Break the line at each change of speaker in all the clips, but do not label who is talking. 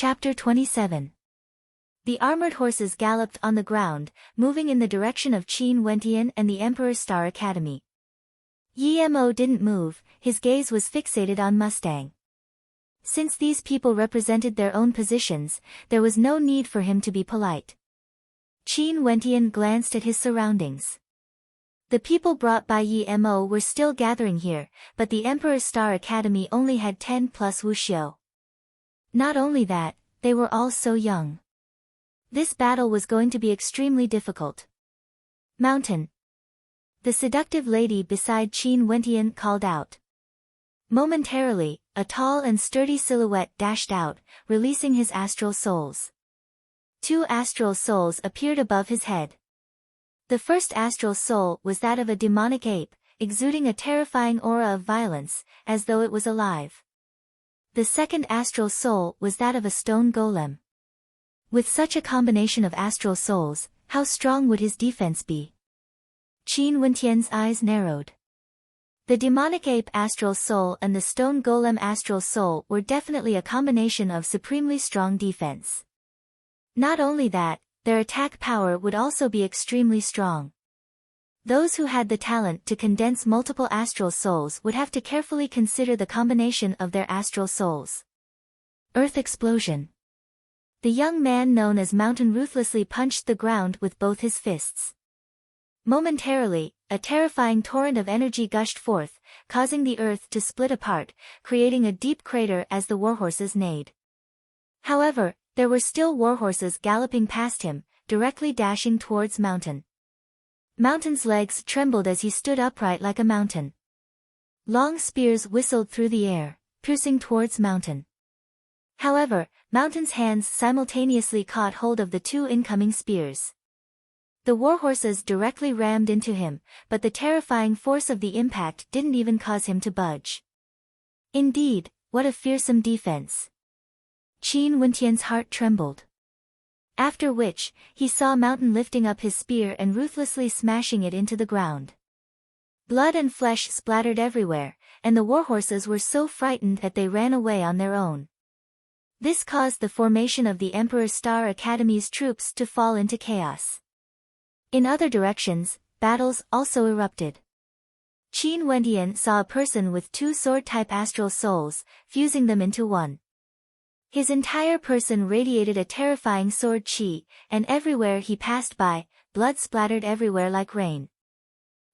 Chapter 27. The armored horses galloped on the ground, moving in the direction of Qin Wentian and the Emperor's Star Academy. Yi Mo didn't move, his gaze was fixated on Mustang. Since these people represented their own positions, there was no need for him to be polite. Qin Wentian glanced at his surroundings. The people brought by Yi Mo were still gathering here, but the Emperor's Star Academy only had 10 plus wuxiu. Not only that, they were all so young. This battle was going to be extremely difficult. Mountain. The seductive lady beside Qin Wentian called out. Momentarily, a tall and sturdy silhouette dashed out, releasing his astral souls. 2 astral souls appeared above his head. The first astral soul was that of a demonic ape, exuding a terrifying aura of violence, as though it was alive. The second astral soul was that of a stone golem. With such a combination of astral souls, how strong would his defense be? Qin Wentian's eyes narrowed. The demonic ape astral soul and the stone golem astral soul were definitely a combination of supremely strong defense. Not only that, their attack power would also be extremely strong. Those who had the talent to condense multiple astral souls would have to carefully consider the combination of their astral souls. Earth explosion. The young man known as Mountain ruthlessly punched the ground with both his fists. Momentarily, a terrifying torrent of energy gushed forth, causing the earth to split apart, creating a deep crater as the warhorses neighed. However, there were still warhorses galloping past him, directly dashing towards Mountain. Mountain's legs trembled as he stood upright like a mountain. Long spears whistled through the air, piercing towards Mountain. However, Mountain's hands simultaneously caught hold of the 2 incoming spears. The warhorses directly rammed into him, but the terrifying force of the impact didn't even cause him to budge. Indeed, what a fearsome defense. Qin Wentian's heart trembled. After which, he saw Mountain lifting up his spear and ruthlessly smashing it into the ground. Blood and flesh splattered everywhere, and the warhorses were so frightened that they ran away on their own. This caused the formation of the Emperor's Star Academy's troops to fall into chaos. In other directions, battles also erupted. Qin Wentian saw a person with 2 sword-type astral souls, fusing them into one. His entire person radiated a terrifying sword chi, and everywhere he passed by, blood splattered everywhere like rain.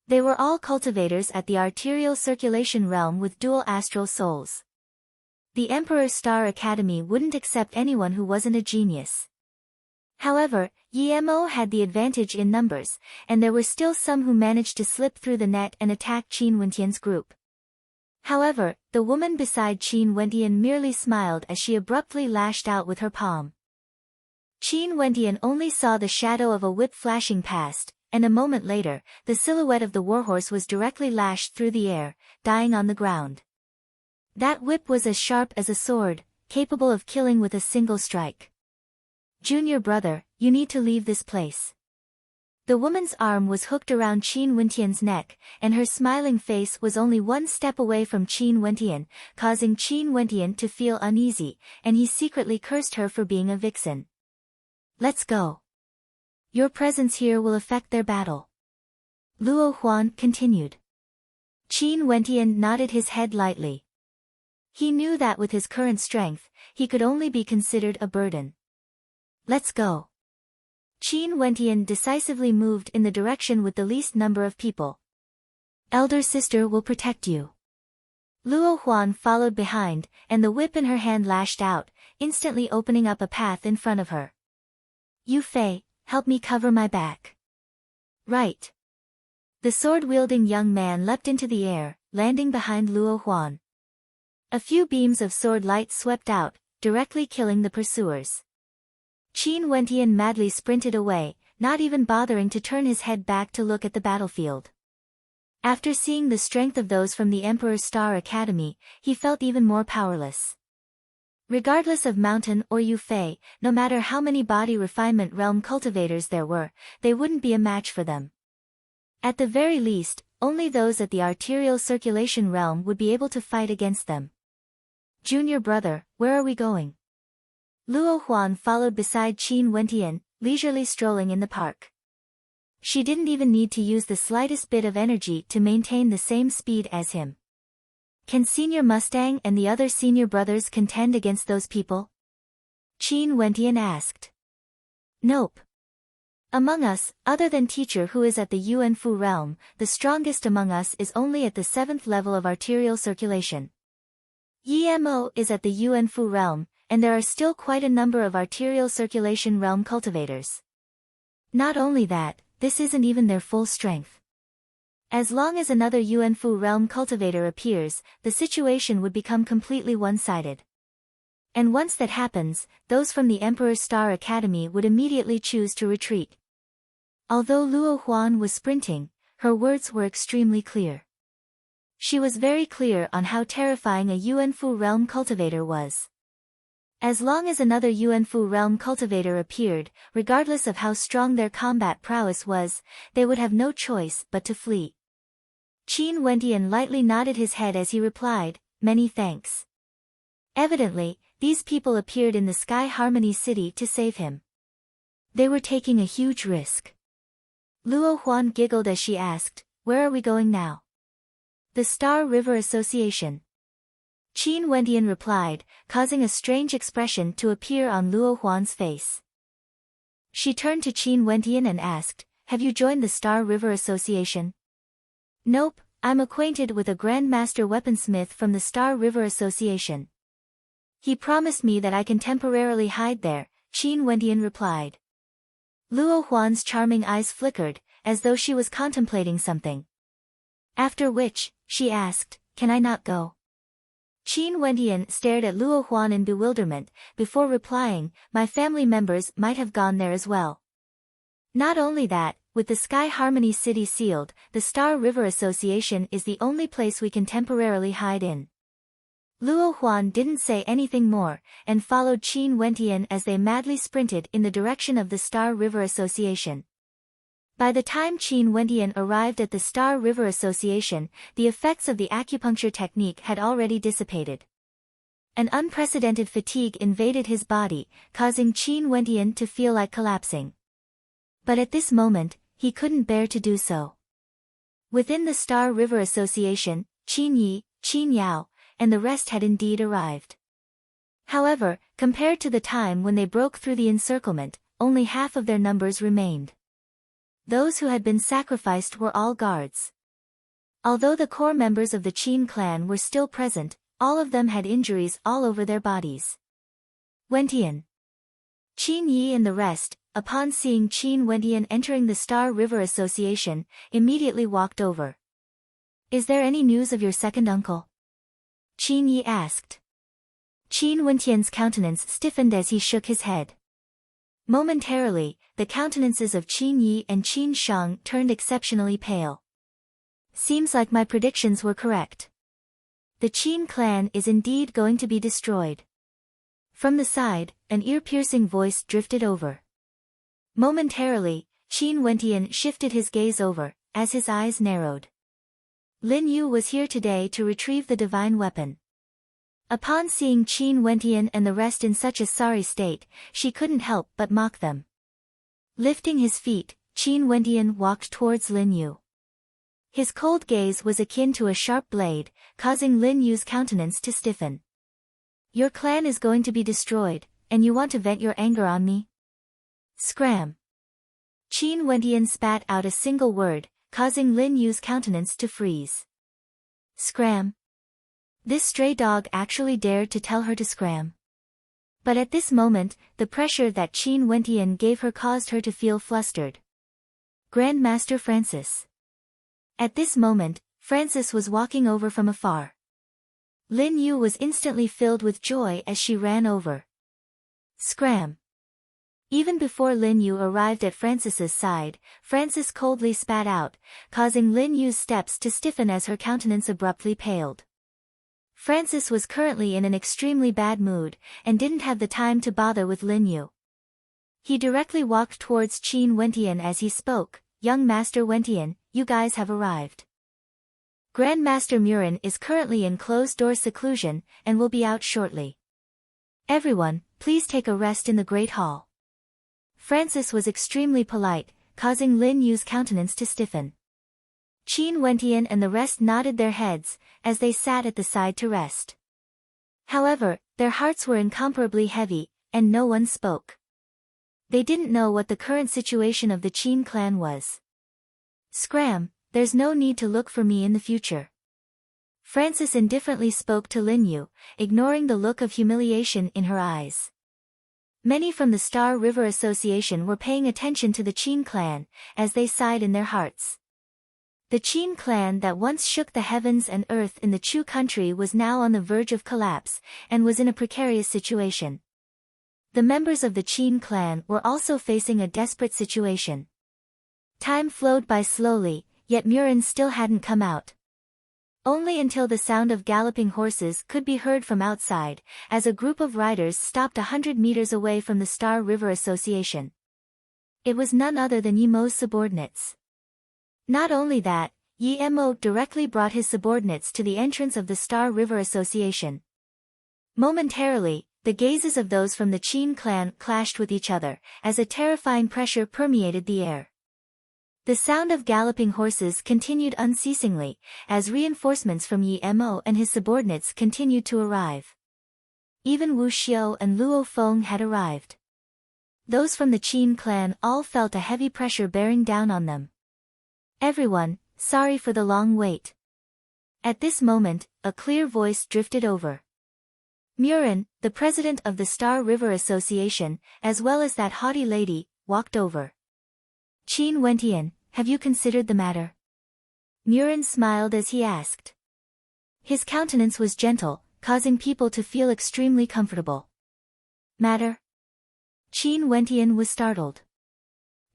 They were all cultivators at the arterial circulation realm with dual astral souls. The Emperor's Star Academy wouldn't accept anyone who wasn't a genius. However, Yi Mo had the advantage in numbers, and there were still some who managed to slip through the net and attack Qin Wentian's group. However, the woman beside Qin Wentian merely smiled as she abruptly lashed out with her palm. Qin Wentian only saw the shadow of a whip flashing past, and a moment later, the silhouette of the warhorse was directly lashed through the air, dying on the ground. That whip was as sharp as a sword, capable of killing with a single strike. Junior brother, you need to leave this place. The woman's arm was hooked around Qin Wentian's neck, and her smiling face was only 1 step away from Qin Wentian, causing Qin Wentian to feel uneasy, and he secretly cursed her for being a vixen. Let's go. Your presence here will affect their battle. Luo Huan continued. Qin Wentian nodded his head lightly. He knew that with his current strength, he could only be considered a burden. Let's go. Qin Wentian decisively moved in the direction with the least number of people. Elder sister will protect you. Luo Huan followed behind, and the whip in her hand lashed out, instantly opening up a path in front of her. Yu Fei, help me cover my back. Right. The sword-wielding young man leapt into the air, landing behind Luo Huan. A few beams of sword light swept out, directly killing the pursuers. Qin Wentian madly sprinted away, not even bothering to turn his head back to look at the battlefield. After seeing the strength of those from the Emperor's Star Academy, he felt even more powerless. Regardless of Mountain or Yu Fei, no matter how many body refinement realm cultivators there were, they wouldn't be a match for them. At the very least, only those at the arterial circulation realm would be able to fight against them. Junior brother, where are we going? Luo Huan followed beside Qin Wentian, leisurely strolling in the park. She didn't even need to use the slightest bit of energy to maintain the same speed as him. Can Senior Mustang and the other senior brothers contend against those people? Qin Wentian asked. Nope. Among us, other than Teacher who is at the Yuanfu realm, the strongest among us is only at the 7th level of arterial circulation. Yemo is at the Yuanfu realm, and there are still quite a number of arterial circulation realm cultivators. Not only that, this isn't even their full strength. As long as another Yuanfu realm cultivator appears, the situation would become completely one-sided. And once that happens, those from the Emperor's Star Academy would immediately choose to retreat. Although Luo Huan was sprinting, her words were extremely clear. She was very clear on how terrifying a Yuanfu realm cultivator was. As long as another Yuanfu realm cultivator appeared, regardless of how strong their combat prowess was, they would have no choice but to flee. Qin Wentian lightly nodded his head as he replied, "Many thanks." Evidently, these people appeared in the Sky Harmony City to save him. They were taking a huge risk. Luo Huan giggled as she asked, "Where are we going now?" "The Star River Association." Qin Wentian replied, causing a strange expression to appear on Luo Huan's face. She turned to Qin Wentian and asked, "Have you joined the Star River Association?" "Nope, I'm acquainted with a Grandmaster Weaponsmith from the Star River Association. He promised me that I can temporarily hide there," Qin Wentian replied. Luo Huan's charming eyes flickered, as though she was contemplating something. After which, she asked, "Can I not go?" Qin Wentian stared at Luo Huan in bewilderment, before replying, "My family members might have gone there as well." Not only that, with the Sky Harmony City sealed, the Star River Association is the only place we can temporarily hide in. Luo Huan didn't say anything more, and followed Qin Wentian as they madly sprinted in the direction of the Star River Association. By the time Qin Wentian arrived at the Star River Association, the effects of the acupuncture technique had already dissipated. An unprecedented fatigue invaded his body, causing Qin Wentian to feel like collapsing. But at this moment, he couldn't bear to do so. Within the Star River Association, Qin Yi, Qin Yao, and the rest had indeed arrived. However, compared to the time when they broke through the encirclement, only half of their numbers remained. Those who had been sacrificed were all guards. Although the core members of the Qin clan were still present, all of them had injuries all over their bodies. Wentian. Qin Yi and the rest, upon seeing Qin Wentian entering the Star River Association, immediately walked over. "Is there any news of your second uncle?" Qin Yi asked. Qin Wentian's countenance stiffened as he shook his head. Momentarily, the countenances of Qin Yi and Qin Shang turned exceptionally pale. "Seems like my predictions were correct. The Qin clan is indeed going to be destroyed." From the side, an ear-piercing voice drifted over. Momentarily, Qin Wentian shifted his gaze over, as his eyes narrowed. Lin Yu was here today to retrieve the divine weapon. Upon seeing Qin Wentian and the rest in such a sorry state, she couldn't help but mock them. Lifting his feet, Qin Wentian walked towards Lin Yu. His cold gaze was akin to a sharp blade, causing Lin Yu's countenance to stiffen. "Your clan is going to be destroyed, and you want to vent your anger on me?" "Scram." Qin Wentian spat out a single word, causing Lin Yu's countenance to freeze. Scram. This stray dog actually dared to tell her to scram. But at this moment, the pressure that Qin Wentian gave her caused her to feel flustered. Grandmaster Francis. At this moment, Francis was walking over from afar. Lin Yu was instantly filled with joy as she ran over. Scram. Even before Lin Yu arrived at Francis's side, Francis coldly spat out, causing Lin Yu's steps to stiffen as her countenance abruptly paled. Francis was currently in an extremely bad mood, and didn't have the time to bother with Lin Yu. He directly walked towards Qin Wentian as he spoke, "Young Master Wentian, you guys have arrived. Grandmaster Murin is currently in closed-door seclusion, and will be out shortly. Everyone, please take a rest in the Great Hall. Francis was extremely polite, causing Lin Yu's countenance to stiffen. Qin Wentian and the rest nodded their heads, as they sat at the side to rest. However, their hearts were incomparably heavy, and no one spoke. They didn't know what the current situation of the Qin clan was. Scram, there's no need to look for me in the future. Francis indifferently spoke to Lin Yu, ignoring the look of humiliation in her eyes. Many from the Star River Association were paying attention to the Qin clan, as they sighed in their hearts. The Qin clan that once shook the heavens and earth in the Chu country was now on the verge of collapse, and was in a precarious situation. The members of the Qin clan were also facing a desperate situation. Time flowed by slowly, yet Murin still hadn't come out. Only until the sound of galloping horses could be heard from outside, as a group of riders stopped 100 meters away from the Star River Association. It was none other than Yi Mo's subordinates. Not only that, Yi Mo directly brought his subordinates to the entrance of the Star River Association. Momentarily, the gazes of those from the Qin clan clashed with each other, as a terrifying pressure permeated the air. The sound of galloping horses continued unceasingly, as reinforcements from Yi Mo and his subordinates continued to arrive. Even Wu Xiao and Luo Feng had arrived. Those from the Qin clan all felt a heavy pressure bearing down on them. Everyone, sorry for the long wait. At this moment, a clear voice drifted over. Murin, the president of the Star River Association, as well as that haughty lady, walked over. Qin Wentian, have you considered the matter? Murin smiled as he asked. His countenance was gentle, causing people to feel extremely comfortable. Matter? Qin Wentian was startled.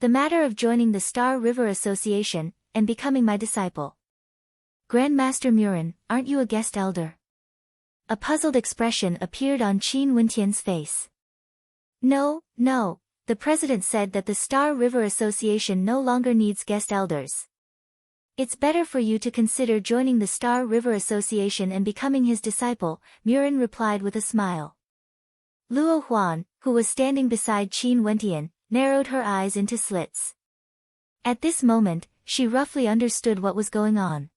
The matter of joining the Star River Association, and becoming my disciple. Grandmaster Murin, aren't you a guest elder? A puzzled expression appeared on Qin Wentian's face. No, the president said that the Star River Association no longer needs guest elders. It's better for you to consider joining the Star River Association and becoming his disciple, Murin replied with a smile. Luo Huan, who was standing beside Qin Wentian, narrowed her eyes into slits. At this moment, she roughly understood what was going on.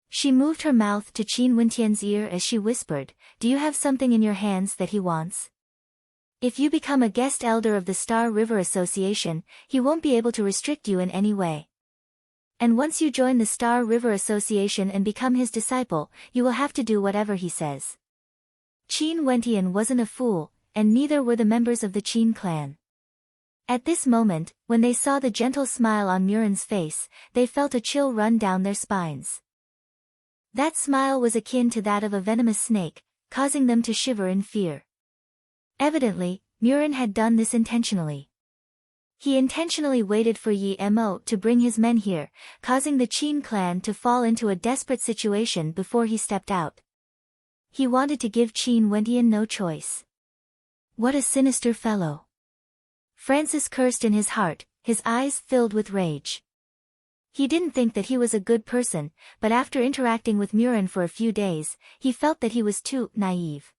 She moved her mouth to Qin Wentian's ear as she whispered, "Do you have something in your hands that he wants? If you become a guest elder of the Star River Association, he won't be able to restrict you in any way. And once you join the Star River Association and become his disciple, you will have to do whatever he says." Qin Wentian wasn't a fool, and neither were the members of the Qin clan. At this moment, when they saw the gentle smile on Murin's face, they felt a chill run down their spines. That smile was akin to that of a venomous snake, causing them to shiver in fear. Evidently, Murin had done this intentionally. He intentionally waited for Yi Mo to bring his men here, causing the Qin clan to fall into a desperate situation before he stepped out. He wanted to give Qin Wentian no choice. What a sinister fellow. Francis cursed in his heart, his eyes filled with rage. He didn't think that he was a good person, but after interacting with Murin for a few days, he felt that he was too naive.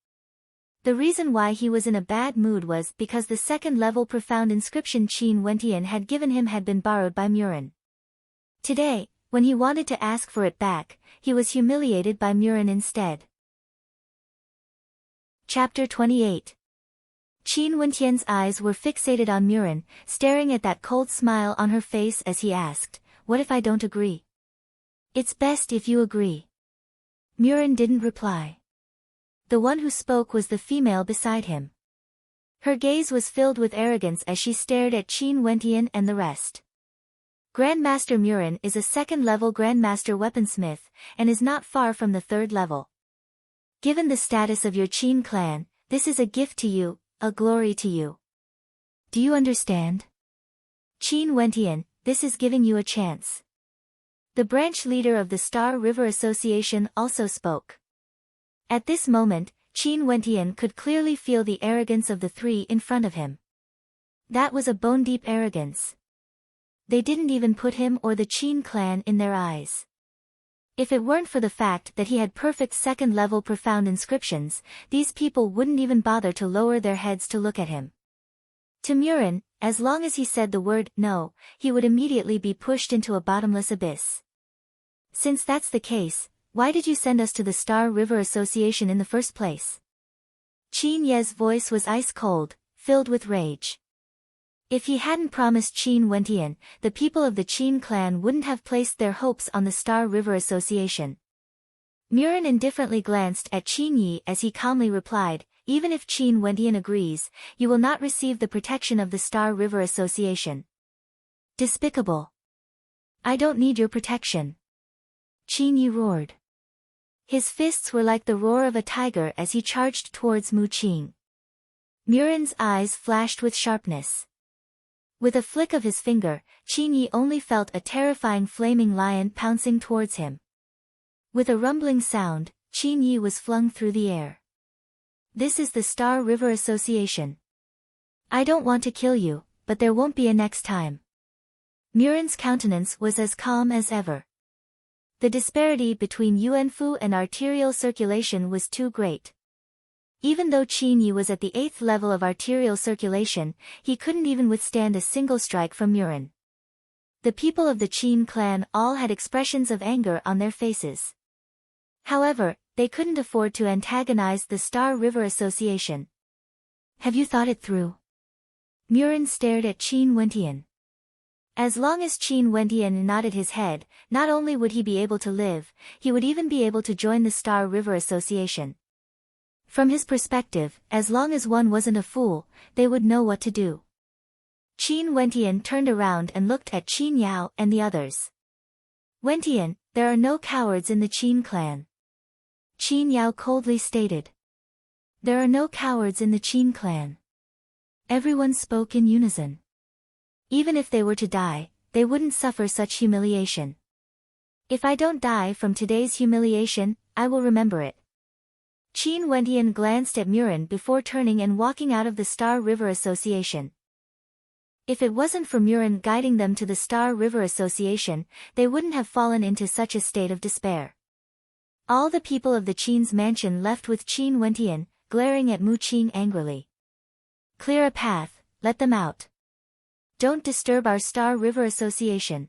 The reason why he was in a bad mood was because the second-level profound inscription Qin Wentian had given him had been borrowed by Murin. Today, when he wanted to ask for it back, he was humiliated by Murin instead. Chapter 28. Qin Wentian's eyes were fixated on Murin, staring at that cold smile on her face as he asked, "What if I don't agree?" "It's best if you agree." Murin didn't reply. The one who spoke was the female beside him. Her gaze was filled with arrogance as she stared at Qin Wentian and the rest. Grandmaster Murin is a second-level Grandmaster weaponsmith, and is not far from the third level. Given the status of your Qin clan, this is a gift to you, a glory to you. Do you understand? Qin Wentian, this is giving you a chance. The branch leader of the Star River Association also spoke. At this moment, Qin Wentian could clearly feel the arrogance of the three in front of him. That was a bone-deep arrogance. They didn't even put him or the Qin clan in their eyes. If it weren't for the fact that he had perfect second-level profound inscriptions, these people wouldn't even bother to lower their heads to look at him. To Murin, as long as he said the word no, he would immediately be pushed into a bottomless abyss. Since that's the case, why did you send us to the Star River Association in the first place? Qin Ye's voice was ice-cold, filled with rage. If he hadn't promised Qin Wentian, the people of the Qin clan wouldn't have placed their hopes on the Star River Association. Murin indifferently glanced at Qin Yi as he calmly replied, even if Qin Wentian agrees, you will not receive the protection of the Star River Association. Despicable. I don't need your protection. Qin Yi roared. His fists were like the roar of a tiger as he charged towards Mu Qing. Murin's eyes flashed with sharpness. With a flick of his finger, Qin Yi only felt a terrifying flaming lion pouncing towards him. With a rumbling sound, Qin Yi was flung through the air. This is the Star River Association. I don't want to kill you, but there won't be a next time. Murin's countenance was as calm as ever. The disparity between Yuanfu and arterial circulation was too great. Even though Qin Yi was at the 8th level of arterial circulation, he couldn't even withstand a single strike from Murin. The people of the Qin clan all had expressions of anger on their faces. However, they couldn't afford to antagonize the Star River Association. Have you thought it through? Murin stared at Qin Wentian. As long as Qin Wentian nodded his head, not only would he be able to live, he would even be able to join the Star River Association. From his perspective, as long as one wasn't a fool, they would know what to do. Qin Wentian turned around and looked at Qin Yao and the others. Wentian, there are no cowards in the Qin clan. Qin Yao coldly stated. There are no cowards in the Qin clan. Everyone spoke in unison. Even if they were to die, they wouldn't suffer such humiliation. If I don't die from today's humiliation, I will remember it. Qin Wentian glanced at Murin before turning and walking out of the Star River Association. If it wasn't for Murin guiding them to the Star River Association, they wouldn't have fallen into such a state of despair. All the people of the Qin's mansion left with Qin Wentian, glaring at Mu Qing angrily. Clear a path, let them out. Don't disturb our Star River Association.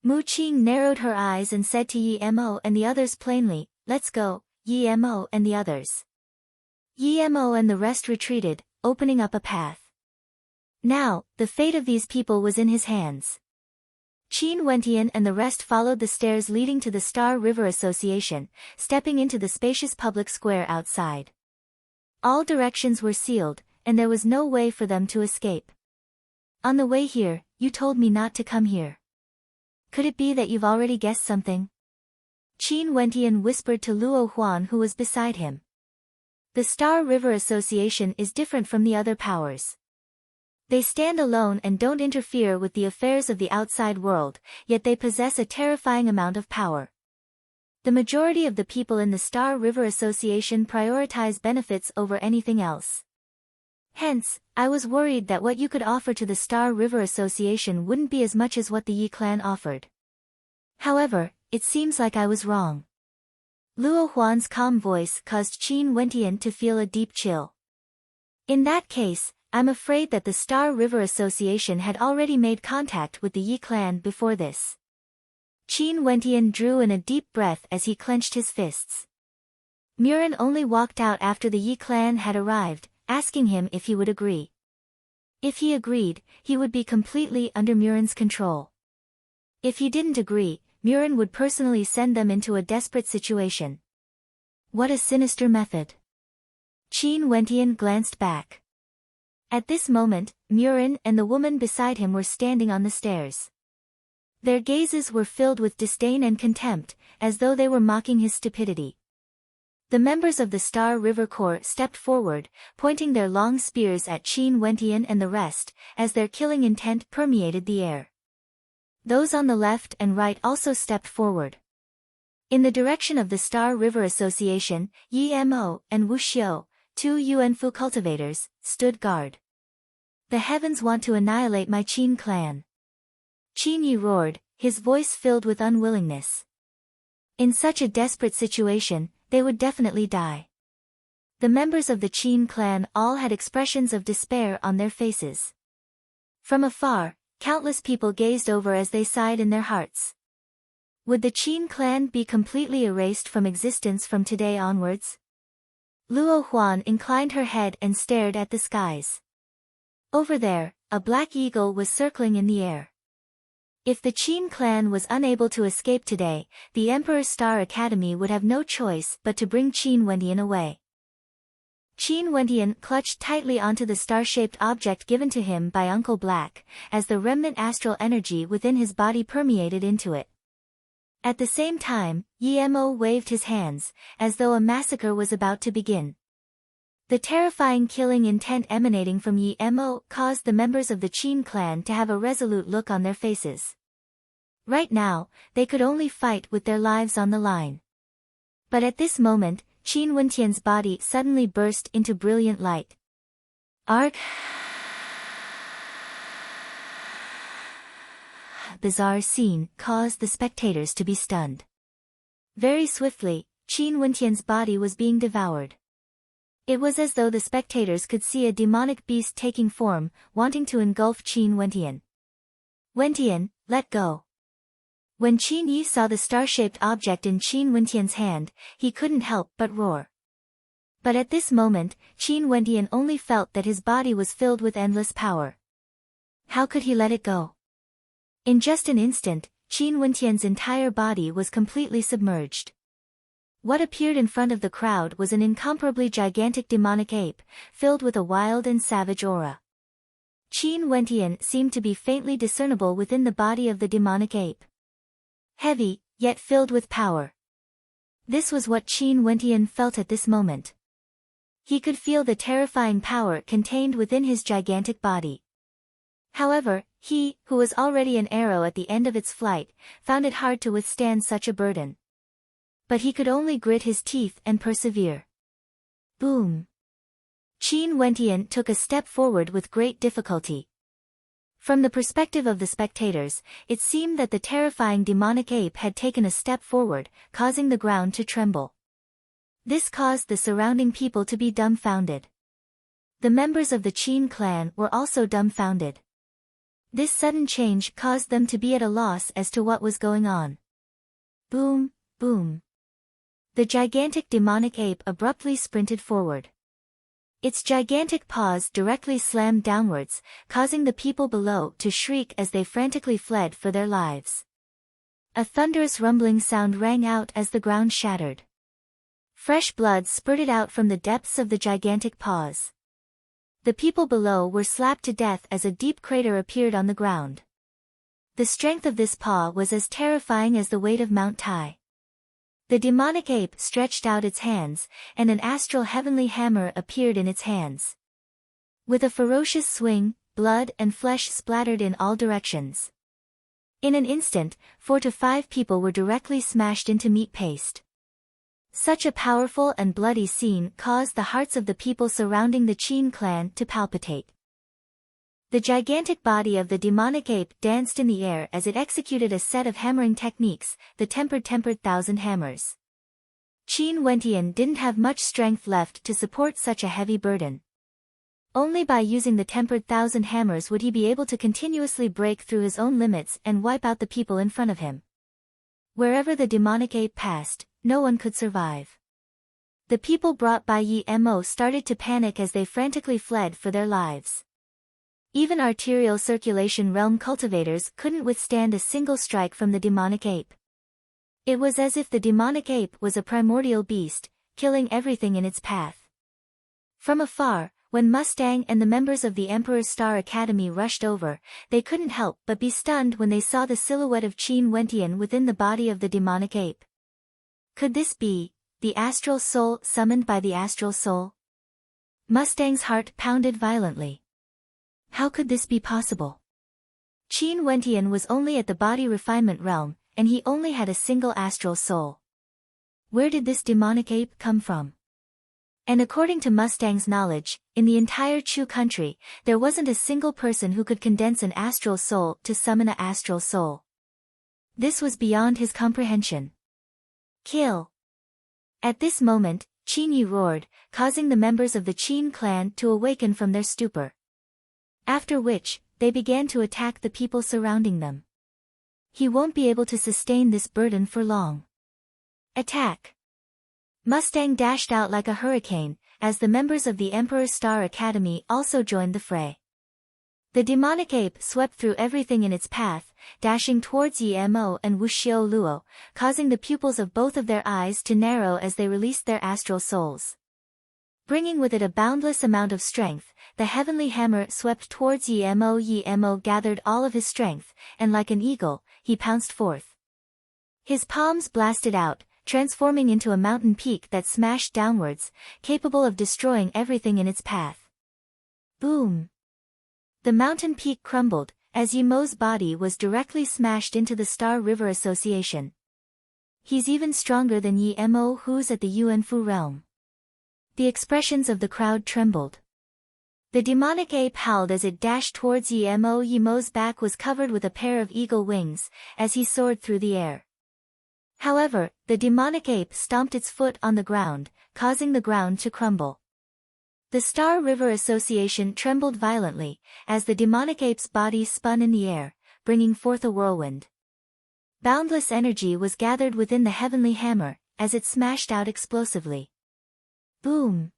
Mu Qing narrowed her eyes and said to Yi Mo and the others plainly, let's go, Yi Mo and the others. Yi Mo and the rest retreated, opening up a path. Now, the fate of these people was in his hands. Qin Wentian and the rest followed the stairs leading to the Star River Association, stepping into the spacious public square outside. All directions were sealed, and there was no way for them to escape. On the way here, you told me not to come here. Could it be that you've already guessed something? Qin Wentian whispered to Luo Huan who was beside him. The Star River Association is different from the other powers. They stand alone and don't interfere with the affairs of the outside world, yet they possess a terrifying amount of power. The majority of the people in the Star River Association prioritize benefits over anything else. Hence, I was worried that what you could offer to the Star River Association wouldn't be as much as what the Yi clan offered. However, it seems like I was wrong. Luo Huan's calm voice caused Qin Wentian to feel a deep chill. In that case, I'm afraid that the Star River Association had already made contact with the Yi clan before this. Qin Wentian drew in a deep breath as he clenched his fists. Murin only walked out after the Yi clan had arrived, asking him if he would agree. If he agreed, he would be completely under Murin's control. If he didn't agree, Murin would personally send them into a desperate situation. What a sinister method. Qin Wentian glanced back. At this moment, Murin and the woman beside him were standing on the stairs. Their gazes were filled with disdain and contempt, as though they were mocking his stupidity. The members of the Star River Corps stepped forward, pointing their long spears at Qin Wentian and the rest, as their killing intent permeated the air. Those on the left and right also stepped forward. In the direction of the Star River Association, Yi Mo and Wu Xiu, two Yuanfu cultivators, stood guard. The heavens want to annihilate my Qin clan. Qin Yi roared, his voice filled with unwillingness. In such a desperate situation, they would definitely die. The members of the Qin clan all had expressions of despair on their faces. From afar, countless people gazed over as they sighed in their hearts. Would the Qin clan be completely erased from existence from today onwards? Luo Huan inclined her head and stared at the skies. Over there, a black eagle was circling in the air. If the Qin clan was unable to escape today, the Emperor's Star Academy would have no choice but to bring Qin Wentian away. Qin Wentian clutched tightly onto the star-shaped object given to him by Uncle Black, as the remnant astral energy within his body permeated into it. At the same time, Yemo waved his hands, as though a massacre was about to begin. The terrifying killing intent emanating from Yemo caused the members of the Qin clan to have a resolute look on their faces. Right now, they could only fight with their lives on the line. But at this moment, Qin Wentian's body suddenly burst into brilliant light. Arg! Bizarre scene caused the spectators to be stunned. Very swiftly, Qin Wentian's body was being devoured. It was as though the spectators could see a demonic beast taking form, wanting to engulf Qin Wentian. Wentian, let go. When Qin Yi saw the star-shaped object in Qin Wentian's hand, he couldn't help but roar. But at this moment, Qin Wentian only felt that his body was filled with endless power. How could he let it go? In just an instant, Qin Wentian's entire body was completely submerged. What appeared in front of the crowd was an incomparably gigantic demonic ape, filled with a wild and savage aura. Qin Wentian seemed to be faintly discernible within the body of the demonic ape. Heavy, yet filled with power. This was what Qin Wentian felt at this moment. He could feel the terrifying power contained within his gigantic body. However, he, who was already an arrow at the end of its flight, found it hard to withstand such a burden. But he could only grit his teeth and persevere. Boom! Qin Wentian took a step forward with great difficulty. From the perspective of the spectators, it seemed that the terrifying demonic ape had taken a step forward, causing the ground to tremble. This caused the surrounding people to be dumbfounded. The members of the Qin clan were also dumbfounded. This sudden change caused them to be at a loss as to what was going on. Boom, boom. The gigantic demonic ape abruptly sprinted forward. Its gigantic paws directly slammed downwards, causing the people below to shriek as they frantically fled for their lives. A thunderous rumbling sound rang out as the ground shattered. Fresh blood spurted out from the depths of the gigantic paws. The people below were slapped to death as a deep crater appeared on the ground. The strength of this paw was as terrifying as the weight of Mount Tai. The demonic ape stretched out its hands, and an astral heavenly hammer appeared in its hands. With a ferocious swing, blood and flesh splattered in all directions. In an instant, 4 to 5 people were directly smashed into meat paste. Such a powerful and bloody scene caused the hearts of the people surrounding the Qin clan to palpitate. The gigantic body of the demonic ape danced in the air as it executed a set of hammering techniques, the tempered thousand hammers. Qin Wentian didn't have much strength left to support such a heavy burden. Only by using the tempered thousand hammers would he be able to continuously break through his own limits and wipe out the people in front of him. Wherever the demonic ape passed, no one could survive. The people brought by Yemo started to panic as they frantically fled for their lives. Even arterial circulation realm cultivators couldn't withstand a single strike from the demonic ape. It was as if the demonic ape was a primordial beast, killing everything in its path. From afar, when Mustang and the members of the Emperor's Star Academy rushed over, they couldn't help but be stunned when they saw the silhouette of Qin Wentian within the body of the demonic ape. Could this be the astral soul summoned by the astral soul? Mustang's heart pounded violently. How could this be possible? Qin Wentian was only at the body refinement realm, and he only had a single astral soul. Where did this demonic ape come from? And according to Mustang's knowledge, in the entire Chu country, there wasn't a single person who could condense an astral soul to summon an astral soul. This was beyond his comprehension. Kill! At this moment, Qin Yi roared, causing the members of the Qin clan to awaken from their stupor. After which, they began to attack the people surrounding them. He won't be able to sustain this burden for long. Attack! Mustang dashed out like a hurricane, as the members of the Emperor's Star Academy also joined the fray. The demonic ape swept through everything in its path, dashing towards Yi Mo and Wuxiu Luo, causing the pupils of both of their eyes to narrow as they released their astral souls. Bringing with it a boundless amount of strength, the heavenly hammer swept towards Yi Mo. Yi Mo gathered all of his strength, and like an eagle, he pounced forth. His palms blasted out, transforming into a mountain peak that smashed downwards, capable of destroying everything in its path. Boom! The mountain peak crumbled, as Yi Mo's body was directly smashed into the Star River Association. He's even stronger than Yi Mo, who's at the Yuanfu realm. The expressions of the crowd trembled. The demonic ape howled as it dashed towards Yi Mo. Yi Mo's back was covered with a pair of eagle wings, as he soared through the air. However, the demonic ape stomped its foot on the ground, causing the ground to crumble. The Star River Association trembled violently, as the demonic ape's body spun in the air, bringing forth a whirlwind. Boundless energy was gathered within the heavenly hammer, as it smashed out explosively. Boom!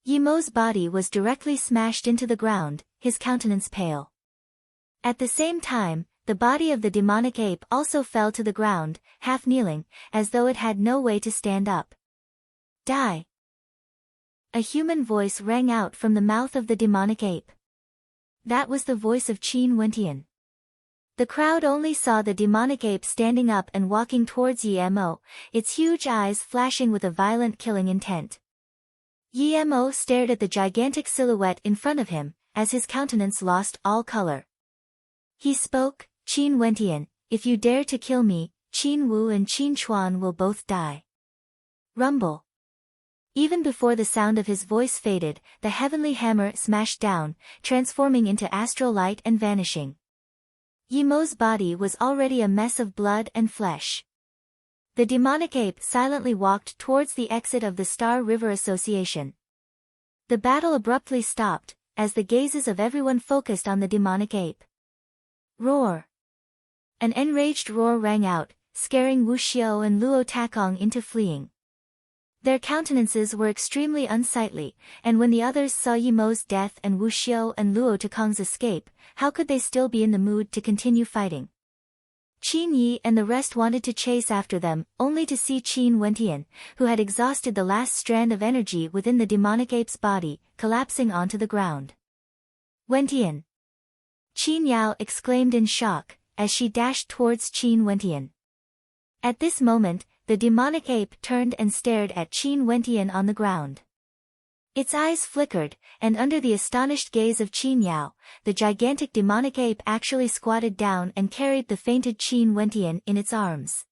Yi Mo's body was directly smashed into the ground, his countenance pale. At the same time, the body of the demonic ape also fell to the ground, half kneeling, as though it had no way to stand up. Die! A human voice rang out from the mouth of the demonic ape. That was the voice of Qin Wentian. The crowd only saw the demonic ape standing up and walking towards Yi Mo, its huge eyes flashing with a violent killing intent. Yi Mo stared at the gigantic silhouette in front of him, as his countenance lost all color. He spoke, Qin Wentian, if you dare to kill me, Qin Wu and Qin Chuan will both die. Rumble. Even before the sound of his voice faded, the heavenly hammer smashed down, transforming into astral light and vanishing. Yi Mo's body was already a mess of blood and flesh. The demonic ape silently walked towards the exit of the Star River Association. The battle abruptly stopped, as the gazes of everyone focused on the demonic ape. Roar! An enraged roar rang out, scaring Wuxiu and Luo Takong into fleeing. Their countenances were extremely unsightly, and when the others saw Yi Mo's death and Wuxiu and Luo Takong's escape, how could they still be in the mood to continue fighting? Qin Yi and the rest wanted to chase after them, only to see Qin Wentian, who had exhausted the last strand of energy within the demonic ape's body, collapsing onto the ground. Wentian! Qin Yao exclaimed in shock, as she dashed towards Qin Wentian. At this moment, the demonic ape turned and stared at Qin Wentian on the ground. Its eyes flickered, and under the astonished gaze of Qin Yao, the gigantic demonic ape actually squatted down and carried the fainted Qin Wentian in its arms.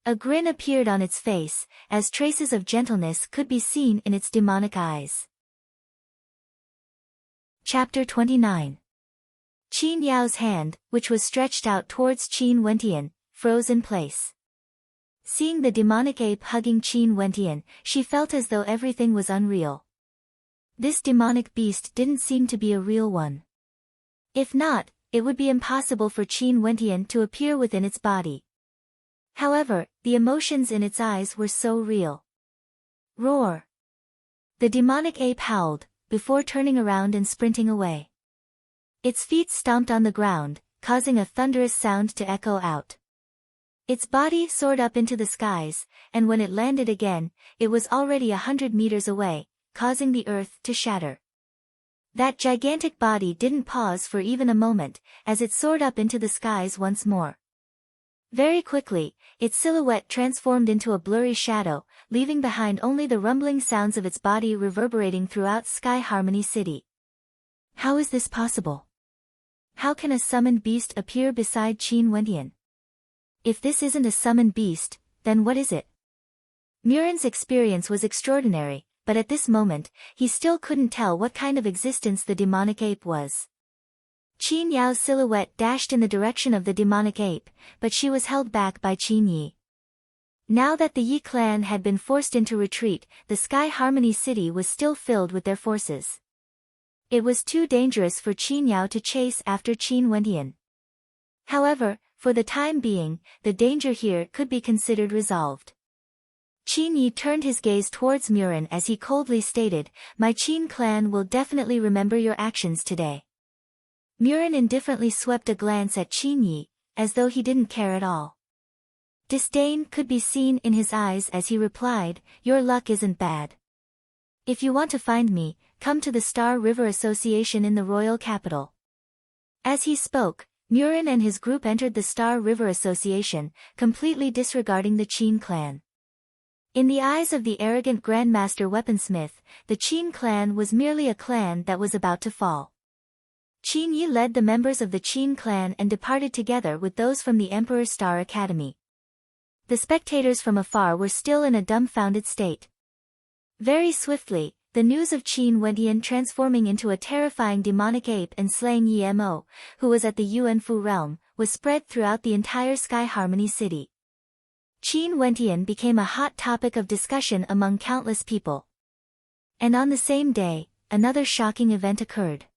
A grin appeared on its face, as traces of gentleness could be seen in its demonic eyes. Chapter 29. Qin Yao's hand, which was stretched out towards Qin Wentian, froze in place. Seeing the demonic ape hugging Qin Wentian, she felt as though everything was unreal. This demonic beast didn't seem to be a real one. If not, it would be impossible for Qin Wentian to appear within its body. However, the emotions in its eyes were so real. Roar! The demonic ape howled, before turning around and sprinting away. Its feet stomped on the ground, causing a thunderous sound to echo out. Its body soared up into the skies, and when it landed again, it was already 100 meters away, causing the earth to shatter. That gigantic body didn't pause for even a moment, as it soared up into the skies once more. Very quickly, its silhouette transformed into a blurry shadow, leaving behind only the rumbling sounds of its body reverberating throughout Sky Harmony City. How is this possible? How can a summoned beast appear beside Qin Wentian? If this isn't a summoned beast, then what is it? Muren's experience was extraordinary, but at this moment, he still couldn't tell what kind of existence the demonic ape was. Qin Yao's silhouette dashed in the direction of the demonic ape, but she was held back by Qin Yi. Now that the Yi clan had been forced into retreat, the Sky Harmony City was still filled with their forces. It was too dangerous for Qin Yao to chase after Qin Wentian. However, for the time being, the danger here could be considered resolved. Qin Yi turned his gaze towards Murin as he coldly stated, "My Qin clan will definitely remember your actions today." Murin indifferently swept a glance at Qin Yi, as though he didn't care at all. Disdain could be seen in his eyes as he replied, "Your luck isn't bad. If you want to find me, come to the Star River Association in the royal capital." As he spoke, Murin and his group entered the Star River Association, completely disregarding the Qin clan. In the eyes of the arrogant Grandmaster Weaponsmith, the Qin clan was merely a clan that was about to fall. Qin Yi led the members of the Qin clan and departed together with those from the Emperor's Star Academy. The spectators from afar were still in a dumbfounded state. Very swiftly, the news of Qin Wentian transforming into a terrifying demonic ape and slaying Yi Mo, who was at the Yuanfu realm, was spread throughout the entire Sky Harmony City. Qin Wentian became a hot topic of discussion among countless people. And on the same day, another shocking event occurred.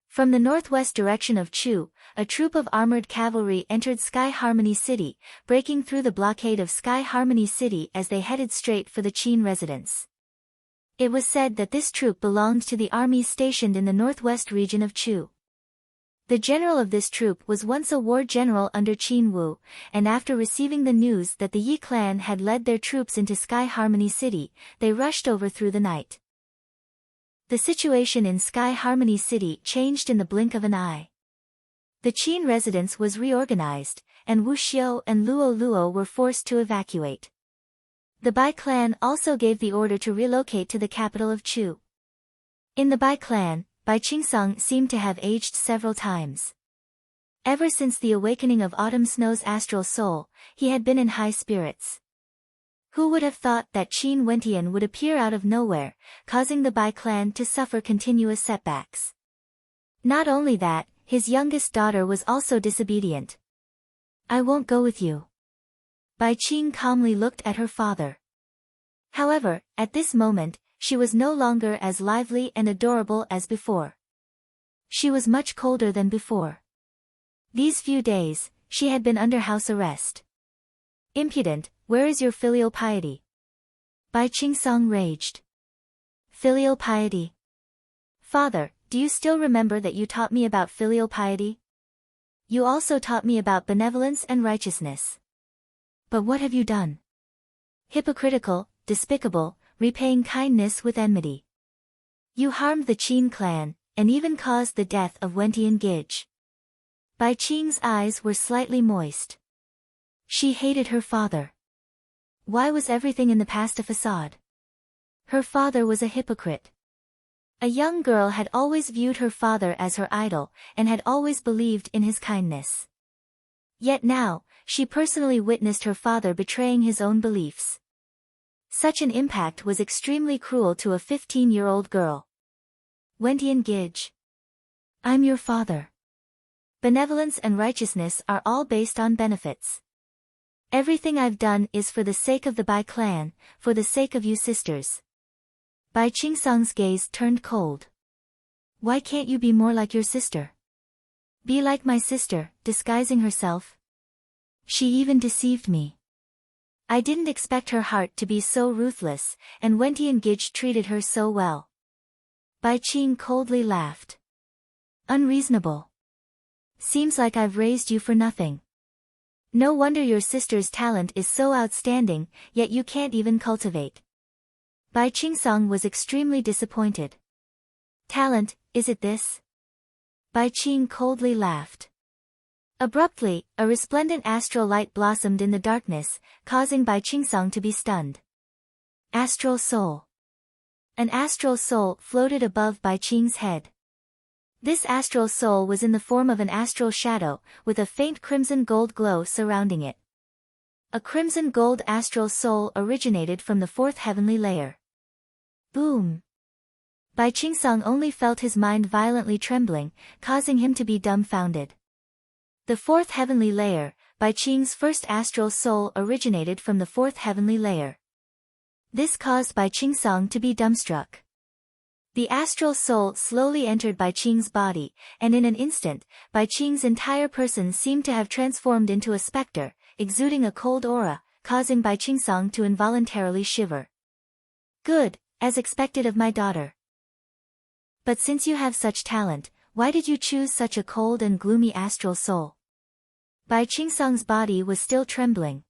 From the northwest direction of Chu, a troop of armored cavalry entered Sky Harmony City, breaking through the blockade of Sky Harmony City as they headed straight for the Qin residence. It was said that this troop belonged to the armies stationed in the northwest region of Chu. The general of this troop was once a war general under Qin Wu, and after receiving the news that the Yi clan had led their troops into Sky Harmony City, they rushed over through the night. The situation in Sky Harmony City changed in the blink of an eye. The Qin residence was reorganized, and Wu Xiu and Luo Luo were forced to evacuate. The Bai clan also gave the order to relocate to the capital of Chu. In the Bai clan, Bai Qingsong seemed to have aged several times. Ever since the awakening of Autumn Snow's astral soul, he had been in high spirits. Who would have thought that Qin Wentian would appear out of nowhere, causing the Bai clan to suffer continuous setbacks? Not only that, his youngest daughter was also disobedient. "I won't go with you." Bai Qing calmly looked at her father. However, at this moment, she was no longer as lively and adorable as before. She was much colder than before. These few days, she had been under house arrest. "Impudent, where is your filial piety?" Bai Qingsong raged. "Filial piety? Father, do you still remember that you taught me about filial piety? You also taught me about benevolence and righteousness. But what have you done? Hypocritical, despicable, repaying kindness with enmity. You harmed the Qin clan, and even caused the death of Wentian Gij." Bai Qing's eyes were slightly moist. She hated her father. Why was everything in the past a facade? Her father was a hypocrite. A young girl had always viewed her father as her idol, and had always believed in his kindness. Yet now, she personally witnessed her father betraying his own beliefs. Such an impact was extremely cruel to a 15-year-old girl. "Wentian Gij. I'm your father. Benevolence and righteousness are all based on benefits. Everything I've done is for the sake of the Bai clan, for the sake of you sisters." Bai Qingsong's gaze turned cold. "Why can't you be more like your sister? Be like my sister, disguising herself? She even deceived me. I didn't expect her heart to be so ruthless, and Wentian Gij treated her so well." Bai Qing coldly laughed. "Unreasonable. Seems like I've raised you for nothing. No wonder your sister's talent is so outstanding, yet you can't even cultivate." Bai Qingsong was extremely disappointed. "Talent, is it this?" Bai Qing coldly laughed. Abruptly, a resplendent astral light blossomed in the darkness, causing Bai Qingsong to be stunned. Astral soul. An astral soul floated above Bai Qing's head. This astral soul was in the form of an astral shadow, with a faint crimson gold glow surrounding it. A crimson gold astral soul originated from the fourth heavenly layer. Boom! Bai Qingsong only felt his mind violently trembling, causing him to be dumbfounded. The fourth heavenly layer, Bai Qing's first astral soul originated from the fourth heavenly layer. This caused Bai Qingsong to be dumbstruck. The astral soul slowly entered Bai Qing's body, and in an instant, Bai Qing's entire person seemed to have transformed into a specter, exuding a cold aura, causing Bai Qingsong to involuntarily shiver. Good, as expected of my daughter. But since you have such talent, why did you choose such a cold and gloomy astral soul? Bai Qingsong's body was still trembling.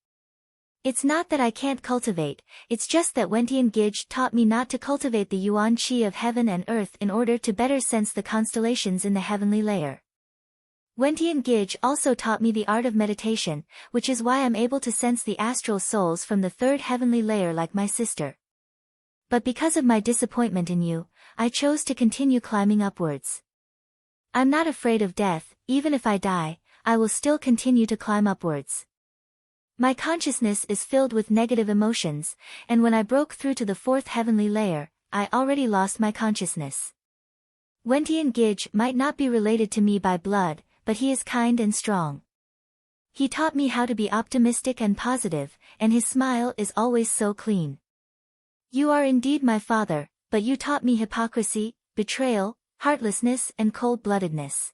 It's not that I can't cultivate, it's just that Wentian Gige taught me not to cultivate the yuan qi of heaven and earth in order to better sense the constellations in the heavenly layer. Wentian Gige also taught me the art of meditation, which is why I'm able to sense the astral souls from the third heavenly layer like my sister. But because of my disappointment in you, I chose to continue climbing upwards. I'm not afraid of death, even if I die, I will still continue to climb upwards. My consciousness is filled with negative emotions, and when I broke through to the fourth heavenly layer, I already lost my consciousness. Wentian Gige might not be related to me by blood, but he is kind and strong. He taught me how to be optimistic and positive, and his smile is always so clean. You are indeed my father, but you taught me hypocrisy, betrayal, heartlessness and cold-bloodedness.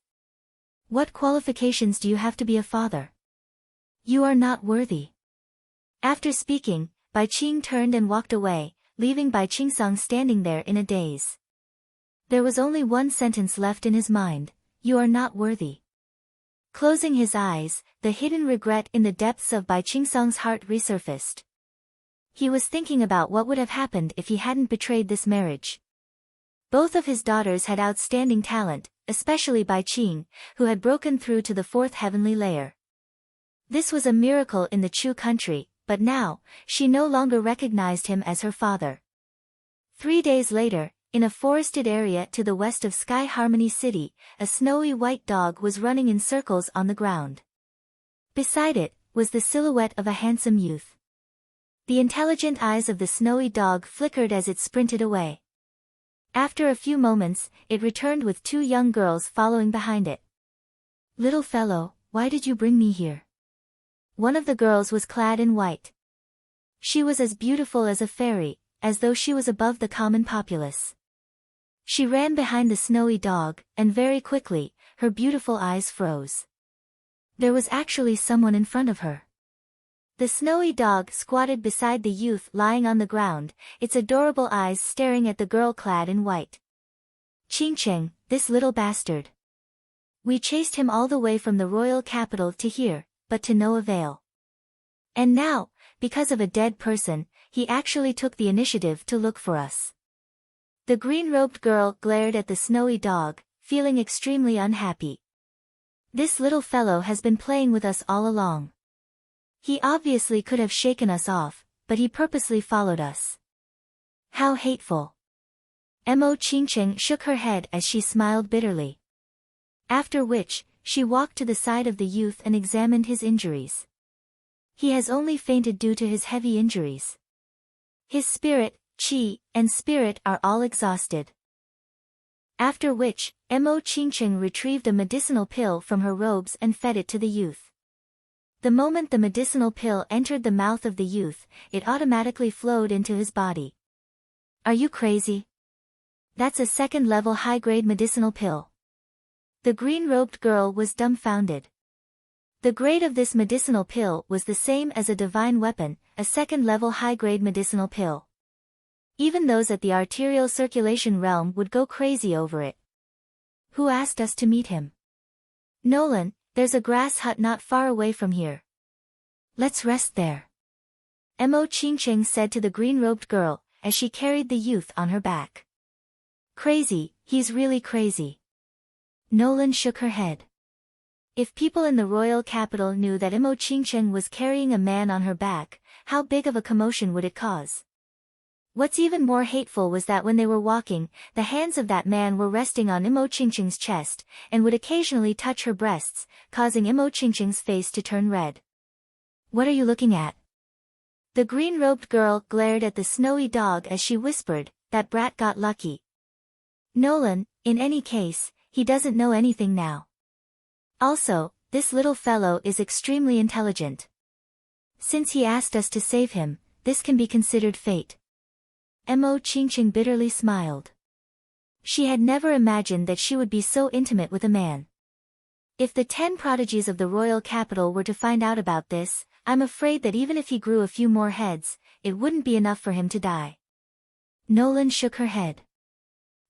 What qualifications do you have to be a father? You are not worthy. After speaking, Bai Qing turned and walked away, leaving Bai Qingsong standing there in a daze. There was only one sentence left in his mind: you are not worthy. Closing his eyes, the hidden regret in the depths of Bai Qingsong's heart resurfaced. He was thinking about what would have happened if he hadn't betrayed this marriage. Both of his daughters had outstanding talent, especially Bai Qing, who had broken through to the fourth heavenly layer. This was a miracle in the Chu country, but now, she no longer recognized him as her father. 3 days later, in a forested area to the west of Sky Harmony City, a snowy white dog was running in circles on the ground. Beside it, was the silhouette of a handsome youth. The intelligent eyes of the snowy dog flickered as it sprinted away. After a few moments, it returned with 2 young girls following behind it. Little fellow, why did you bring me here? One of the girls was clad in white. She was as beautiful as a fairy, as though she was above the common populace. She ran behind the snowy dog, and very quickly, her beautiful eyes froze. There was actually someone in front of her. The snowy dog squatted beside the youth lying on the ground, its adorable eyes staring at the girl clad in white. Qingcheng, this little bastard. We chased him all the way from the royal capital to here, but to no avail. And now, because of a dead person, he actually took the initiative to look for us. The green-robed girl glared at the snowy dog, feeling extremely unhappy. This little fellow has been playing with us all along. He obviously could have shaken us off, but he purposely followed us. How hateful. Mo Qingcheng shook her head as she smiled bitterly. After which, she walked to the side of the youth and examined his injuries. He has only fainted due to his heavy injuries. His spirit, qi, and spirit are all exhausted. After which, Mo Qingcheng retrieved a medicinal pill from her robes and fed it to the youth. The moment the medicinal pill entered the mouth of the youth, it automatically flowed into his body. Are you crazy? That's a second-level high-grade medicinal pill. The green-robed girl was dumbfounded. The grade of this medicinal pill was the same as a divine weapon, a second-level high-grade medicinal pill. Even those at the arterial circulation realm would go crazy over it. Who asked us to meet him? Nolan, there's a grass hut not far away from here. Let's rest there. Mo Qingcheng said to the green-robed girl, as she carried the youth on her back. Crazy, he's really crazy. Nolan shook her head. If people in the royal capital knew that Mo Qingcheng was carrying a man on her back, how big of a commotion would it cause? What's even more hateful was that when they were walking, the hands of that man were resting on Mo Qingcheng's chest, and would occasionally touch her breasts, causing Mo Qingcheng's face to turn red. What are you looking at? The green-robed girl glared at the snowy dog as she whispered, that brat got lucky. Nolan, in any case, he doesn't know anything now. Also, this little fellow is extremely intelligent. Since he asked us to save him, this can be considered fate. Mo Qingqing bitterly smiled. She had never imagined that she would be so intimate with a man. If the 10 prodigies of the royal capital were to find out about this, I'm afraid that even if he grew a few more heads, it wouldn't be enough for him to die. Nolan shook her head.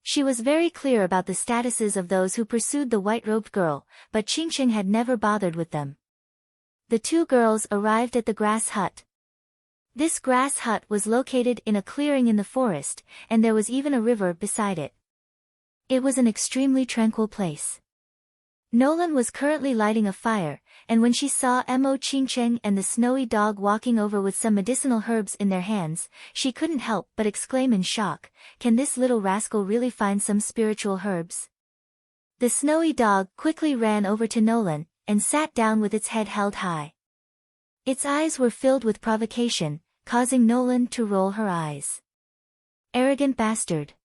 She was very clear about the statuses of those who pursued the white-robed girl, but Qingqing had never bothered with them. The 2 girls arrived at the grass hut. This grass hut was located in a clearing in the forest, and there was even a river beside it. It was an extremely tranquil place. Nolan was currently lighting a fire, and when she saw Mo Qingqing and the snowy dog walking over with some medicinal herbs in their hands, she couldn't help but exclaim in shock, "Can this little rascal really find some spiritual herbs?" The snowy dog quickly ran over to Nolan, and sat down with its head held high. Its eyes were filled with provocation, causing Nolan to roll her eyes. "Arrogant bastard."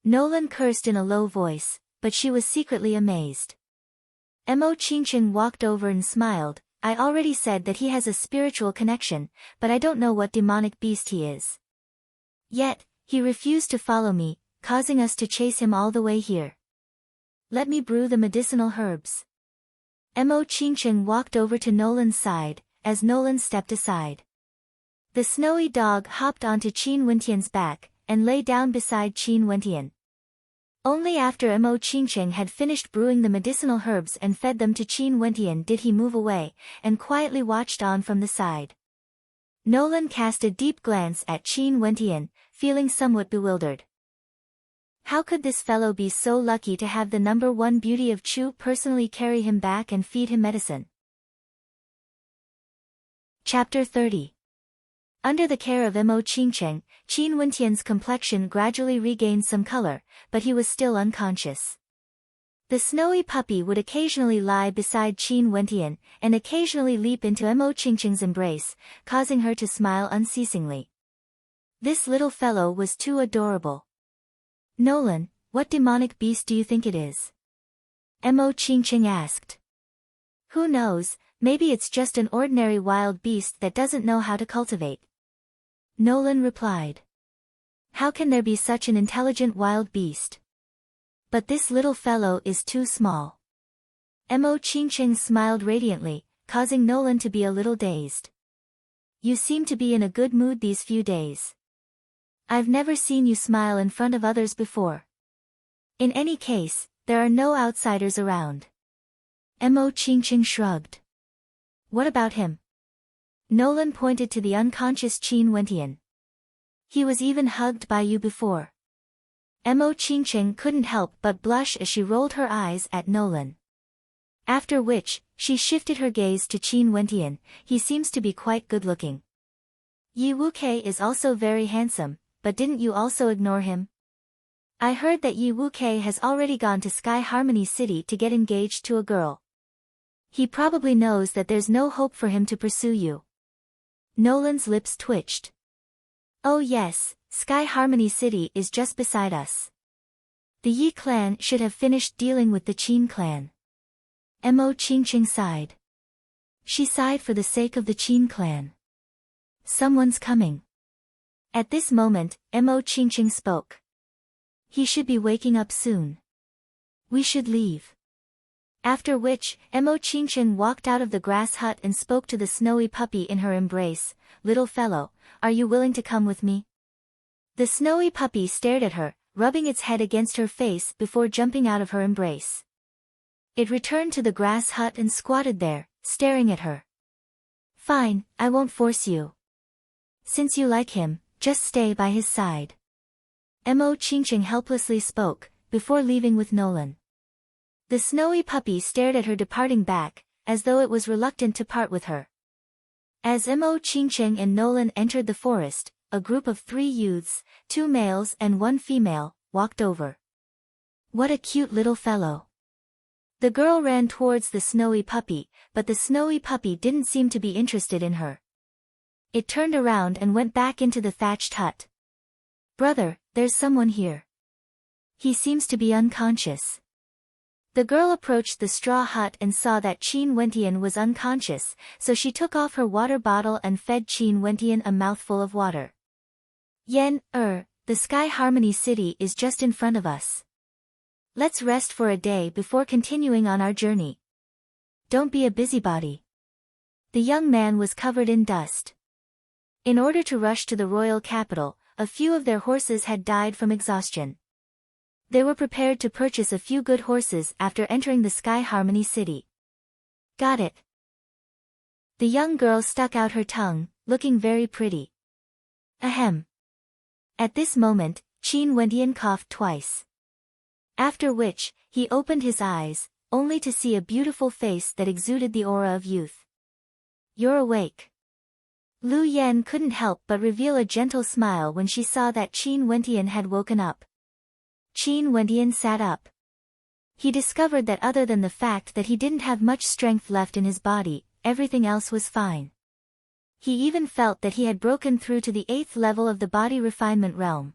Nolan cursed in a low voice, but she was secretly amazed. Mo Qingqing walked over and smiled. "I already said that he has a spiritual connection, but I don't know what demonic beast he is. Yet, he refused to follow me, causing us to chase him all the way here. Let me brew the medicinal herbs." Mo Qingqing walked over to Nolan's side, as Nolan stepped aside. The snowy dog hopped onto Qin Wentian's back, and lay down beside Qin Wentian. Only after Mo Qingqing had finished brewing the medicinal herbs and fed them to Qin Wentian did he move away, and quietly watched on from the side. Nolan cast a deep glance at Qin Wentian, feeling somewhat bewildered. How could this fellow be so lucky to have the #1 beauty of Chu personally carry him back and feed him medicine? Chapter 30. Under the care of Mo Qingqing, Qin Wentian's complexion gradually regained some color, but he was still unconscious. The snowy puppy would occasionally lie beside Qin Wentian, and occasionally leap into Mo Qingqing's embrace, causing her to smile unceasingly. This little fellow was too adorable. "Nolan, what demonic beast do you think it is?" Mo Qingqing asked. "Who knows, maybe it's just an ordinary wild beast that doesn't know how to cultivate." Nolan replied. "How can there be such an intelligent wild beast? But this little fellow is too small." Mo Qingqing smiled radiantly, causing Nolan to be a little dazed. "You seem to be in a good mood these few days. I've never seen you smile in front of others before. In any case, there are no outsiders around." Mo Qingqing shrugged. "What about him?" Nolan pointed to the unconscious Qin Wentian. "He was even hugged by you before." Mo Qingqing couldn't help but blush as she rolled her eyes at Nolan. After which, she shifted her gaze to Qin Wentian. "He seems to be quite good-looking. Yi Wuke is also very handsome, but didn't you also ignore him? I heard that Yi Wuke has already gone to Sky Harmony City to get engaged to a girl. He probably knows that there's no hope for him to pursue you." Nolan's lips twitched. "Oh yes, Sky Harmony City is just beside us. The Yi clan should have finished dealing with the Qin clan." Mo Qingqing sighed. She sighed for the sake of the Qin clan. "Someone's coming." At this moment, Mo Qingqing spoke. "He should be waking up soon. We should leave." After which, Mo Qingqing walked out of the grass hut and spoke to the snowy puppy in her embrace. "Little fellow, are you willing to come with me?" The snowy puppy stared at her, rubbing its head against her face before jumping out of her embrace. It returned to the grass hut and squatted there, staring at her. "Fine, I won't force you. Since you like him, just stay by his side." Mo Qingqing helplessly spoke, before leaving with Nolan. The snowy puppy stared at her departing back, as though it was reluctant to part with her. As Mo Qingqing and Nolan entered the forest, a group of 3 youths, 2 males and 1 female, walked over. "What a cute little fellow." The girl ran towards the snowy puppy, but the snowy puppy didn't seem to be interested in her. It turned around and went back into the thatched hut. "Brother, there's someone here. He seems to be unconscious." The girl approached the straw hut and saw that Qin Wentian was unconscious, so she took off her water bottle and fed Qin Wentian a mouthful of water. Yen, the Sky Harmony City is just in front of us. Let's rest for a day before continuing on our journey. Don't be a busybody. The young man was covered in dust. In order to rush to the royal capital, a few of their horses had died from exhaustion. They were prepared to purchase a few good horses after entering the Sky Harmony City. Got it. The young girl stuck out her tongue, looking very pretty. Ahem. At this moment, Qin Wentian coughed twice. After which, he opened his eyes, only to see a beautiful face that exuded the aura of youth. You're awake. Lu Yan couldn't help but reveal a gentle smile when she saw that Qin Wentian had woken up. Qin Wentian sat up. He discovered that other than the fact that he didn't have much strength left in his body, everything else was fine. He even felt that he had broken through to the 8th level of the body refinement realm.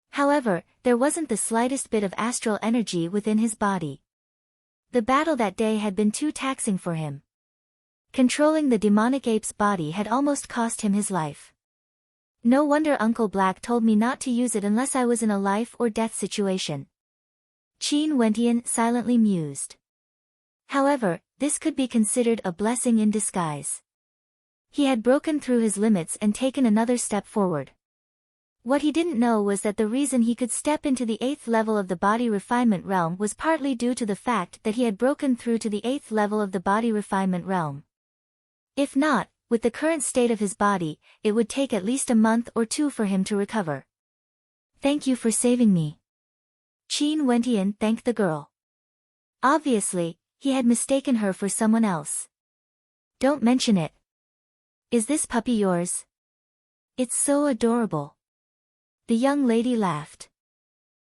However, there wasn't the slightest bit of astral energy within his body. The battle that day had been too taxing for him. Controlling the demonic ape's body had almost cost him his life. No wonder Uncle Black told me not to use it unless I was in a life or death situation. Qin Wentian silently mused. However, this could be considered a blessing in disguise. He had broken through his limits and taken another step forward. What he didn't know was that the reason he could step into the 8th level of the body refinement realm was partly due to the fact that he had broken through to the 8th level of the body refinement realm. If not, with the current state of his body, it would take at least a month or 2 for him to recover. Thank you for saving me. Qin Wentian thanked the girl. Obviously, he had mistaken her for someone else. Don't mention it. Is this puppy yours? It's so adorable. The young lady laughed.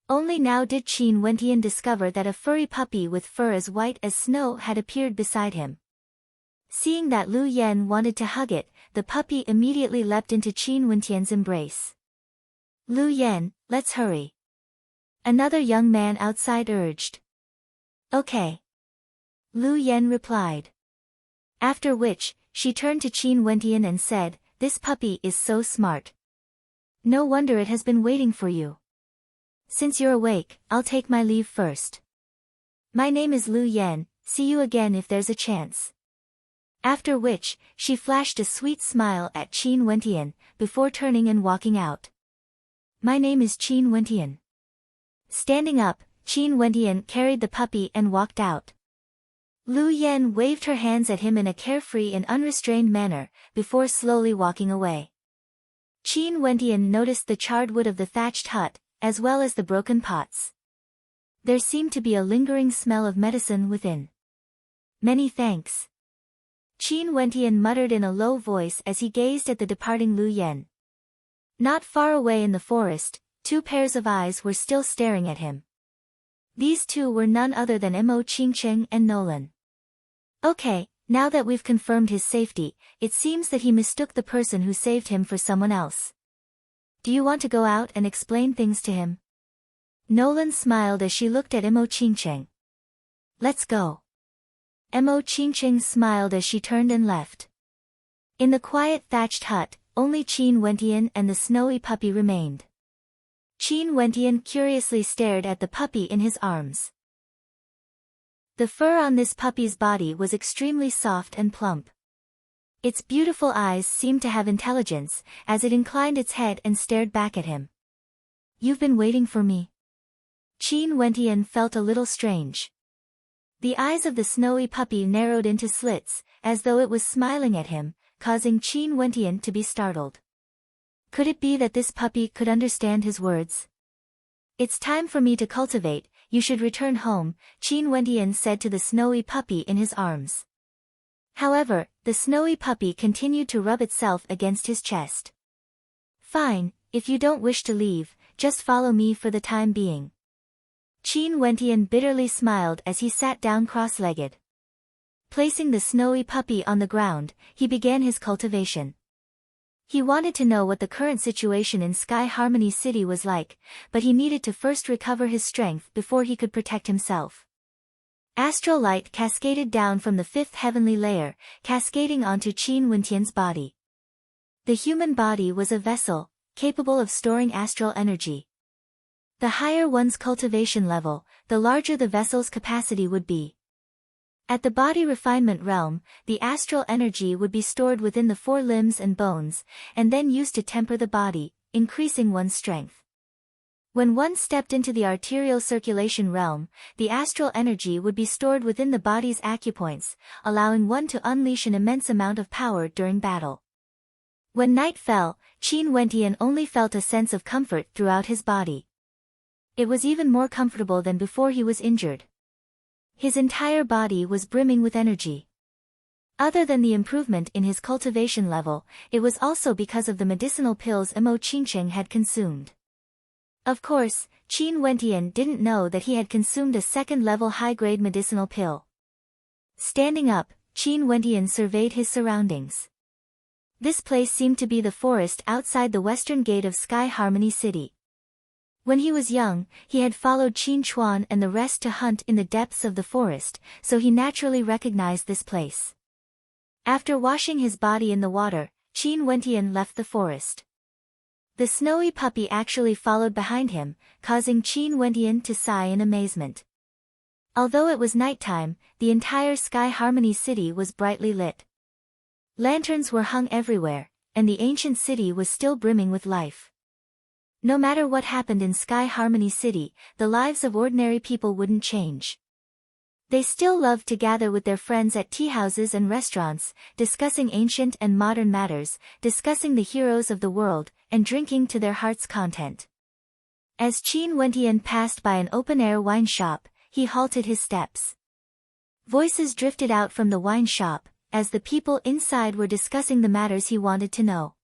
Only now did Qin Wentian discover that a furry puppy with fur as white as snow had appeared beside him. Seeing that Lu Yan wanted to hug it, the puppy immediately leapt into Qin Wentian's embrace. Lu Yan, let's hurry. Another young man outside urged. Okay. Lu Yan replied. After which, she turned to Qin Wentian and said, this puppy is so smart. No wonder it has been waiting for you. Since you're awake, I'll take my leave first. My name is Lu Yan, see you again if there's a chance. After which, she flashed a sweet smile at Qin Wentian, before turning and walking out. My name is Qin Wentian. Standing up, Qin Wentian carried the puppy and walked out. Lu Yan waved her hands at him in a carefree and unrestrained manner, before slowly walking away. Qin Wentian noticed the charred wood of the thatched hut, as well as the broken pots. There seemed to be a lingering smell of medicine within. Many thanks. Qin Wentian muttered in a low voice as he gazed at the departing Lu Yan. Not far away in the forest, 2 pairs of eyes were still staring at him. These 2 were none other than Mo Qingcheng and Nolan. Okay, now that we've confirmed his safety, it seems that he mistook the person who saved him for someone else. Do you want to go out and explain things to him? Nolan smiled as she looked at Mo Qingcheng. Let's go. Mo Qingcheng smiled as she turned and left. In the quiet thatched hut, only Qin Wentian and the snowy puppy remained. Qin Wentian curiously stared at the puppy in his arms. The fur on this puppy's body was extremely soft and plump. Its beautiful eyes seemed to have intelligence, as it inclined its head and stared back at him. You've been waiting for me? Qin Wentian felt a little strange. The eyes of the snowy puppy narrowed into slits, as though it was smiling at him, causing Qin Wentian to be startled. Could it be that this puppy could understand his words? It's time for me to cultivate, you should return home, Qin Wentian said to the snowy puppy in his arms. However, the snowy puppy continued to rub itself against his chest. Fine, if you don't wish to leave, just follow me for the time being. Qin Wentian bitterly smiled as he sat down cross-legged. Placing the snowy puppy on the ground, he began his cultivation. He wanted to know what the current situation in Sky Harmony City was like, but he needed to first recover his strength before he could protect himself. Astral light cascaded down from the fifth heavenly layer, cascading onto Qin Wentian's body. The human body was a vessel, capable of storing astral energy. The higher one's cultivation level, the larger the vessel's capacity would be. At the body refinement realm, the astral energy would be stored within the four limbs and bones, and then used to temper the body, increasing one's strength. When one stepped into the arterial circulation realm, the astral energy would be stored within the body's acupoints, allowing one to unleash an immense amount of power during battle. When night fell, Qin Wentian only felt a sense of comfort throughout his body. It was even more comfortable than before he was injured. His entire body was brimming with energy. Other than the improvement in his cultivation level, it was also because of the medicinal pills Mo Qingcheng had consumed. Of course, Qin Wentian didn't know that he had consumed a second-level high-grade medicinal pill. Standing up, Qin Wentian surveyed his surroundings. This place seemed to be the forest outside the western gate of Sky Harmony City. When he was young, he had followed Qin Chuan and the rest to hunt in the depths of the forest, so he naturally recognized this place. After washing his body in the water, Qin Wentian left the forest. The snowy puppy actually followed behind him, causing Qin Wentian to sigh in amazement. Although it was nighttime, the entire Sky Harmony City was brightly lit. Lanterns were hung everywhere, and the ancient city was still brimming with life. No matter what happened in Sky Harmony City, the lives of ordinary people wouldn't change. They still loved to gather with their friends at tea houses and restaurants, discussing ancient and modern matters, discussing the heroes of the world, and drinking to their heart's content. As Qin Wentian passed by an open-air wine shop, he halted his steps. Voices drifted out from the wine shop, as the people inside were discussing the matters he wanted to know.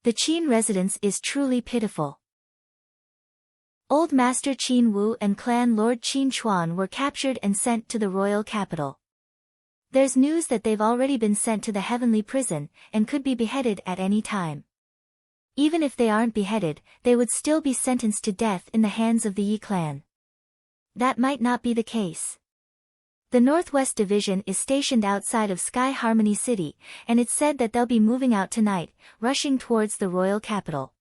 The Qin residence is truly pitiful. Old Master Qin Wu and clan Lord Qin Chuan were captured and sent to the royal capital. There's news that they've already been sent to the heavenly prison, and could be beheaded at any time. Even if they aren't beheaded, they would still be sentenced to death in the hands of the Yi clan. That might not be the case. The Northwest Division is stationed outside of Sky Harmony City, and it's said that they'll be moving out tonight, rushing towards the royal capital.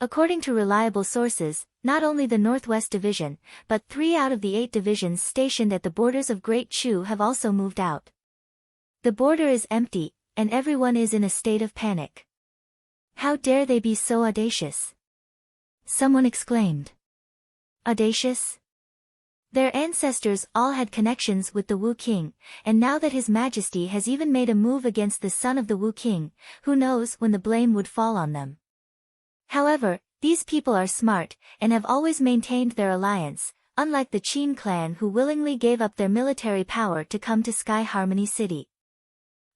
According to reliable sources, not only the Northwest Division, but 3 out of the 8 divisions stationed at the borders of Great Chu have also moved out. The border is empty, and everyone is in a state of panic. How dare they be so audacious? Someone exclaimed. Audacious? Their ancestors all had connections with the Wu King, and now that His Majesty has even made a move against the son of the Wu King, who knows when the blame would fall on them. However, these people are smart, and have always maintained their alliance, unlike the Qin clan who willingly gave up their military power to come to Sky Harmony City.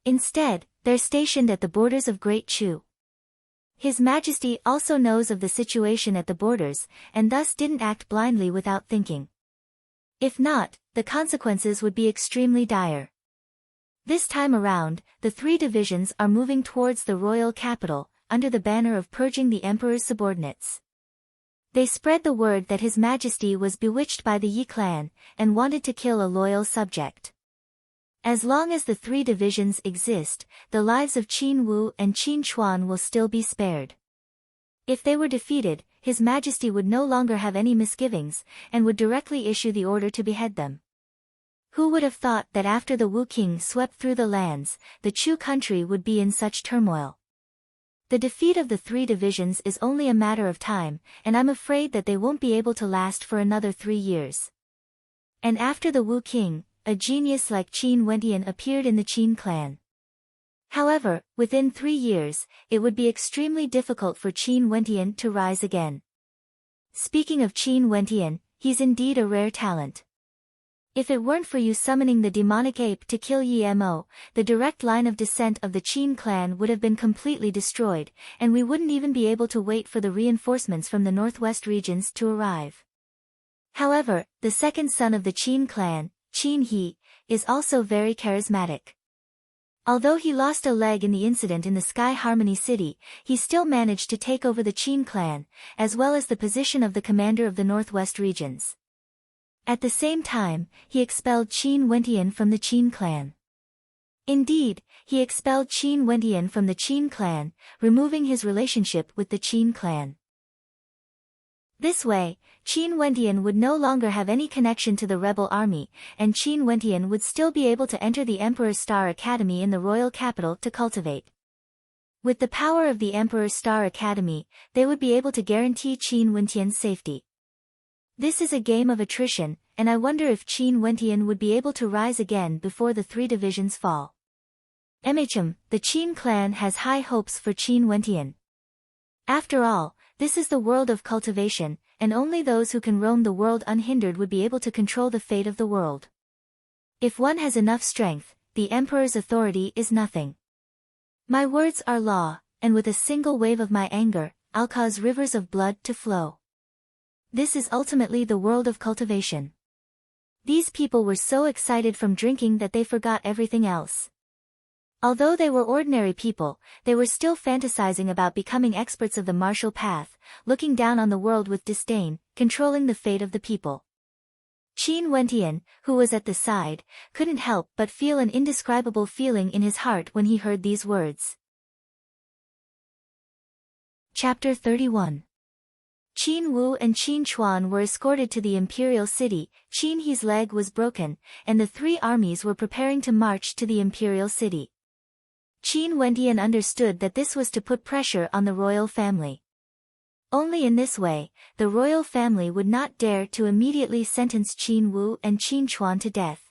Instead, they're stationed at the borders of Great Chu. His Majesty also knows of the situation at the borders, and thus didn't act blindly without thinking. If not, the consequences would be extremely dire. This time around, the 3 divisions are moving towards the royal capital, under the banner of purging the emperor's subordinates. They spread the word that His Majesty was bewitched by the Yi clan, and wanted to kill a loyal subject. As long as the 3 divisions exist, the lives of Qin Wu and Qin Chuan will still be spared. If they were defeated, His Majesty would no longer have any misgivings, and would directly issue the order to behead them. Who would have thought that after the Wu King swept through the lands, the Chu country would be in such turmoil? The defeat of the 3 divisions is only a matter of time, and I'm afraid that they won't be able to last for another 3 years. And after the Wu King, a genius like Qin Wentian appeared in the Qin clan. However, within 3 years, it would be extremely difficult for Qin Wentian to rise again. Speaking of Qin Wentian, he's indeed a rare talent. If it weren't for you summoning the demonic ape to kill Yi Mo, the direct line of descent of the Qin clan would have been completely destroyed, and we wouldn't even be able to wait for the reinforcements from the northwest regions to arrive. However, the second son of the Qin clan, Qin He, is also very charismatic. Although he lost a leg in the incident in the Sky Harmony City, he still managed to take over the Qin clan, as well as the position of the commander of the northwest regions. At the same time, he expelled Qin Wentian from the Qin clan. Indeed, he expelled Qin Wentian from the Qin clan, removing his relationship with the Qin clan. This way, Qin Wentian would no longer have any connection to the rebel army, and Qin Wentian would still be able to enter the Emperor's Star Academy in the royal capital to cultivate. With the power of the Emperor's Star Academy, they would be able to guarantee Qin Wentian's safety. This is a game of attrition, and I wonder if Qin Wentian would be able to rise again before the 3 divisions fall. The Qin clan has high hopes for Qin Wentian. After all, this is the world of cultivation, and only those who can roam the world unhindered would be able to control the fate of the world. If one has enough strength, the Emperor's authority is nothing. My words are law, and with a single wave of my anger, I'll cause rivers of blood to flow. This is ultimately the world of cultivation. These people were so excited from drinking that they forgot everything else. Although they were ordinary people, they were still fantasizing about becoming experts of the martial path, looking down on the world with disdain, controlling the fate of the people. Qin Wentian, who was at the side, couldn't help but feel an indescribable feeling in his heart when he heard these words. Chapter 31. Qin Wu and Qin Chuan were escorted to the imperial city. Qin He's leg was broken, and the 3 armies were preparing to march to the imperial city. Qin Wentian understood that this was to put pressure on the royal family. Only in this way, the royal family would not dare to immediately sentence Qin Wu and Qin Chuan to death.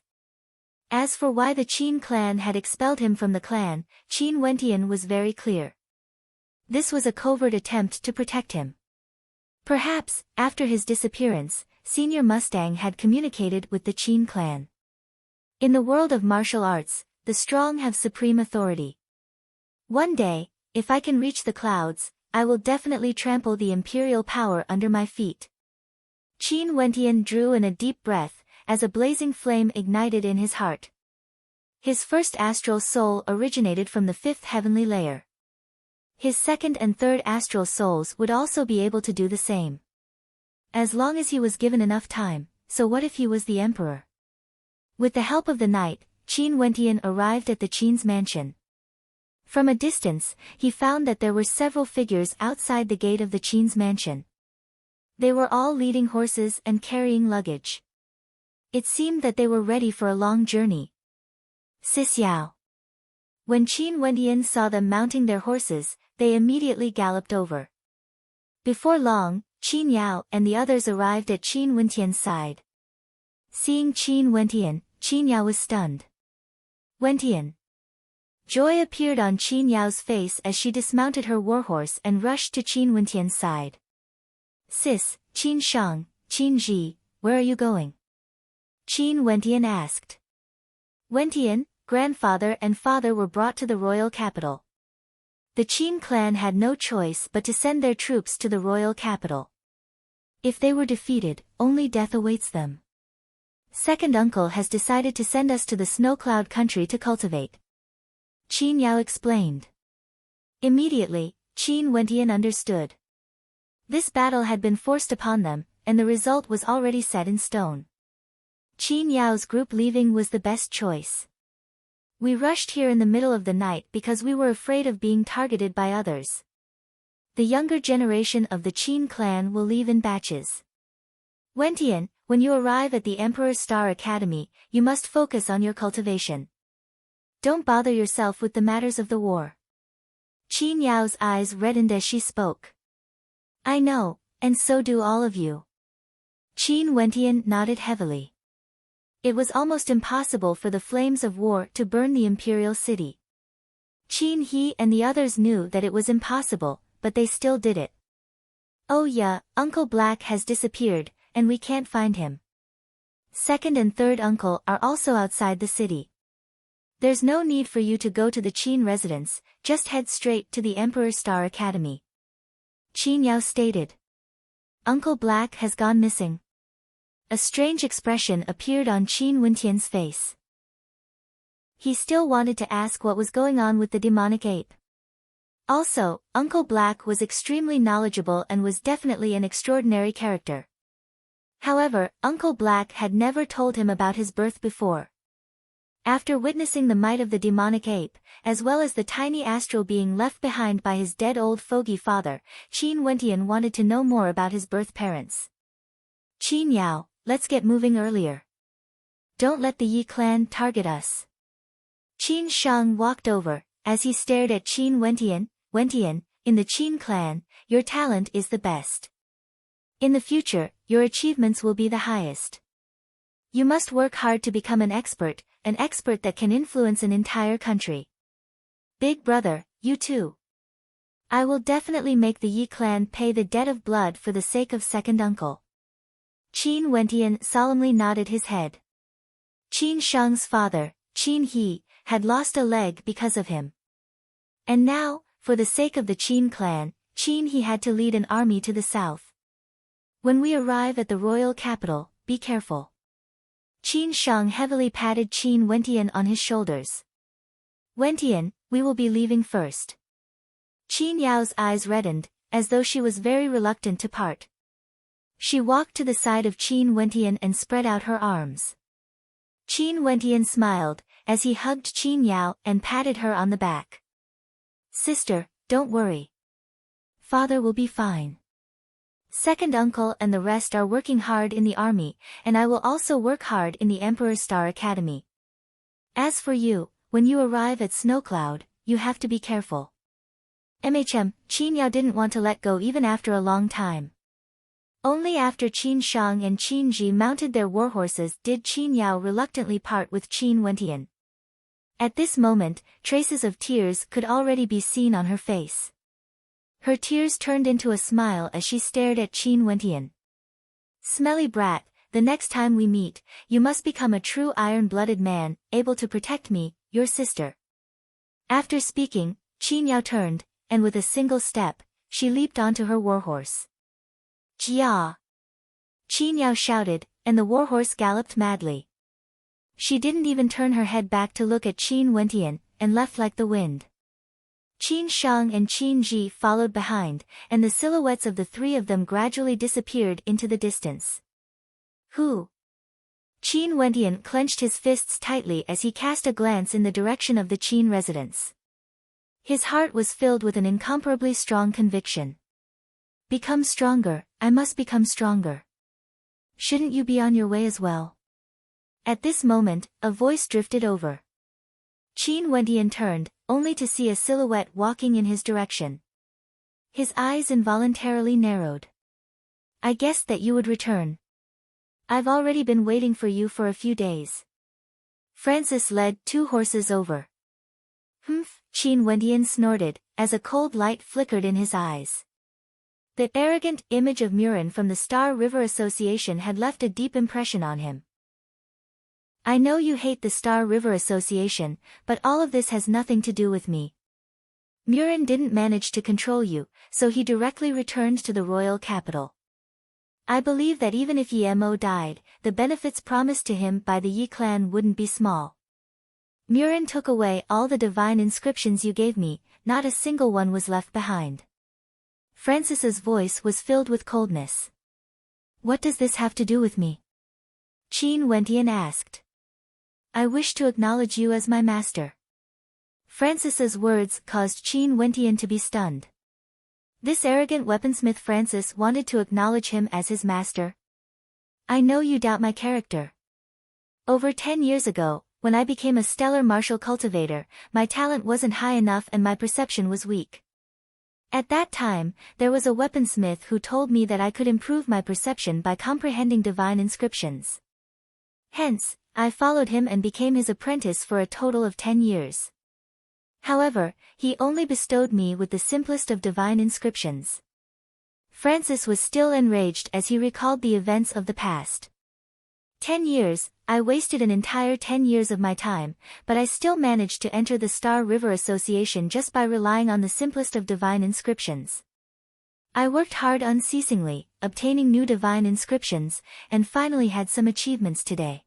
As for why the Qin clan had expelled him from the clan, Qin Wentian was very clear. This was a covert attempt to protect him. Perhaps, after his disappearance, Senior Mustang had communicated with the Qin clan. In the world of martial arts, the strong have supreme authority. One day, if I can reach the clouds, I will definitely trample the imperial power under my feet. Qin Wentian drew in a deep breath, as a blazing flame ignited in his heart. His first astral soul originated from the 5th heavenly layer. His 2nd and 3rd astral souls would also be able to do the same. As long as he was given enough time, so what if he was the emperor? With the help of the knight, Qin Wentian arrived at the Qin's mansion. From a distance, he found that there were several figures outside the gate of the Qin's mansion. They were all leading horses and carrying luggage. It seemed that they were ready for a long journey. Sisiao. When Qin Wentian saw them mounting their horses, they immediately galloped over. Before long, Qin Yao and the others arrived at Qin Wentian's side. Seeing Qin Wentian, Qin Yao was stunned. Wentian. Joy appeared on Qin Yao's face as she dismounted her warhorse and rushed to Qin Wentian's side. Sis, Qin Shang, Qin Ji, where are you going? Qin Wentian asked. Wentian, grandfather and father were brought to the royal capital. The Qin clan had no choice but to send their troops to the royal capital. If they were defeated, only death awaits them. Second uncle has decided to send us to the snow cloud country to cultivate. Qin Yao explained. Immediately, Qin Wentian understood. This battle had been forced upon them, and the result was already set in stone. Qin Yao's group leaving was the best choice. We rushed here in the middle of the night because we were afraid of being targeted by others. The younger generation of the Qin clan will leave in batches. Wentian, when you arrive at the Emperor's Star Academy, you must focus on your cultivation. Don't bother yourself with the matters of the war. Qin Yao's eyes reddened as she spoke. I know, and so do all of you. Qin Wentian nodded heavily. It was almost impossible for the flames of war to burn the imperial city. Qin He and the others knew that it was impossible, but they still did it. Oh yeah, Uncle Black has disappeared, and we can't find him. 2nd and 3rd uncle are also outside the city. There's no need for you to go to the Qin residence, just head straight to the Emperor's Star Academy. Qin Yao stated. Uncle Black has gone missing. A strange expression appeared on Qin Wentian's face. He still wanted to ask what was going on with the demonic ape. Also, Uncle Black was extremely knowledgeable and was definitely an extraordinary character. However, Uncle Black had never told him about his birth before. After witnessing the might of the demonic ape, as well as the tiny astral being left behind by his dead old fogey father, Qin Wentian wanted to know more about his birth parents. Qin Yao, let's get moving earlier. Don't let the Yi clan target us. Qin Shang walked over, as he stared at Qin Wentian. Wentian, in the Qin clan, your talent is the best. In the future, your achievements will be the highest. You must work hard to become an expert that can influence an entire country. Big brother, you too. I will definitely make the Yi clan pay the debt of blood for the sake of second uncle. Qin Wentian solemnly nodded his head. Qin Shang's father, Qin He, had lost a leg because of him. And now, for the sake of the Qin clan, Qin He had to lead an army to the south. When we arrive at the royal capital, be careful. Qin Shang heavily patted Qin Wentian on his shoulders. Wentian, we will be leaving first. Qin Yao's eyes reddened, as though she was very reluctant to part. She walked to the side of Qin Wentian and spread out her arms. Qin Wentian smiled, as he hugged Qin Yao and patted her on the back. Sister, don't worry. Father will be fine. Second uncle and the rest are working hard in the army, and I will also work hard in the Emperor's Star Academy. As for you, when you arrive at Snowcloud, you have to be careful. Qin Yao didn't want to let go even after a long time. Only after Qin Shang and Qin Ji mounted their warhorses did Qin Yao reluctantly part with Qin Wentian. At this moment, traces of tears could already be seen on her face. Her tears turned into a smile as she stared at Qin Wentian. Smelly brat, the next time we meet, you must become a true iron-blooded man, able to protect me, your sister. After speaking, Qin Yao turned, and with a single step, she leaped onto her warhorse. Jia! Qin Yao shouted, and the warhorse galloped madly. She didn't even turn her head back to look at Qin Wentian, and left like the wind. Qin Shang and Qin Ji followed behind, and the silhouettes of the three of them gradually disappeared into the distance. Who? Qin Wentian clenched his fists tightly as he cast a glance in the direction of the Qin residence. His heart was filled with an incomparably strong conviction. Become stronger, I must become stronger. Shouldn't you be on your way as well? At this moment, a voice drifted over. Qin Wentian turned, only to see a silhouette walking in his direction. His eyes involuntarily narrowed. I guessed that you would return. I've already been waiting for you for a few days. Francis led 2 horses over. Humph, Qin Wentian snorted, as a cold light flickered in his eyes. The arrogant image of Murin from the Star River Association had left a deep impression on him. I know you hate the Star River Association, but all of this has nothing to do with me. Murin didn't manage to control you, so he directly returned to the royal capital. I believe that even if Yi Mo died, the benefits promised to him by the Yi clan wouldn't be small. Murin took away all the divine inscriptions you gave me, not a single one was left behind. Francis's voice was filled with coldness. What does this have to do with me? Qin Wentian asked. I wish to acknowledge you as my master. Francis's words caused Qin Wentian to be stunned. This arrogant weaponsmith Francis wanted to acknowledge him as his master. I know you doubt my character. Over 10 years ago, when I became a stellar martial cultivator, my talent wasn't high enough and my perception was weak. At that time, there was a weaponsmith who told me that I could improve my perception by comprehending divine inscriptions. Hence, I followed him and became his apprentice for a total of 10 years. However, he only bestowed me with the simplest of divine inscriptions. Francis was still enraged as he recalled the events of the past. 10 years, I wasted an entire 10 years of my time, but I still managed to enter the Star River Association just by relying on the simplest of divine inscriptions. I worked hard unceasingly, obtaining new divine inscriptions, and finally had some achievements today.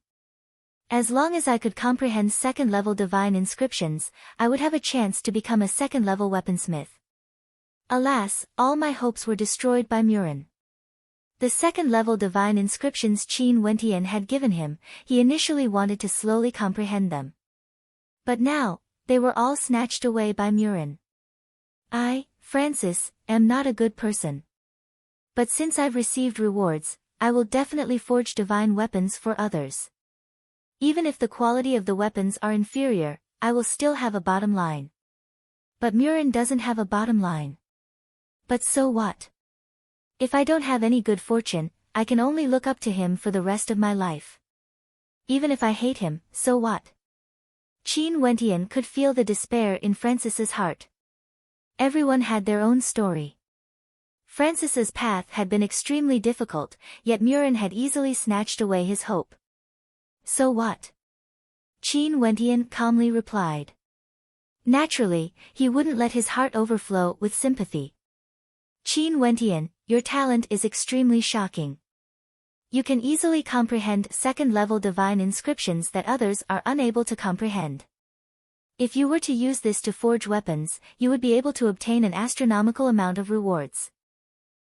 As long as I could comprehend second-level divine inscriptions, I would have a chance to become a second-level weaponsmith. Alas, all my hopes were destroyed by Murin. The second-level divine inscriptions Qin Wentian had given him, he initially wanted to slowly comprehend them. But now, they were all snatched away by Murin. I, Francis, am not a good person. But since I've received rewards, I will definitely forge divine weapons for others. Even if the quality of the weapons are inferior, I will still have a bottom line. But Murin doesn't have a bottom line. But so what? If I don't have any good fortune, I can only look up to him for the rest of my life. Even if I hate him, so what? Qin Wentian could feel the despair in Francis's heart. Everyone had their own story. Francis's path had been extremely difficult, yet Murin had easily snatched away his hope. So what? Qin Wentian calmly replied. Naturally, he wouldn't let his heart overflow with sympathy. Qin Wentian, your talent is extremely shocking. You can easily comprehend second-level divine inscriptions that others are unable to comprehend. If you were to use this to forge weapons, you would be able to obtain an astronomical amount of rewards.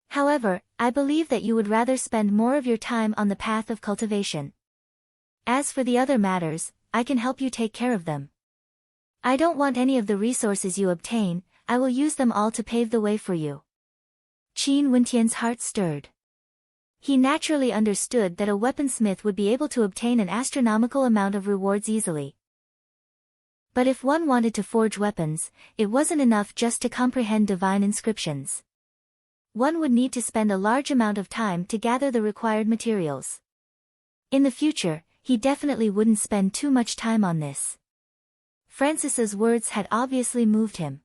However, I believe that you would rather spend more of your time on the path of cultivation. As for the other matters, I can help you take care of them. I don't want any of the resources you obtain, I will use them all to pave the way for you. Qin Wentian's heart stirred. He naturally understood that a weaponsmith would be able to obtain an astronomical amount of rewards easily. But if one wanted to forge weapons, it wasn't enough just to comprehend divine inscriptions. One would need to spend a large amount of time to gather the required materials. In the future, he definitely wouldn't spend too much time on this. Francis's words had obviously moved him.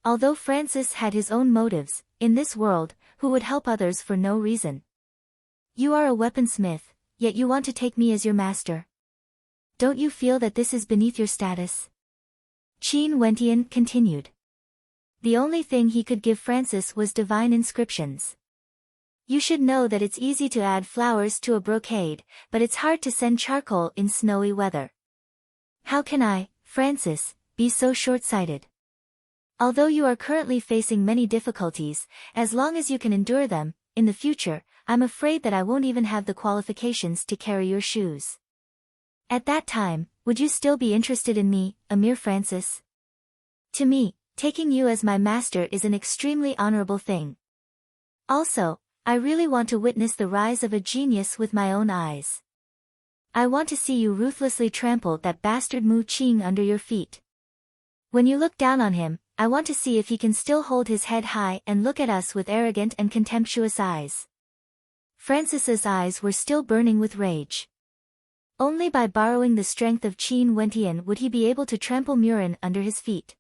Although Francis had his own motives, in this world, who would help others for no reason? You are a weaponsmith, yet you want to take me as your master. Don't you feel that this is beneath your status? Qin Wentian continued. The only thing he could give Francis was divine inscriptions. You should know that it's easy to add flowers to a brocade, but it's hard to send charcoal in snowy weather. How can I, Francis, be so short-sighted? Although you are currently facing many difficulties, as long as you can endure them, in the future, I'm afraid that I won't even have the qualifications to carry your shoes. At that time, would you still be interested in me, a mere Francis? To me, taking you as my master is an extremely honorable thing. Also, I really want to witness the rise of a genius with my own eyes. I want to see you ruthlessly trample that bastard Mu Qing under your feet. When you look down on him, I want to see if he can still hold his head high and look at us with arrogant and contemptuous eyes. Francis's eyes were still burning with rage. Only by borrowing the strength of Qin Wentian would he be able to trample Murin under his feet.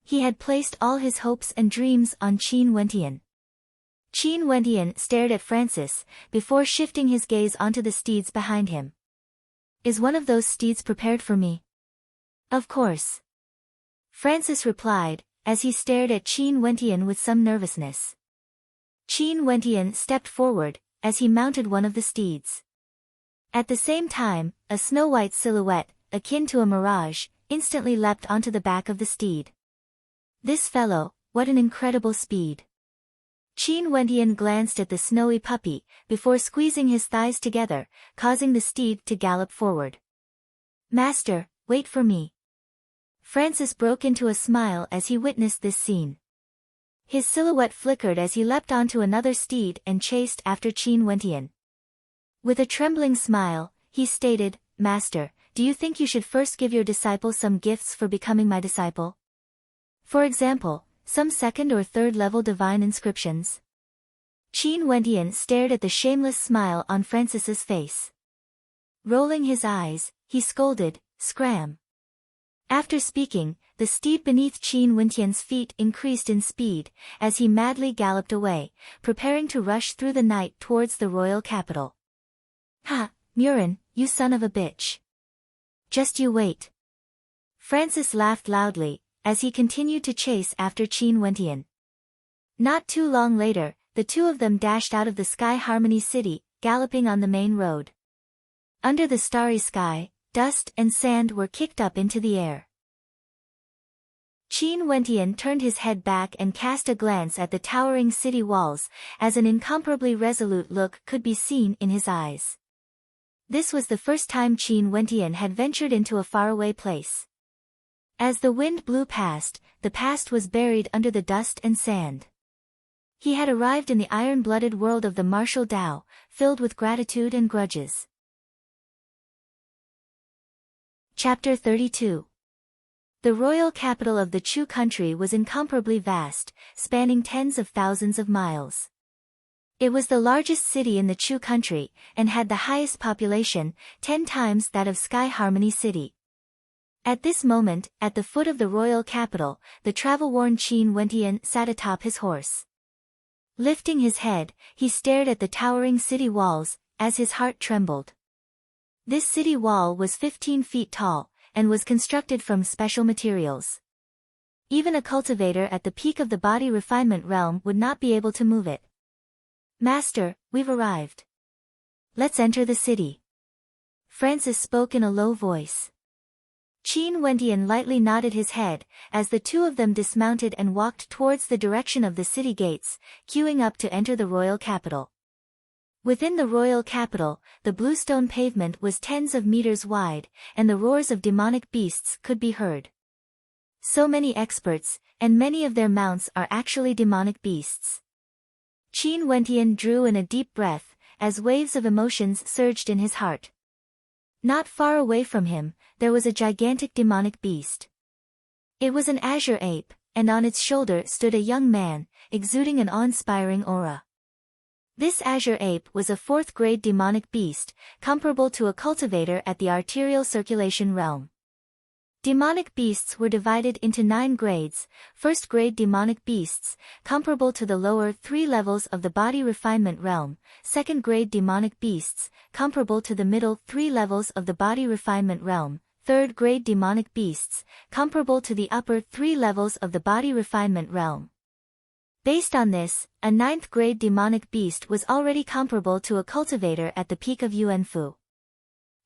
He had placed all his hopes and dreams on Qin Wentian. Qin Wentian stared at Francis, before shifting his gaze onto the steeds behind him. Is one of those steeds prepared for me? Of course. Francis replied, as he stared at Qin Wentian with some nervousness. Qin Wentian stepped forward, as he mounted one of the steeds. At the same time, a snow-white silhouette, akin to a mirage, instantly leapt onto the back of the steed. This fellow, what an incredible speed! Qin Wentian glanced at the snowy puppy, before squeezing his thighs together, causing the steed to gallop forward. Master, wait for me. Francis broke into a smile as he witnessed this scene. His silhouette flickered as he leapt onto another steed and chased after Qin Wentian. With a trembling smile, he stated, Master, do you think you should first give your disciple some gifts for becoming my disciple? For example, some second or third level divine inscriptions? Qin Wentian stared at the shameless smile on Francis's face. Rolling his eyes, he scolded, Scram. After speaking, the steed beneath Qin Wentian's feet increased in speed, as he madly galloped away, preparing to rush through the night towards the royal capital. Ha, Murin, you son of a bitch. Just you wait. Francis laughed loudly, as he continued to chase after Qin Wentian. Not too long later, the two of them dashed out of the Sky Harmony City, galloping on the main road. Under the starry sky, dust and sand were kicked up into the air. Qin Wentian turned his head back and cast a glance at the towering city walls, as an incomparably resolute look could be seen in his eyes. This was the first time Qin Wentian had ventured into a faraway place. As the wind blew past, the past was buried under the dust and sand. He had arrived in the iron-blooded world of the martial Tao, filled with gratitude and grudges. Chapter 32. The royal capital of the Chu country was incomparably vast, spanning tens of thousands of miles. It was the largest city in the Chu country, and had the highest population, 10 times that of Sky Harmony City. At this moment, at the foot of the royal capital, the travel-worn Qin Wentian sat atop his horse. Lifting his head, he stared at the towering city walls, as his heart trembled. This city wall was 15 feet tall, and was constructed from special materials. Even a cultivator at the peak of the body refinement realm would not be able to move it. "Master, we've arrived. Let's enter the city." Francis spoke in a low voice. Qin Wentian lightly nodded his head, as the two of them dismounted and walked towards the direction of the city gates, queuing up to enter the royal capital. Within the royal capital, the bluestone pavement was tens of meters wide, and the roars of demonic beasts could be heard. So many experts, and many of their mounts are actually demonic beasts. Qin Wentian drew in a deep breath, as waves of emotions surged in his heart. Not far away from him, there was a gigantic demonic beast. It was an azure ape, and on its shoulder stood a young man, exuding an awe-inspiring aura. This azure ape was a 4th-grade demonic beast, comparable to a cultivator at the arterial circulation realm. Demonic beasts were divided into 9 grades, 1st-grade demonic beasts, comparable to the lower 3 levels of the body refinement realm, 2nd-grade demonic beasts, comparable to the middle 3 levels of the body refinement realm, 3rd-grade demonic beasts, comparable to the upper 3 levels of the body refinement realm. Based on this, a 9th-grade demonic beast was already comparable to a cultivator at the peak of Yuanfu.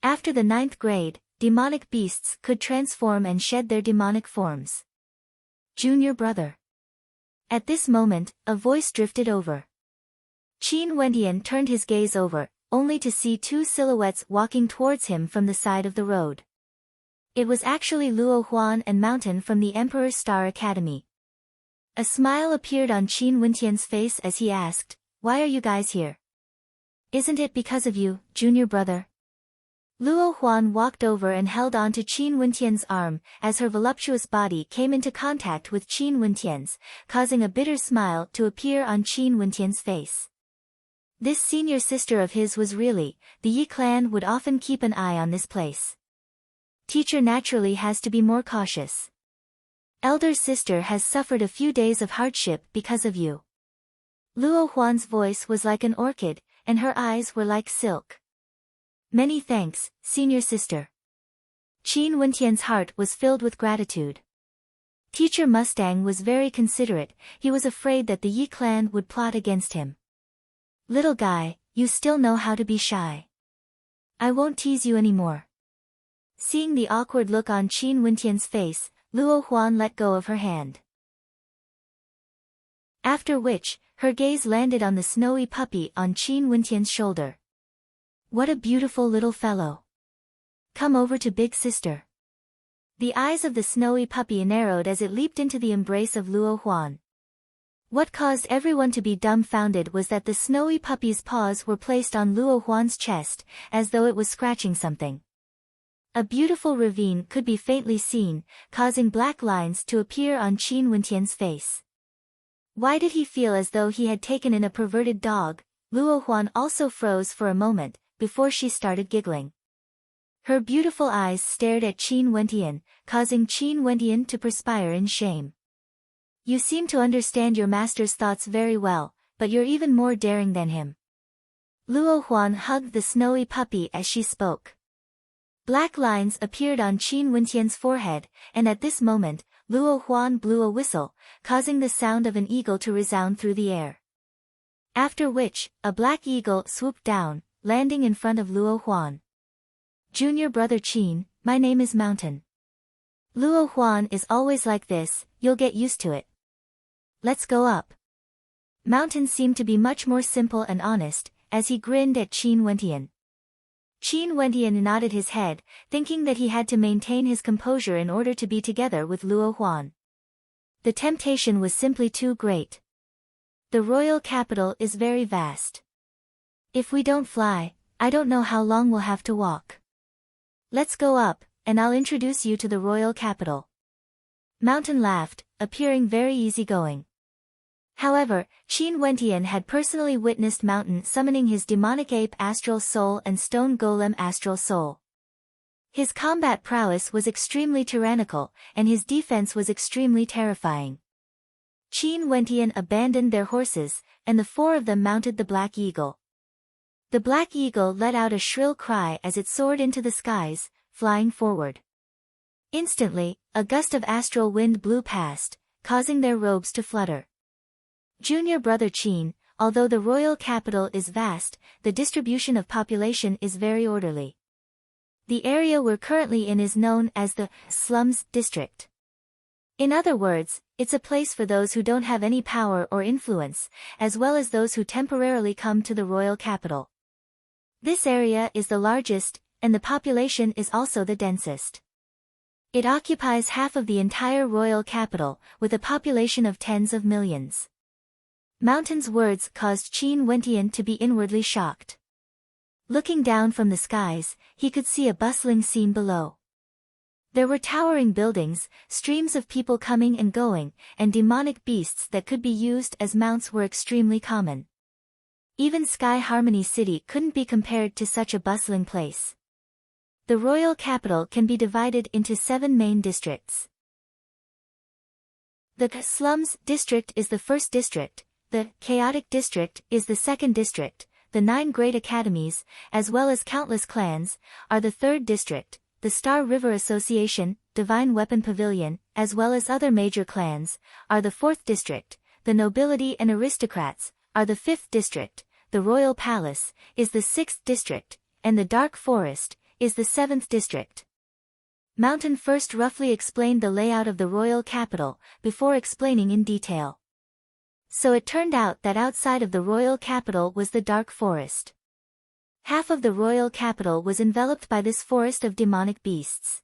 After the 9th grade, demonic beasts could transform and shed their demonic forms. "Junior brother." At this moment, a voice drifted over. Qin Wentian turned his gaze over, only to see 2 silhouettes walking towards him from the side of the road. It was actually Luo Huan and Mountain from the Emperor's Star Academy. A smile appeared on Qin Wentian's face as he asked, "Why are you guys here?" "Isn't it because of you, junior brother?" Luo Huan walked over and held on to Qin Wentian's arm, as her voluptuous body came into contact with Qin Wentian's, causing a bitter smile to appear on Qin Wentian's face. This senior sister of his was really, the Yi clan would often keep an eye on this place. Teacher naturally has to be more cautious. Elder sister has suffered a few days of hardship because of you. Luo Huan's voice was like an orchid, and her eyes were like silk. "Many thanks, senior sister." Qin Wentian's heart was filled with gratitude. Teacher Mustang was very considerate, he was afraid that the Yi clan would plot against him. "Little guy, you still know how to be shy. I won't tease you anymore." Seeing the awkward look on Qin Wentian's face, Luo Huan let go of her hand. After which, her gaze landed on the snowy puppy on Qin Wentian's shoulder. "What a beautiful little fellow. Come over to big sister." The eyes of the snowy puppy narrowed as it leaped into the embrace of Luo Huan. What caused everyone to be dumbfounded was that the snowy puppy's paws were placed on Luo Huan's chest, as though it was scratching something. A beautiful ravine could be faintly seen, causing black lines to appear on Qin Wentian's face. Why did he feel as though he had taken in a perverted dog? Luo Huan also froze for a moment, before she started giggling. Her beautiful eyes stared at Qin Wentian, causing Qin Wentian to perspire in shame. "You seem to understand your master's thoughts very well, but you're even more daring than him." Luo Huan hugged the snowy puppy as she spoke. Black lines appeared on Qin Wentian's forehead, and at this moment, Luo Huan blew a whistle, causing the sound of an eagle to resound through the air. After which, a black eagle swooped down, landing in front of Luo Huan. "Junior brother Qin, my name is Mountain." Luo Huan is always like this, you'll get used to it. Let's go up. Mountain seemed to be much more simple and honest, as he grinned at Qin Wentian. Qin Wentian nodded his head, thinking that he had to maintain his composure in order to be together with Luo Huan. The temptation was simply too great. The royal capital is very vast. If we don't fly, I don't know how long we'll have to walk. Let's go up, and I'll introduce you to the royal capital. Mountain laughed, appearing very easygoing. However, Qin Wentian had personally witnessed Mountain summoning his demonic ape astral soul and stone golem astral soul. His combat prowess was extremely tyrannical, and his defense was extremely terrifying. Qin Wentian abandoned their horses, and the four of them mounted the Black Eagle. The Black Eagle let out a shrill cry as it soared into the skies, flying forward. Instantly, a gust of astral wind blew past, causing their robes to flutter. Junior brother Qin, although the royal capital is vast, the distribution of population is very orderly. The area we're currently in is known as the slums district. In other words, it's a place for those who don't have any power or influence, as well as those who temporarily come to the royal capital. This area is the largest, and the population is also the densest. It occupies half of the entire royal capital, with a population of tens of millions. Mountain's words caused Qin Wentian to be inwardly shocked. Looking down from the skies, he could see a bustling scene below. There were towering buildings, streams of people coming and going, and demonic beasts that could be used as mounts were extremely common. Even Sky Harmony City couldn't be compared to such a bustling place. The royal capital can be divided into 7 main districts. The slums district is the first district, the chaotic district is the second district, the 9 great academies, as well as countless clans, are the third district, the Star River Association, Divine Weapon Pavilion, as well as other major clans, are the fourth district, the nobility and aristocrats, are the fifth district, the Royal Palace, is the sixth district, and the Dark Forest, is the seventh district. Mountain first roughly explained the layout of the royal capital, before explaining in detail. So it turned out that outside of the royal capital was the Dark Forest. Half of the royal capital was enveloped by this forest of demonic beasts.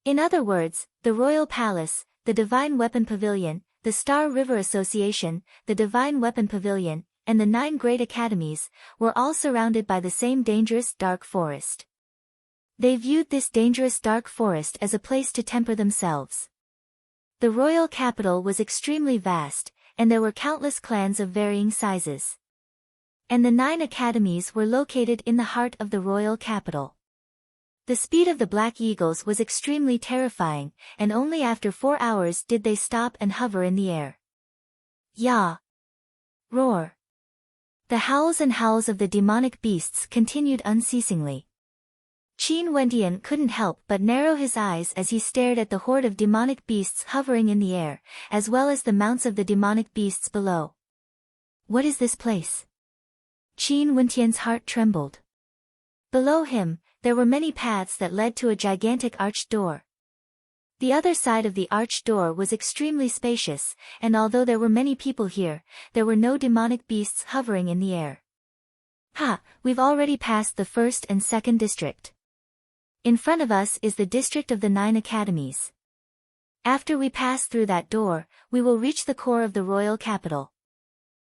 In other words, the Royal Palace, the Divine Weapon Pavilion, the Star River Association, the Divine Weapon Pavilion, and the 9 great academies, were all surrounded by the same dangerous Dark Forest. They viewed this dangerous Dark Forest as a place to temper themselves. The royal capital was extremely vast, and there were countless clans of varying sizes. And the 9 academies were located in the heart of the royal capital. The speed of the Black Eagles was extremely terrifying, and only after 4 hours did they stop and hover in the air. Yah! Roar! The howls and howls of the demonic beasts continued unceasingly. Qin Wentian couldn't help but narrow his eyes as he stared at the horde of demonic beasts hovering in the air, as well as the mounts of the demonic beasts below. What is this place? Qin Wentian's heart trembled. Below him, there were many paths that led to a gigantic arched door. The other side of the arched door was extremely spacious, and although there were many people here, there were no demonic beasts hovering in the air. Ha, we've already passed the first and second district. In front of us is the district of the 9 academies. After we pass through that door, we will reach the core of the royal capital.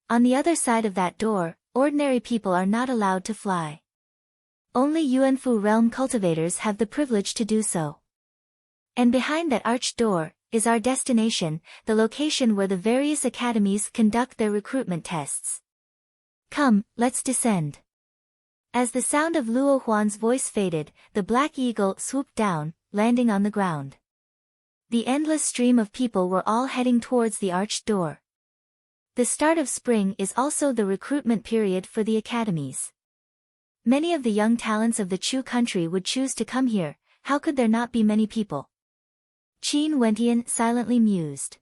On the other side of that door, ordinary people are not allowed to fly. Only Yuanfu realm cultivators have the privilege to do so. And behind that arched door, is our destination, the location where the various academies conduct their recruitment tests. Come, let's descend. As the sound of Luo Huan's voice faded, the Black Eagle swooped down, landing on the ground. The endless stream of people were all heading towards the arched door. The start of spring is also the recruitment period for the academies. Many of the young talents of the Chu country would choose to come here, how could there not be many people? Qin Wentian silently mused.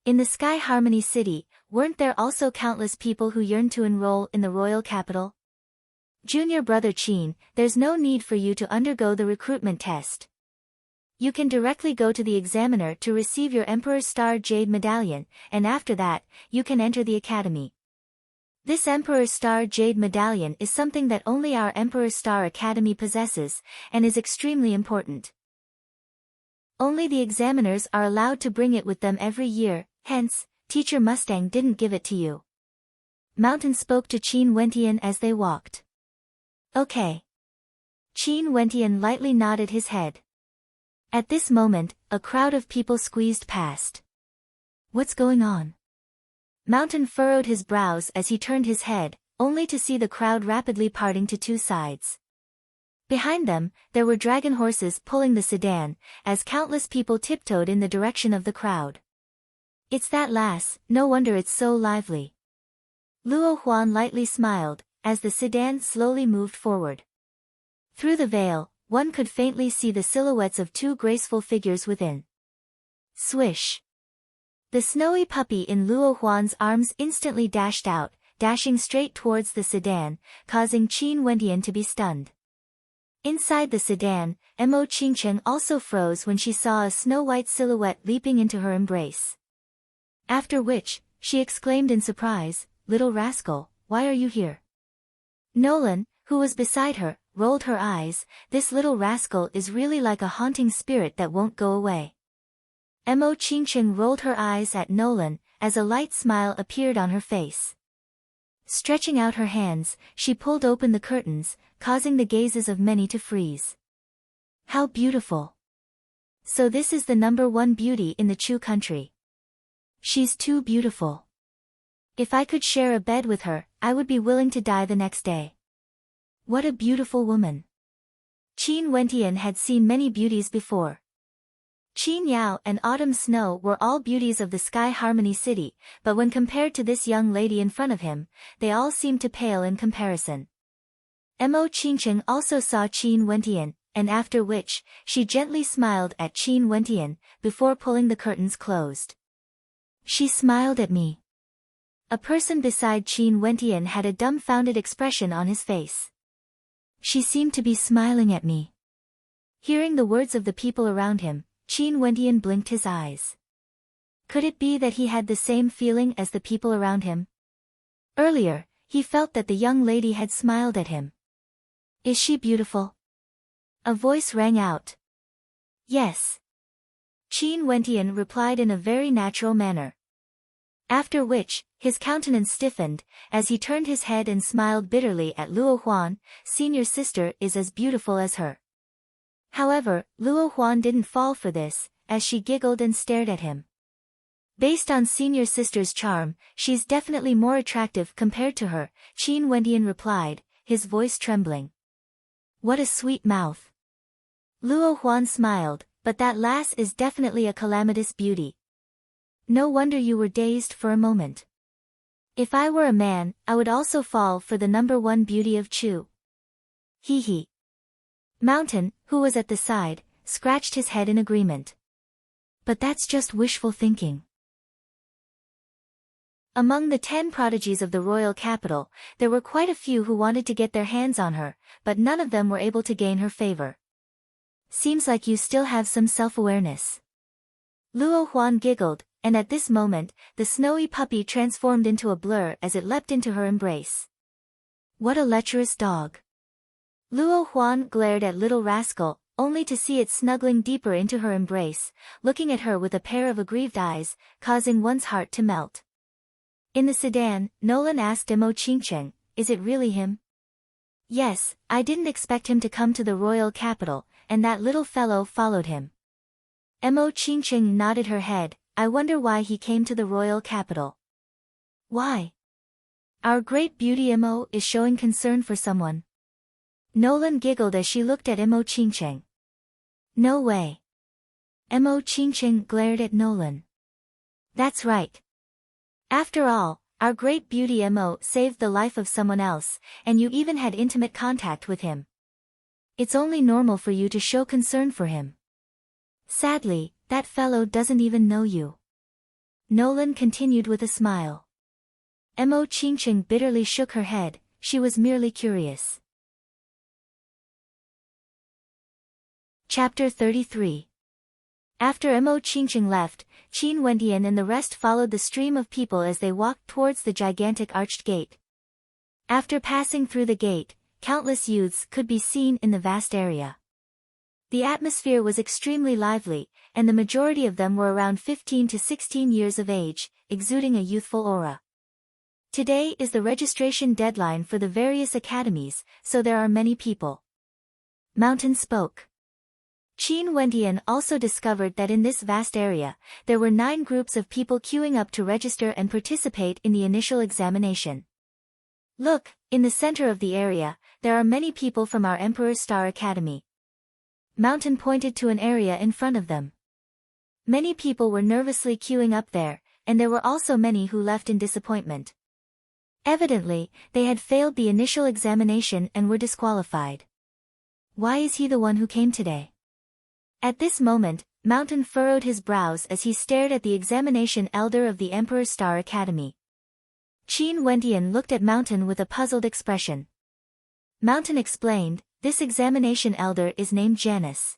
In the Sky Harmony City, weren't there also countless people who yearned to enroll in the royal capital? Junior brother Qin, there's no need for you to undergo the recruitment test. you can directly go to the examiner to receive your Emperor's Star Jade Medallion, and after that, you can enter the academy. This Emperor's Star Jade Medallion is something that only our Emperor's Star Academy possesses, and is extremely important. Only the examiners are allowed to bring it with them every year, hence, Teacher Mustang didn't give it to you. Mountain spoke to Qin Wentian as they walked. Okay. Qin Wentian lightly nodded his head. At this moment, a crowd of people squeezed past. What's going on? Mountain furrowed his brows as he turned his head, only to see the crowd rapidly parting to two sides. Behind them, there were dragon horses pulling the sedan, as countless people tiptoed in the direction of the crowd. It's that lass, no wonder it's so lively. Luo Huan lightly smiled, as the sedan slowly moved forward. Through the veil, one could faintly see the silhouettes of two graceful figures within. Swish! The snowy puppy in Luo Huan's arms instantly dashed out, dashing straight towards the sedan, causing Qin Wentian to be stunned. Inside the sedan, Mo Qingcheng also froze when she saw a snow-white silhouette leaping into her embrace. After which, she exclaimed in surprise, "Little rascal, why are you here?" Nolan, who was beside her, rolled her eyes. This little rascal is really like a haunting spirit that won't go away. Mo Qingcheng rolled her eyes at Nolan, as a light smile appeared on her face. Stretching out her hands, she pulled open the curtains, causing the gazes of many to freeze. How beautiful! So this is the #1 beauty in the Chu country. She's too beautiful. If I could share a bed with her, I would be willing to die the next day. What a beautiful woman. Qin Wentian had seen many beauties before. Qin Yao and Autumn Snow were all beauties of the Sky Harmony City, but when compared to this young lady in front of him, they all seemed to pale in comparison. Mo Qingcheng also saw Qin Wentian, and after which, she gently smiled at Qin Wentian, before pulling the curtains closed. She smiled at me. A person beside Qin Wentian had a dumbfounded expression on his face. She seemed to be smiling at me. Hearing the words of the people around him, Qin Wentian blinked his eyes. Could it be that he had the same feeling as the people around him? Earlier, he felt that the young lady had smiled at him. Is she beautiful? A voice rang out. Yes. Qin Wentian replied in a very natural manner. After which, his countenance stiffened, as he turned his head and smiled bitterly at Luo Huan. Senior sister is as beautiful as her. However, Luo Huan didn't fall for this, as she giggled and stared at him. Based on senior sister's charm, she's definitely more attractive compared to her, Qin Wentian replied, his voice trembling. What a sweet mouth. Luo Huan smiled, but that lass is definitely a calamitous beauty. No wonder you were dazed for a moment. If I were a man, I would also fall for the #1 beauty of Chu. Hee hee. Mountain, who was at the side, scratched his head in agreement. But that's just wishful thinking. Among the 10 prodigies of the royal capital, there were quite a few who wanted to get their hands on her, but none of them were able to gain her favor. Seems like you still have some self-awareness. Luo Huan giggled, and at this moment, the snowy puppy transformed into a blur as it leapt into her embrace. What a lecherous dog. Luo Huan glared at little rascal, only to see it snuggling deeper into her embrace, looking at her with a pair of aggrieved eyes, causing one's heart to melt. In the sedan, Nolan asked Mo Qingcheng, is it really him? Yes, I didn't expect him to come to the royal capital, and that little fellow followed him. Mo Qingcheng nodded her head. I wonder why he came to the royal capital. Why? Our great beauty Mo is showing concern for someone. Nolan giggled as she looked at Mo Qingcheng. No way. Mo Qingcheng glared at Nolan. That's right. After all, our great beauty Mo saved the life of someone else, and you even had intimate contact with him. It's only normal for you to show concern for him. Sadly, that fellow doesn't even know you. Nolan continued with a smile. Mo Qingcheng bitterly shook her head, she was merely curious. Chapter 33. After Mo Qingqing left, Qin Wendian and the rest followed the stream of people as they walked towards the gigantic arched gate. After passing through the gate, countless youths could be seen in the vast area. The atmosphere was extremely lively, and the majority of them were around 15 to 16 years of age, exuding a youthful aura. Today is the registration deadline for the various academies, so there are many people. Mountain spoke. Qin Wendian also discovered that in this vast area, there were 9 groups of people queuing up to register and participate in the initial examination. Look, in the center of the area, there are many people from our Emperor's Star Academy. Mountain pointed to an area in front of them. Many people were nervously queuing up there, and there were also many who left in disappointment. Evidently, they had failed the initial examination and were disqualified. Why is he the one who came today? At this moment, Mountain furrowed his brows as he stared at the examination elder of the Emperor's Star Academy. Qin Wendian looked at Mountain with a puzzled expression. Mountain explained, this examination elder is named Janus.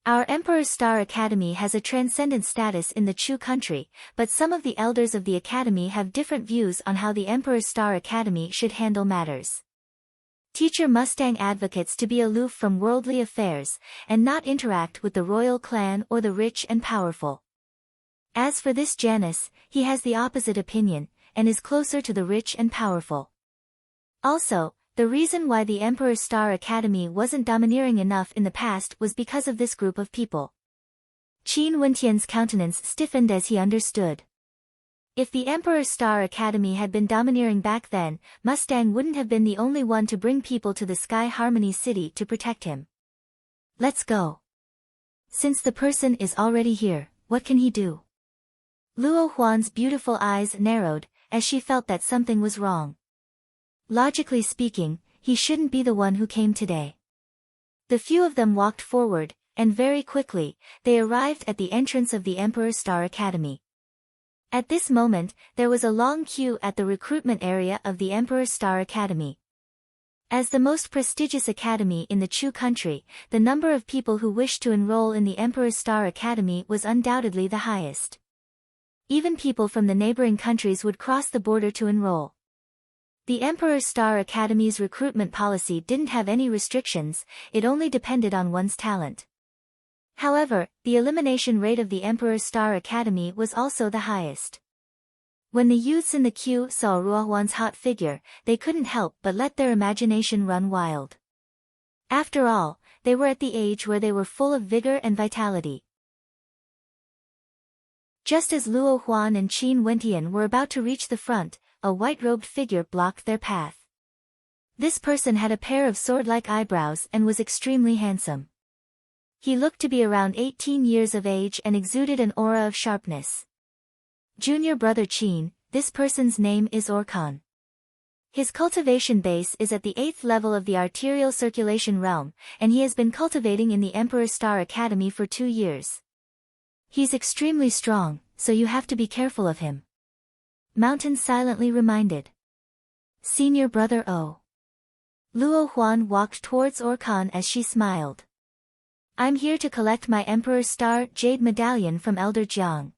Our Emperor's Star Academy has a transcendent status in the Chu country, but some of the elders of the academy have different views on how the Emperor's Star Academy should handle matters. Teacher Mustang advocates to be aloof from worldly affairs, and not interact with the royal clan or the rich and powerful. As for this Janus, he has the opposite opinion, and is closer to the rich and powerful. Also, the reason why the Emperor's Star Academy wasn't domineering enough in the past was because of this group of people. Qin Wendian's countenance stiffened as he understood. If the Emperor's Star Academy had been domineering back then, Mustang wouldn't have been the only one to bring people to the Sky Harmony City to protect him. Let's go. Since the person is already here, what can he do? Luo Huan's beautiful eyes narrowed, as she felt that something was wrong. Logically speaking, he shouldn't be the one who came today. The few of them walked forward, and very quickly, they arrived at the entrance of the Emperor's Star Academy. At this moment, there was a long queue at the recruitment area of the Emperor's Star Academy. As the most prestigious academy in the Chu country, the number of people who wished to enroll in the Emperor's Star Academy was undoubtedly the highest. Even people from the neighboring countries would cross the border to enroll. The Emperor's Star Academy's recruitment policy didn't have any restrictions, it only depended on one's talent. However, the elimination rate of the Emperor's Star Academy was also the highest. When the youths in the queue saw Ruohuan's hot figure, they couldn't help but let their imagination run wild. After all, they were at the age where they were full of vigor and vitality. Just as Luo Huan and Qin Wendian were about to reach the front, a white-robed figure blocked their path. This person had a pair of sword-like eyebrows and was extremely handsome. He looked to be around 18 years of age and exuded an aura of sharpness. Junior brother Qin, this person's name is Orkan. His cultivation base is at the 8th level of the arterial circulation realm, and he has been cultivating in the Emperor's Star Academy for 2 years. He's extremely strong, so you have to be careful of him. Mountain silently reminded. Senior brother O. Luo Huan walked towards Orkan as she smiled. I'm here to collect my Emperor's Star Jade Medallion from Elder Jiang.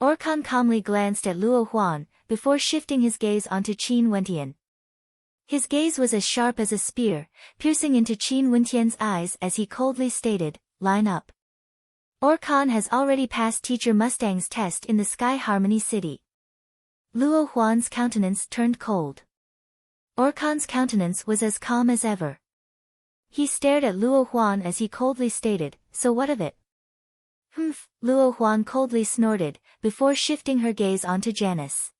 Orkan calmly glanced at Luo Huan, before shifting his gaze onto Qin Wendian. His gaze was as sharp as a spear, piercing into Qin Wendian's eyes as he coldly stated, line up. Orkan has already passed Teacher Mustang's test in the Sky Harmony City. Luo Huan's countenance turned cold. Orkan's countenance was as calm as ever. He stared at Luo Huan as he coldly stated, so what of it? Humph, Luo Huan coldly snorted, before shifting her gaze onto Janus.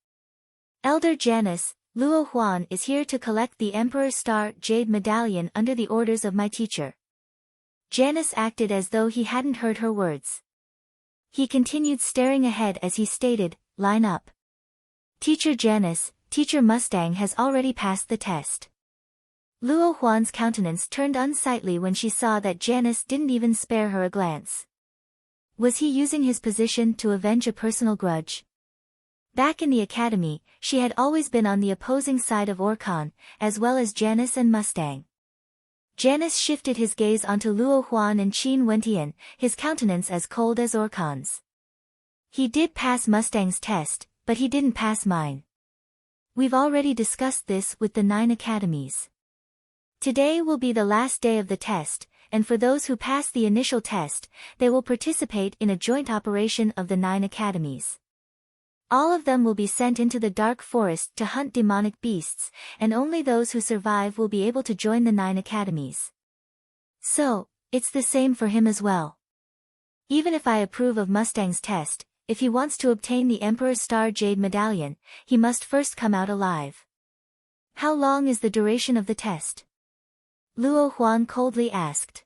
Elder Janus, Luo Huan is here to collect the Emperor's Star Jade Medallion under the orders of my teacher. Janus acted as though he hadn't heard her words. He continued staring ahead as he stated, line up. Teacher Janus, Teacher Mustang has already passed the test. Luo Huan's countenance turned unsightly when she saw that Janus didn't even spare her a glance. Was he using his position to avenge a personal grudge? Back in the academy, she had always been on the opposing side of Orkan, as well as Janus and Mustang. Janus shifted his gaze onto Luo Huan and Qin Wentian, his countenance as cold as Orkan's. He did pass Mustang's test, but he didn't pass mine. We've already discussed this with the 9 academies. Today will be the last day of the test, and for those who pass the initial test, they will participate in a joint operation of the 9 academies. All of them will be sent into the dark forest to hunt demonic beasts, and only those who survive will be able to join the 9 academies. So, it's the same for him as well. Even if I approve of Mustang's test, if he wants to obtain the Emperor's Star Jade Medallion, he must first come out alive. How long is the duration of the test? Luo Huan coldly asked.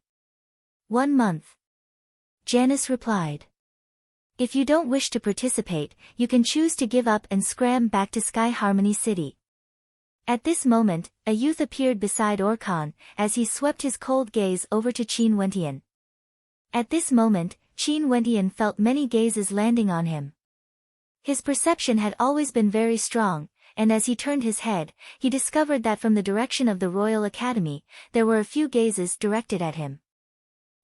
1 month. Janus replied. If you don't wish to participate, you can choose to give up and scram back to Sky Harmony City. At this moment, a youth appeared beside Orkan, as he swept his cold gaze over to Qin Wentian. At this moment, Qin Wentian felt many gazes landing on him. His perception had always been very strong, and as he turned his head, he discovered that from the direction of the Royal Academy, there were a few gazes directed at him.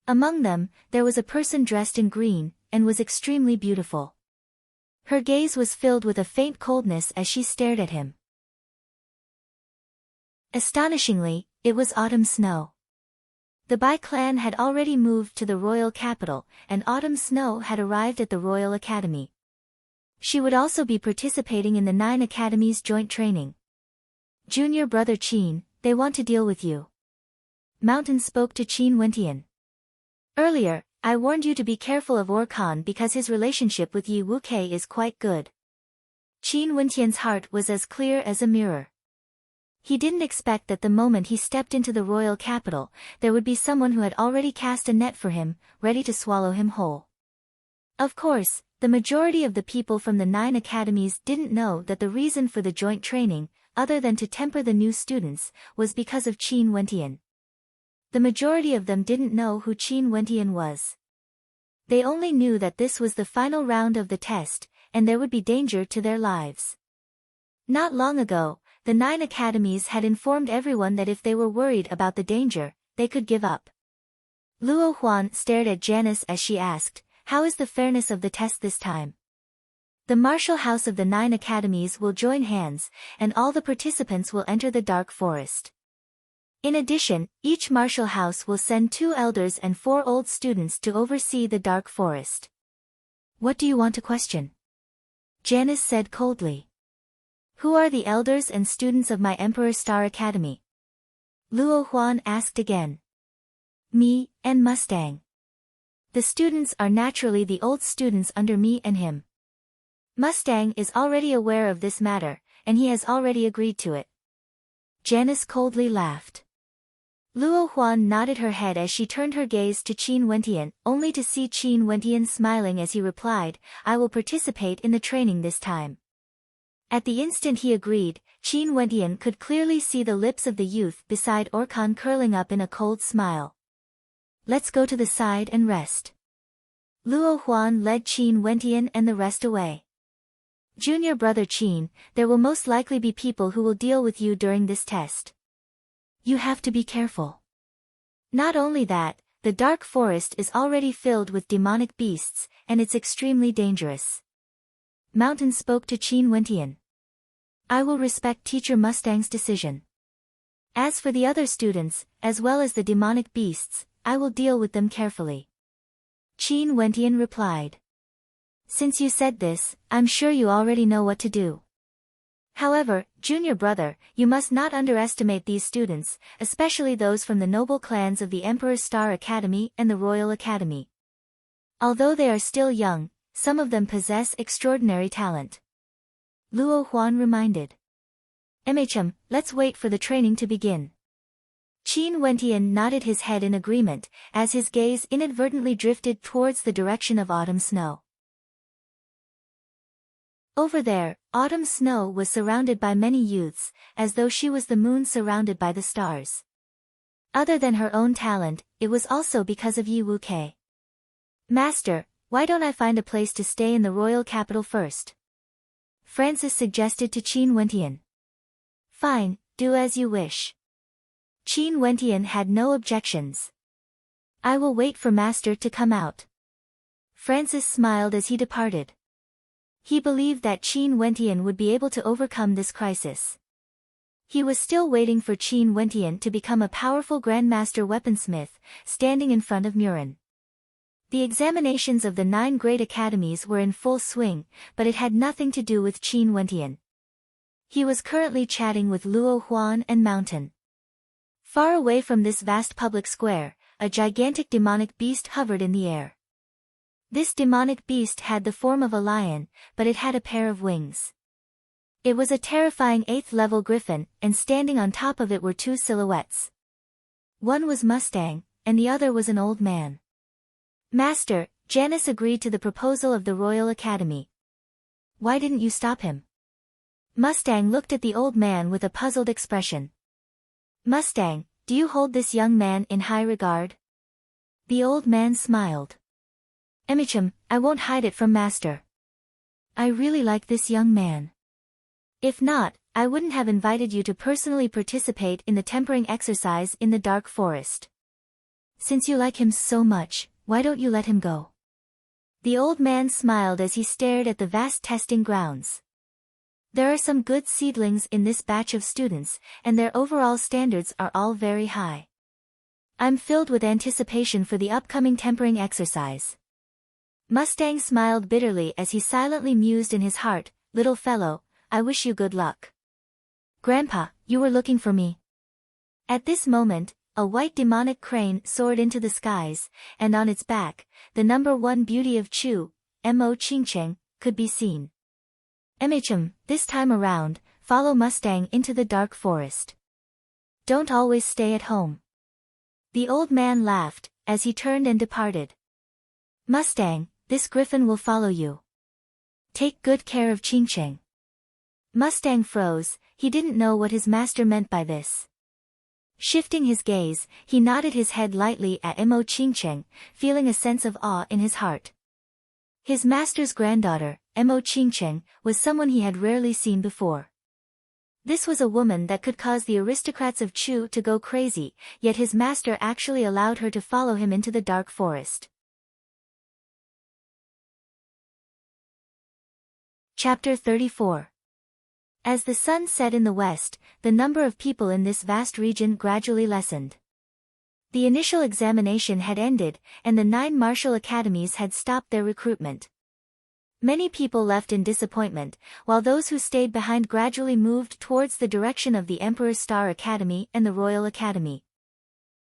Among them, there was a person dressed in green, and was extremely beautiful. Her gaze was filled with a faint coldness as she stared at him. Astonishingly, it was Autumn Snow. The Bai clan had already moved to the royal capital, and Autumn Snow had arrived at the Royal Academy. She would also be participating in the 9 academies' joint training. Junior brother Qin, they want to deal with you. Mountain spoke to Qin Wentian. Earlier, I warned you to be careful of Orkan because his relationship with Yi Wuke is quite good. Qin Wentian's heart was as clear as a mirror. He didn't expect that the moment he stepped into the royal capital, there would be someone who had already cast a net for him, ready to swallow him whole. Of course, the majority of the people from the 9 academies didn't know that the reason for the joint training, other than to temper the new students, was because of Qin Wentian. The majority of them didn't know who Qin Wentian was. They only knew that this was the final round of the test, and there would be danger to their lives. Not long ago, the 9 academies had informed everyone that if they were worried about the danger, they could give up. Luo Huan stared at Janus as she asked, "How is the fairness of the test this time?" The martial house of the 9 academies will join hands, and all the participants will enter the dark forest. In addition, each martial house will send 2 elders and 4 old students to oversee the dark forest. What do you want to question? Janus said coldly. Who are the elders and students of my Emperor's Star Academy? Luo Huan asked again. Me, and Mustang. The students are naturally the old students under me and him. Mustang is already aware of this matter, and he has already agreed to it. Janus coldly laughed. Luo Huan nodded her head as she turned her gaze to Qin Wentian, only to see Qin Wentian smiling as he replied, "I will participate in the training this time." At the instant he agreed, Qin Wentian could clearly see the lips of the youth beside Orkan curling up in a cold smile. "Let's go to the side and rest." Luo Huan led Qin Wentian and the rest away. "Junior brother Qin, there will most likely be people who will deal with you during this test. You have to be careful. Not only that, the dark forest is already filled with demonic beasts, and it's extremely dangerous." Mountain spoke to Qin Wentian. "I will respect Teacher Mustang's decision. As for the other students, as well as the demonic beasts, I will deal with them carefully." Qin Wentian replied. "Since you said this, I'm sure you already know what to do. However, junior brother, you must not underestimate these students, especially those from the noble clans of the Emperor's Star Academy and the Royal Academy. Although they are still young, some of them possess extraordinary talent." Luo Huan reminded. Let's wait for the training to begin." Qin Wentian nodded his head in agreement, as his gaze inadvertently drifted towards the direction of Autumn Snow. Over there, Autumn Snow was surrounded by many youths, as though she was the moon surrounded by the stars. Other than her own talent, it was also because of Yi Wuke. "Master, why don't I find a place to stay in the royal capital first?" Francis suggested to Qin Wentian. "Fine, do as you wish." Qin Wentian had no objections. I will wait for Master to come out. Francis smiled as he departed. He believed that Qin Wentian would be able to overcome this crisis. He was still waiting for Qin Wentian to become a powerful Grandmaster weaponsmith, standing in front of Murin. The examinations of the 9 great academies were in full swing, but it had nothing to do with Qin Wentian. He was currently chatting with Luo Huan and Mountain. Far away from this vast public square, a gigantic demonic beast hovered in the air. This demonic beast had the form of a lion, but it had a pair of wings. It was a terrifying 8th-level griffin, and standing on top of it were 2 silhouettes. One was Mustang, and the other was an old man. Master, Janice agreed to the proposal of the Royal Academy. Why didn't you stop him? Mustang looked at the old man with a puzzled expression. Mustang, do you hold this young man in high regard? The old man smiled. Emicham, I won't hide it from Master. I really like this young man. If not, I wouldn't have invited you to personally participate in the tempering exercise in the dark forest. Since you like him so much, why don't you let him go? The old man smiled as he stared at the vast testing grounds. There are some good seedlings in this batch of students, and their overall standards are all very high. I'm filled with anticipation for the upcoming tempering exercise. Mustang smiled bitterly as he silently mused in his heart, little fellow, I wish you good luck. Grandpa, you were looking for me. At this moment, a white demonic crane soared into the skies, and on its back, the number 1 beauty of Chu, Mo Qingcheng, could be seen. MHM, this time around, follow Mustang into the dark forest. Don't always stay at home. The old man laughed, as he turned and departed. Mustang, this griffin will follow you. Take good care of Qingcheng. Mustang froze, he didn't know what his master meant by this. Shifting his gaze, he nodded his head lightly at Mo Qingcheng, feeling a sense of awe in his heart. His master's granddaughter, Mo Qingcheng, was someone he had rarely seen before. This was a woman that could cause the aristocrats of Chu to go crazy, yet his master actually allowed her to follow him into the dark forest. Chapter 34. As the sun set in the west, the number of people in this vast region gradually lessened. The initial examination had ended, and the 9 martial academies had stopped their recruitment. Many people left in disappointment, while those who stayed behind gradually moved towards the direction of the Emperor's Star Academy and the Royal Academy.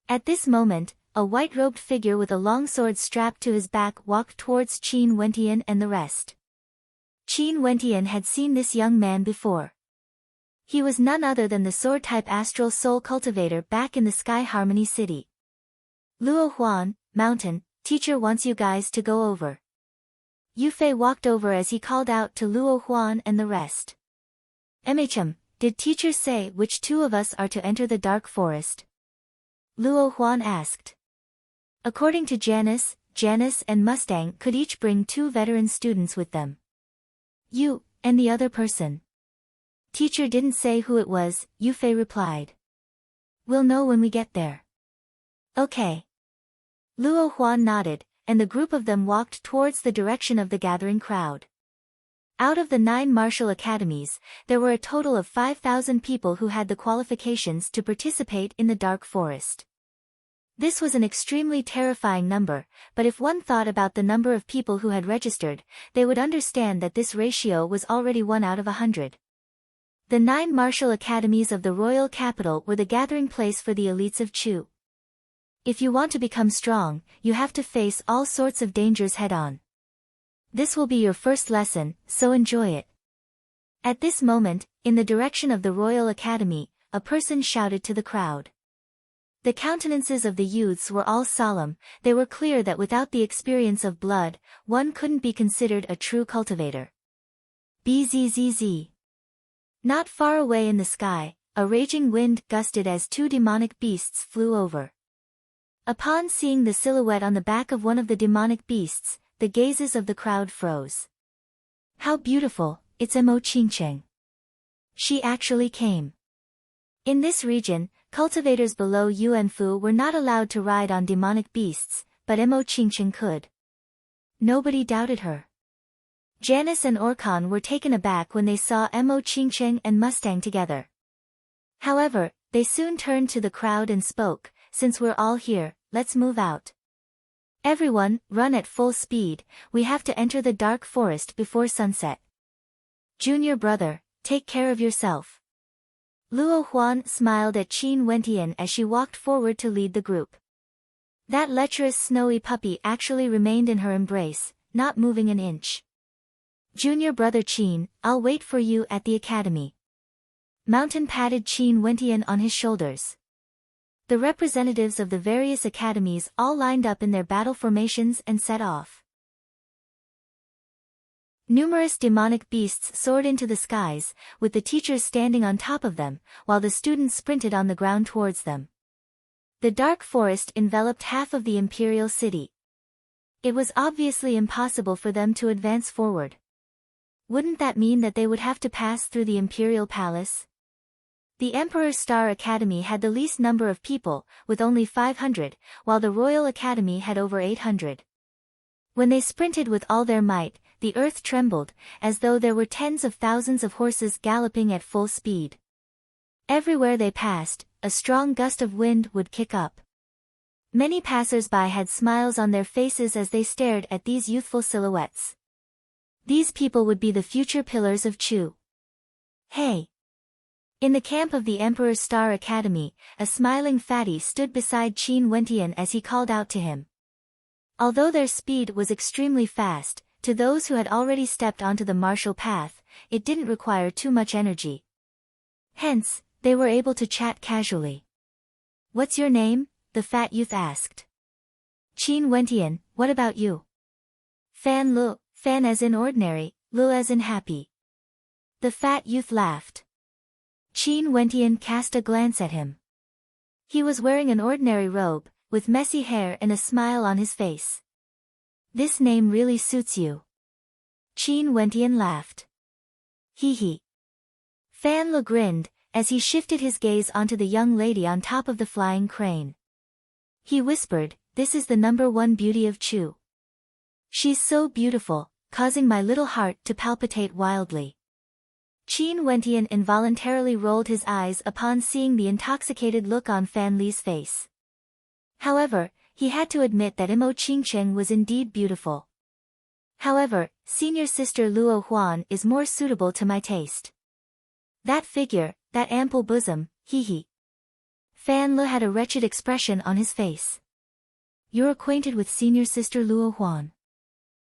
At this moment, a white-robed figure with a long sword strapped to his back walked towards Qin Wentian and the rest. Qin Wentian had seen this young man before. He was none other than the sword-type astral soul cultivator back in the Sky Harmony City. Luo Huan, Mountain, teacher wants you guys to go over. Yufei walked over as he called out to Luo Huan and the rest. MHM, did teacher say which 2 of us are to enter the dark forest? Luo Huan asked. According to Janice and Mustang could each bring 2 veteran students with them. You, and the other person. Teacher didn't say who it was, Yufei replied. We'll know when we get there. Okay. Luo Huan nodded, and the group of them walked towards the direction of the gathering crowd. Out of the 9 martial academies, there were a total of 5,000 people who had the qualifications to participate in the dark forest. This was an extremely terrifying number, but if one thought about the number of people who had registered, they would understand that this ratio was already 1 out of 100. The 9 martial academies of the royal capital were the gathering place for the elites of Chu. If you want to become strong, you have to face all sorts of dangers head-on. This will be your first lesson, so enjoy it. At this moment, in the direction of the Royal Academy, a person shouted to the crowd. The countenances of the youths were all solemn, they were clear that without the experience of blood, one couldn't be considered a true cultivator. Bzzz. Not far away in the sky, a raging wind gusted as 2 demonic beasts flew over. Upon seeing the silhouette on the back of one of the demonic beasts, the gazes of the crowd froze. How beautiful, it's Mo Qingcheng. She actually came. In this region, cultivators below Yuanfu were not allowed to ride on demonic beasts, but Mo Qingqing could. Nobody doubted her. Janice and Orkan were taken aback when they saw Mo Qingqing and Mustang together. However, they soon turned to the crowd and spoke, "Since we're all here, let's move out. Everyone, run at full speed, we have to enter the dark forest before sunset. Junior brother, take care of yourself." Luo Huan smiled at Qin Wentian as she walked forward to lead the group. That lecherous snowy puppy actually remained in her embrace, not moving an inch. "Junior brother Qin, I'll wait for you at the academy." Mountain patted Qin Wentian on his shoulders. The representatives of the various academies all lined up in their battle formations and set off. Numerous demonic beasts soared into the skies, with the teachers standing on top of them, while the students sprinted on the ground towards them. The dark forest enveloped half of the imperial city. It was obviously impossible for them to advance forward. Wouldn't that mean that they would have to pass through the imperial palace? The Emperor's Star Academy had the least number of people, with only 500, while the Royal Academy had over 800. When they sprinted with all their might, the earth trembled, as though there were tens of thousands of horses galloping at full speed. Everywhere they passed, a strong gust of wind would kick up. Many passers-by had smiles on their faces as they stared at these youthful silhouettes. These people would be the future pillars of Chu. Hey! In the camp of the Emperor's Star Academy, a smiling fatty stood beside Qin Wentian as he called out to him. Although their speed was extremely fast, to those who had already stepped onto the martial path, it didn't require too much energy. Hence, they were able to chat casually. "What's your name?" the fat youth asked. "Qin Wentian, what about you?" "Fan Lu, fan as in ordinary, Lu as in happy." The fat youth laughed. Qin Wentian cast a glance at him. He was wearing an ordinary robe, with messy hair and a smile on his face. "This name really suits you." Qin Wentian laughed. "Hee hee." Fan Le grinned, as he shifted his gaze onto the young lady on top of the flying crane. He whispered, "This is the #1 beauty of Chu. She's so beautiful, causing my little heart to palpitate wildly." Qin Wentian involuntarily rolled his eyes upon seeing the intoxicated look on Fan Li's face. However, he had to admit that Mo Qingqing was indeed beautiful. "However, senior sister Luo Huan is more suitable to my taste. That figure, that ample bosom, hee hee." Fan Le had a wretched expression on his face. "You're acquainted with senior sister Luo Huan?"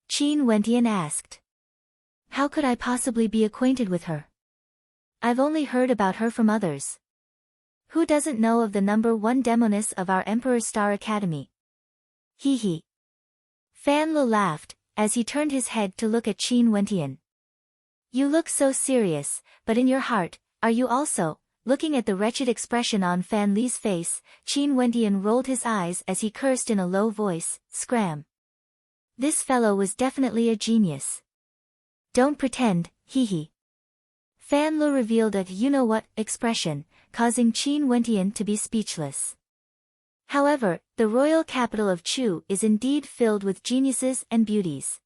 Qin Wentian asked. "How could I possibly be acquainted with her? I've only heard about her from others. Who doesn't know of the #1 demoness of our Emperor's Star Academy?" Hee hee. Fan Le laughed, as he turned his head to look at Qin Wentian. "You look so serious, but in your heart, are you also?" Looking at the wretched expression on Fan Li's face, Qin Wentian rolled his eyes as he cursed in a low voice, "Scram. This fellow was definitely a genius. Don't pretend, hee hee." Fan Le revealed a you-know-what expression, causing Qin Wentian to be speechless. However, the royal capital of Chu is indeed filled with geniuses and beauties.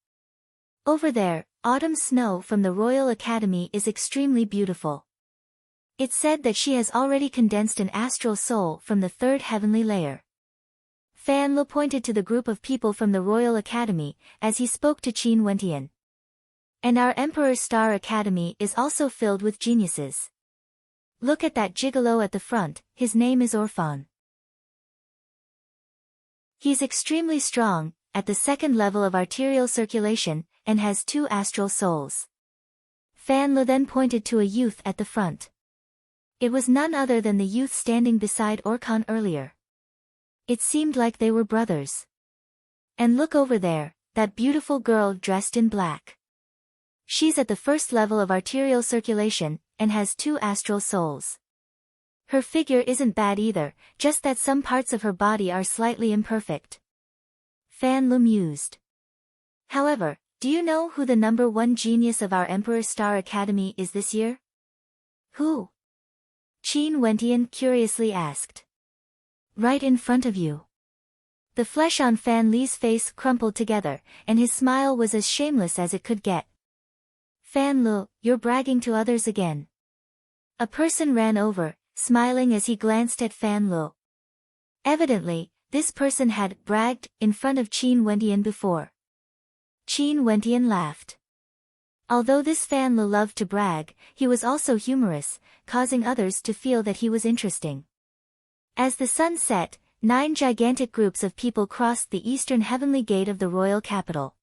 Over there, autumn snow from the Royal Academy is extremely beautiful. It's said that she has already condensed an astral soul from the third heavenly layer. Fan Le pointed to the group of people from the Royal Academy, as he spoke to Qin Wentian. "And our Emperor's Star Academy is also filled with geniuses. Look at that gigolo at the front, his name is Orphan. He's extremely strong, at the second level of arterial circulation, and has 2 astral souls." Fan Le then pointed to a youth at the front. It was none other than the youth standing beside Orkan earlier. It seemed like they were brothers. "And look over there, that beautiful girl dressed in black. She's at the first level of arterial circulation, and has 2 astral souls. Her figure isn't bad either, just that some parts of her body are slightly imperfect." Fan Le mused. "However, do you know who the #1 genius of our Emperor's Star Academy is this year?" "Who?" Qin Wentian curiously asked. Right in front of you. The flesh on Fan Li's face crumpled together, and his smile was as shameless as it could get. Fan Li, you're bragging to others again. A person ran over, smiling as he glanced at Fan Li. Evidently, this person had bragged in front of Qin Wentian before. Qin Wentian laughed. Although this Fan Li loved to brag, he was also humorous, causing others to feel that he was interesting. As the sun set, 9 gigantic groups of people crossed the eastern heavenly gate of the royal capital.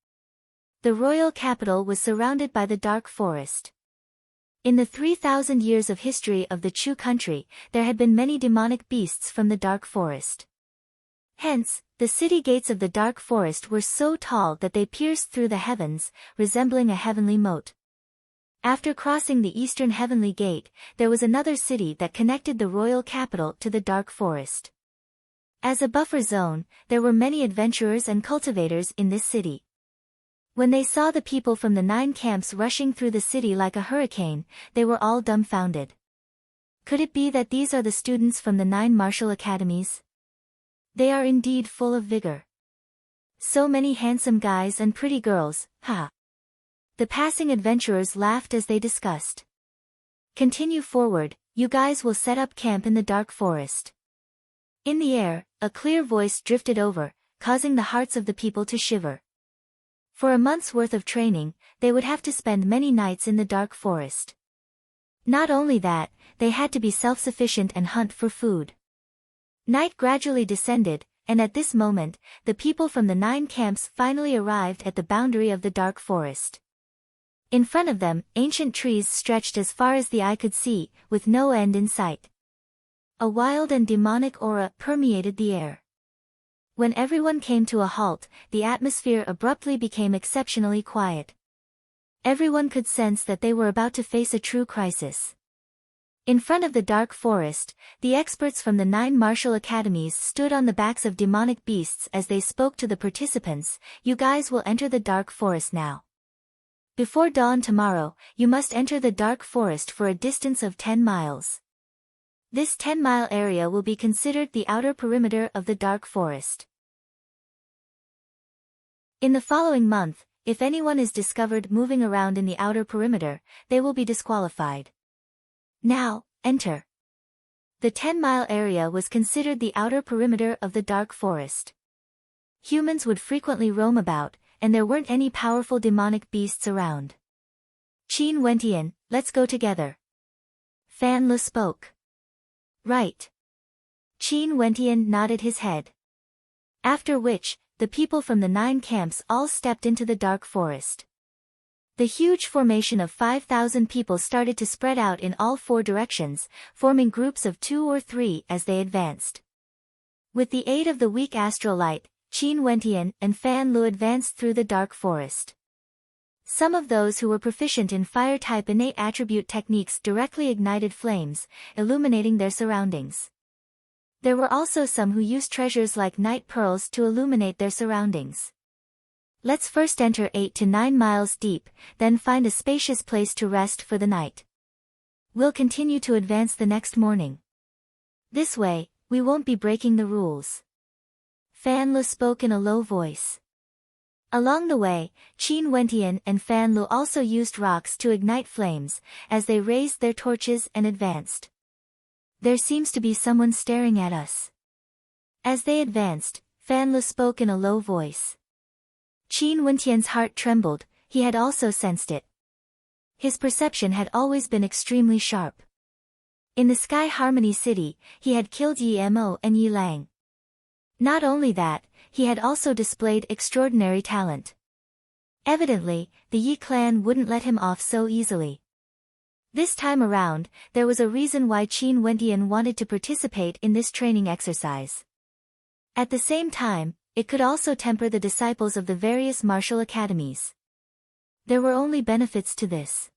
The royal capital was surrounded by the dark forest. In the 3,000 years of history of the Chu country, there had been many demonic beasts from the dark forest. Hence, the city gates of the dark forest were so tall that they pierced through the heavens, resembling a heavenly moat. After crossing the eastern heavenly gate, there was another city that connected the royal capital to the dark forest. As a buffer zone, there were many adventurers and cultivators in this city. When they saw the people from the 9 camps rushing through the city like a hurricane, they were all dumbfounded. Could it be that these are the students from the 9 martial academies? They are indeed full of vigor. So many handsome guys and pretty girls, haha. The passing adventurers laughed as they discussed. Continue forward, you guys will set up camp in the dark forest. In the air, a clear voice drifted over, causing the hearts of the people to shiver. For a month's worth of training, they would have to spend many nights in the dark forest. Not only that, they had to be self-sufficient and hunt for food. Night gradually descended, and at this moment, the people from the 9 camps finally arrived at the boundary of the dark forest. In front of them, ancient trees stretched as far as the eye could see, with no end in sight. A wild and demonic aura permeated the air. When everyone came to a halt, the atmosphere abruptly became exceptionally quiet. Everyone could sense that they were about to face a true crisis. In front of the dark forest, the experts from the 9 martial academies stood on the backs of demonic beasts as they spoke to the participants. You guys will enter the dark forest now. Before dawn tomorrow, you must enter the dark forest for a distance of 10 miles. This 10-mile area will be considered the outer perimeter of the dark forest. In the following month, if anyone is discovered moving around in the outer perimeter, they will be disqualified. Now, enter. The 10-mile area was considered the outer perimeter of the dark forest. Humans would frequently roam about, and there weren't any powerful demonic beasts around. Qin Wentian, let's go together. Fan Li spoke. Right. Qin Wentian nodded his head. After which, the people from the 9 camps all stepped into the dark forest. The huge formation of 5,000 people started to spread out in all 4 directions, forming groups of 2 or 3 as they advanced. With the aid of the weak astral light, Qin Wentian and Fan Li advanced through the dark forest. Some of those who were proficient in fire-type innate attribute techniques directly ignited flames, illuminating their surroundings. There were also some who used treasures like night pearls to illuminate their surroundings. Let's first enter 8 to 9 miles deep, then find a spacious place to rest for the night. We'll continue to advance the next morning. This way, we won't be breaking the rules. Fan Li spoke in a low voice. Along the way, Qin Wentian and Fan Li also used rocks to ignite flames, as they raised their torches and advanced. There seems to be someone staring at us. As they advanced, Fan Li spoke in a low voice. Qin Wentian's heart trembled, he had also sensed it. His perception had always been extremely sharp. In the Sky Harmony City, he had killed Yi Mo and Yi Lang. Not only that, he had also displayed extraordinary talent. Evidently, the Yi clan wouldn't let him off so easily. This time around, there was a reason why Qin Wentian wanted to participate in this training exercise. At the same time, it could also temper the disciples of the various martial academies. There were only benefits to this.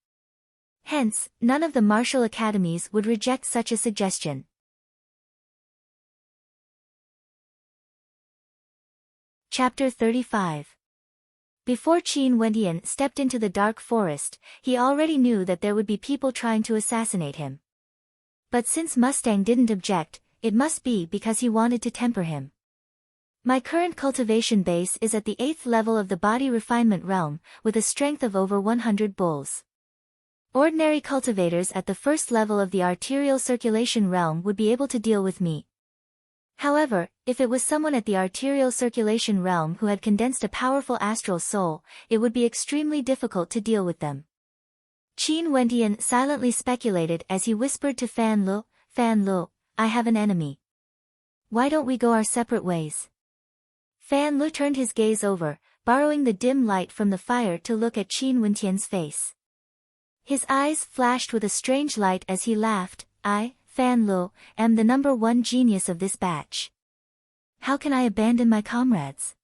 Hence, none of the martial academies would reject such a suggestion. Chapter 35. Before Qin Wentian stepped into the dark forest, he already knew that there would be people trying to assassinate him. But since Mustang didn't object, it must be because he wanted to temper him. My current cultivation base is at the 8th level of the body refinement realm, with a strength of over 100 bulls. Ordinary cultivators at the 1st level of the arterial circulation realm would be able to deal with me. However, if it was someone at the arterial circulation realm who had condensed a powerful astral soul, it would be extremely difficult to deal with them. Qin Wentian silently speculated as he whispered to Fan Lu, I have an enemy. Why don't we go our separate ways? Fan Lu turned his gaze over, borrowing the dim light from the fire to look at Qin Wentian's face. His eyes flashed with a strange light as he laughed. I, Fan Lu, am the #1 genius of this batch. How can I abandon my comrades?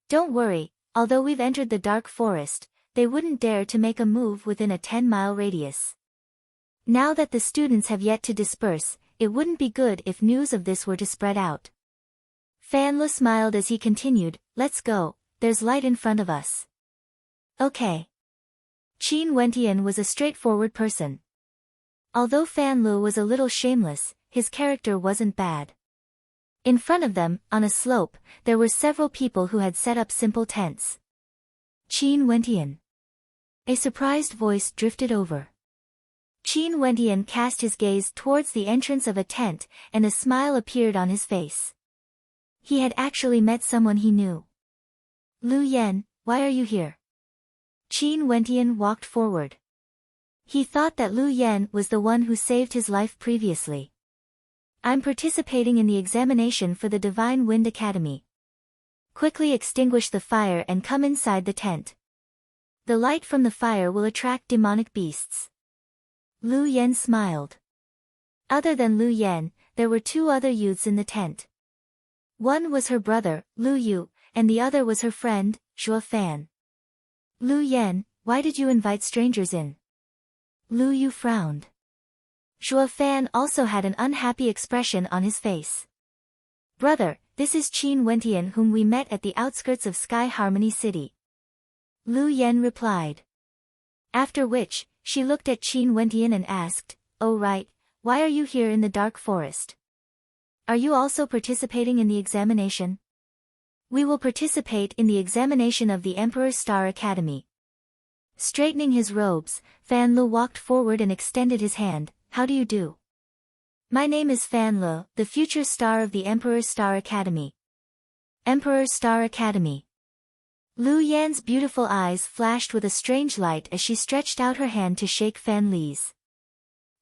Don't worry, although we've entered the dark forest, they wouldn't dare to make a move within a 10-mile radius. Now that the students have yet to disperse, it wouldn't be good if news of this were to spread out. Fan Lu smiled as he continued, let's go, there's light in front of us. Okay. Qin Wentian was a straightforward person. Although Fan Lu was a little shameless, his character wasn't bad. In front of them, on a slope, there were several people who had set up simple tents. Qin Wentian. A surprised voice drifted over. Qin Wentian cast his gaze towards the entrance of a tent, and a smile appeared on his face. He had actually met someone he knew. Lu Yan, why are you here? Qin Wentian walked forward. He thought that Lu Yan was the one who saved his life previously. I'm participating in the examination for the Divine Wind Academy. Quickly extinguish the fire and come inside the tent. The light from the fire will attract demonic beasts. Lu Yan smiled. Other than Lu Yan, there were 2 other youths in the tent. One was her brother, Lu Yu, and the other was her friend, Zhuo Fan. Lu Yan, why did you invite strangers in? Lu Yu frowned. Zhuo Fan also had an unhappy expression on his face. Brother, this is Qin Wentian whom we met at the outskirts of Sky Harmony City. Lu Yan replied. After which, she looked at Qin Wentian and asked, oh right, why are you here in the dark forest? Are you also participating in the examination? We will participate in the examination of the Emperor's Star Academy. Straightening his robes, Fan Lu walked forward and extended his hand. How do you do? My name is Fan Lu, the future star of the Emperor's Star Academy. Emperor's Star Academy. Lu Yan's beautiful eyes flashed with a strange light as she stretched out her hand to shake Fan Li's.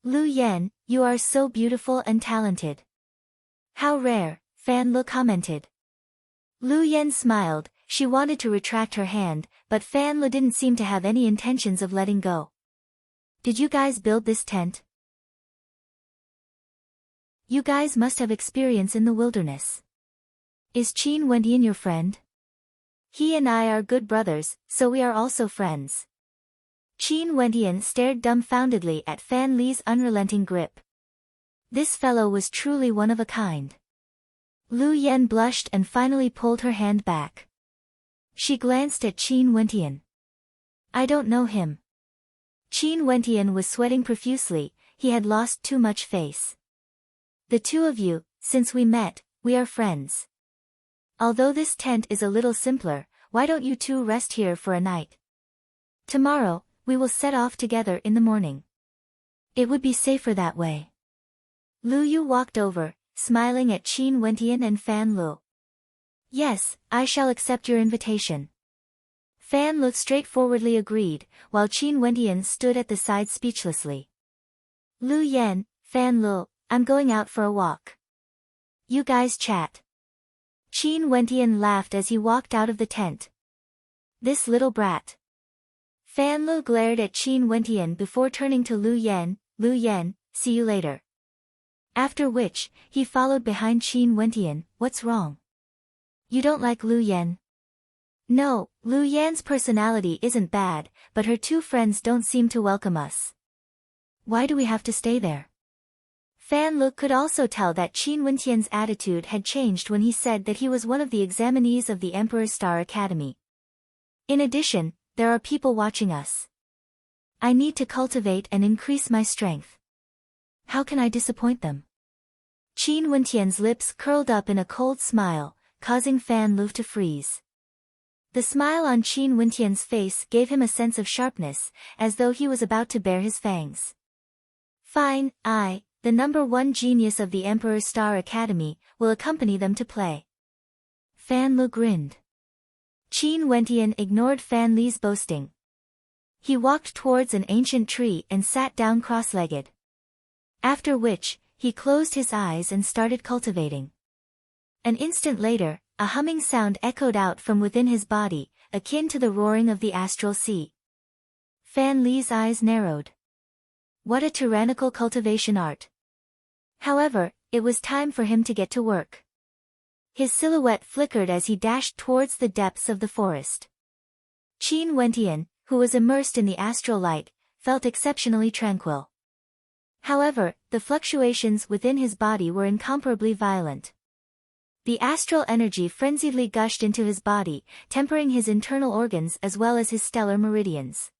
Lu Yan, you are so beautiful and talented. How rare, Fan Lu commented. Lu Yan smiled. She wanted to retract her hand, but Fan Lu didn't seem to have any intentions of letting go. Did you guys build this tent? You guys must have experience in the wilderness. Is Qin Wentian your friend? He and I are good brothers, so we are also friends. Qin Wentian stared dumbfoundedly at Fan Li's unrelenting grip. This fellow was truly one of a kind. Lu Yan blushed and finally pulled her hand back. She glanced at Qin Wentian. I don't know him. Qin Wentian was sweating profusely, he had lost too much face. The 2 of you, since we met, we are friends. Although this tent is a little simpler, why don't you 2 rest here for a night? Tomorrow, we will set off together in the morning. It would be safer that way. Lu Yu walked over, smiling at Qin Wentian and Fan Lu. Yes, I shall accept your invitation. Fan Lu straightforwardly agreed, while Qin Wentian stood at the side speechlessly. Lu Yan, Fan Lu, I'm going out for a walk. You guys chat. Qin Wentian laughed as he walked out of the tent. This little brat. Fan Lu glared at Qin Wentian before turning to Lu Yan, see you later. After which, he followed behind Qin Wentian. What's wrong? You don't like Lu Yan? No, Lu Yan's personality isn't bad, but her 2 friends don't seem to welcome us. Why do we have to stay there? Fan Lu could also tell that Qin Wentian's attitude had changed when he said that he was one of the examinees of the Emperor's Star Academy. In addition, there are people watching us. I need to cultivate and increase my strength. How can I disappoint them? Qin Wentian's lips curled up in a cold smile, causing Fan Lu to freeze. The smile on Qin Wentian's face gave him a sense of sharpness, as though he was about to bare his fangs. Fine, I, the #1 genius of the Emperor's Star Academy, will accompany them to play. Fan Lu grinned. Qin Wentian ignored Fan Li's boasting. He walked towards an ancient tree and sat down cross-legged. After which, he closed his eyes and started cultivating. An instant later, a humming sound echoed out from within his body, akin to the roaring of the astral sea. Fan Li's eyes narrowed. What a tyrannical cultivation art. However, it was time for him to get to work. His silhouette flickered as he dashed towards the depths of the forest. Qin Wentian, who was immersed in the astral light, felt exceptionally tranquil. However, the fluctuations within his body were incomparably violent. The astral energy frenziedly gushed into his body, tempering his internal organs as well as his stellar meridians.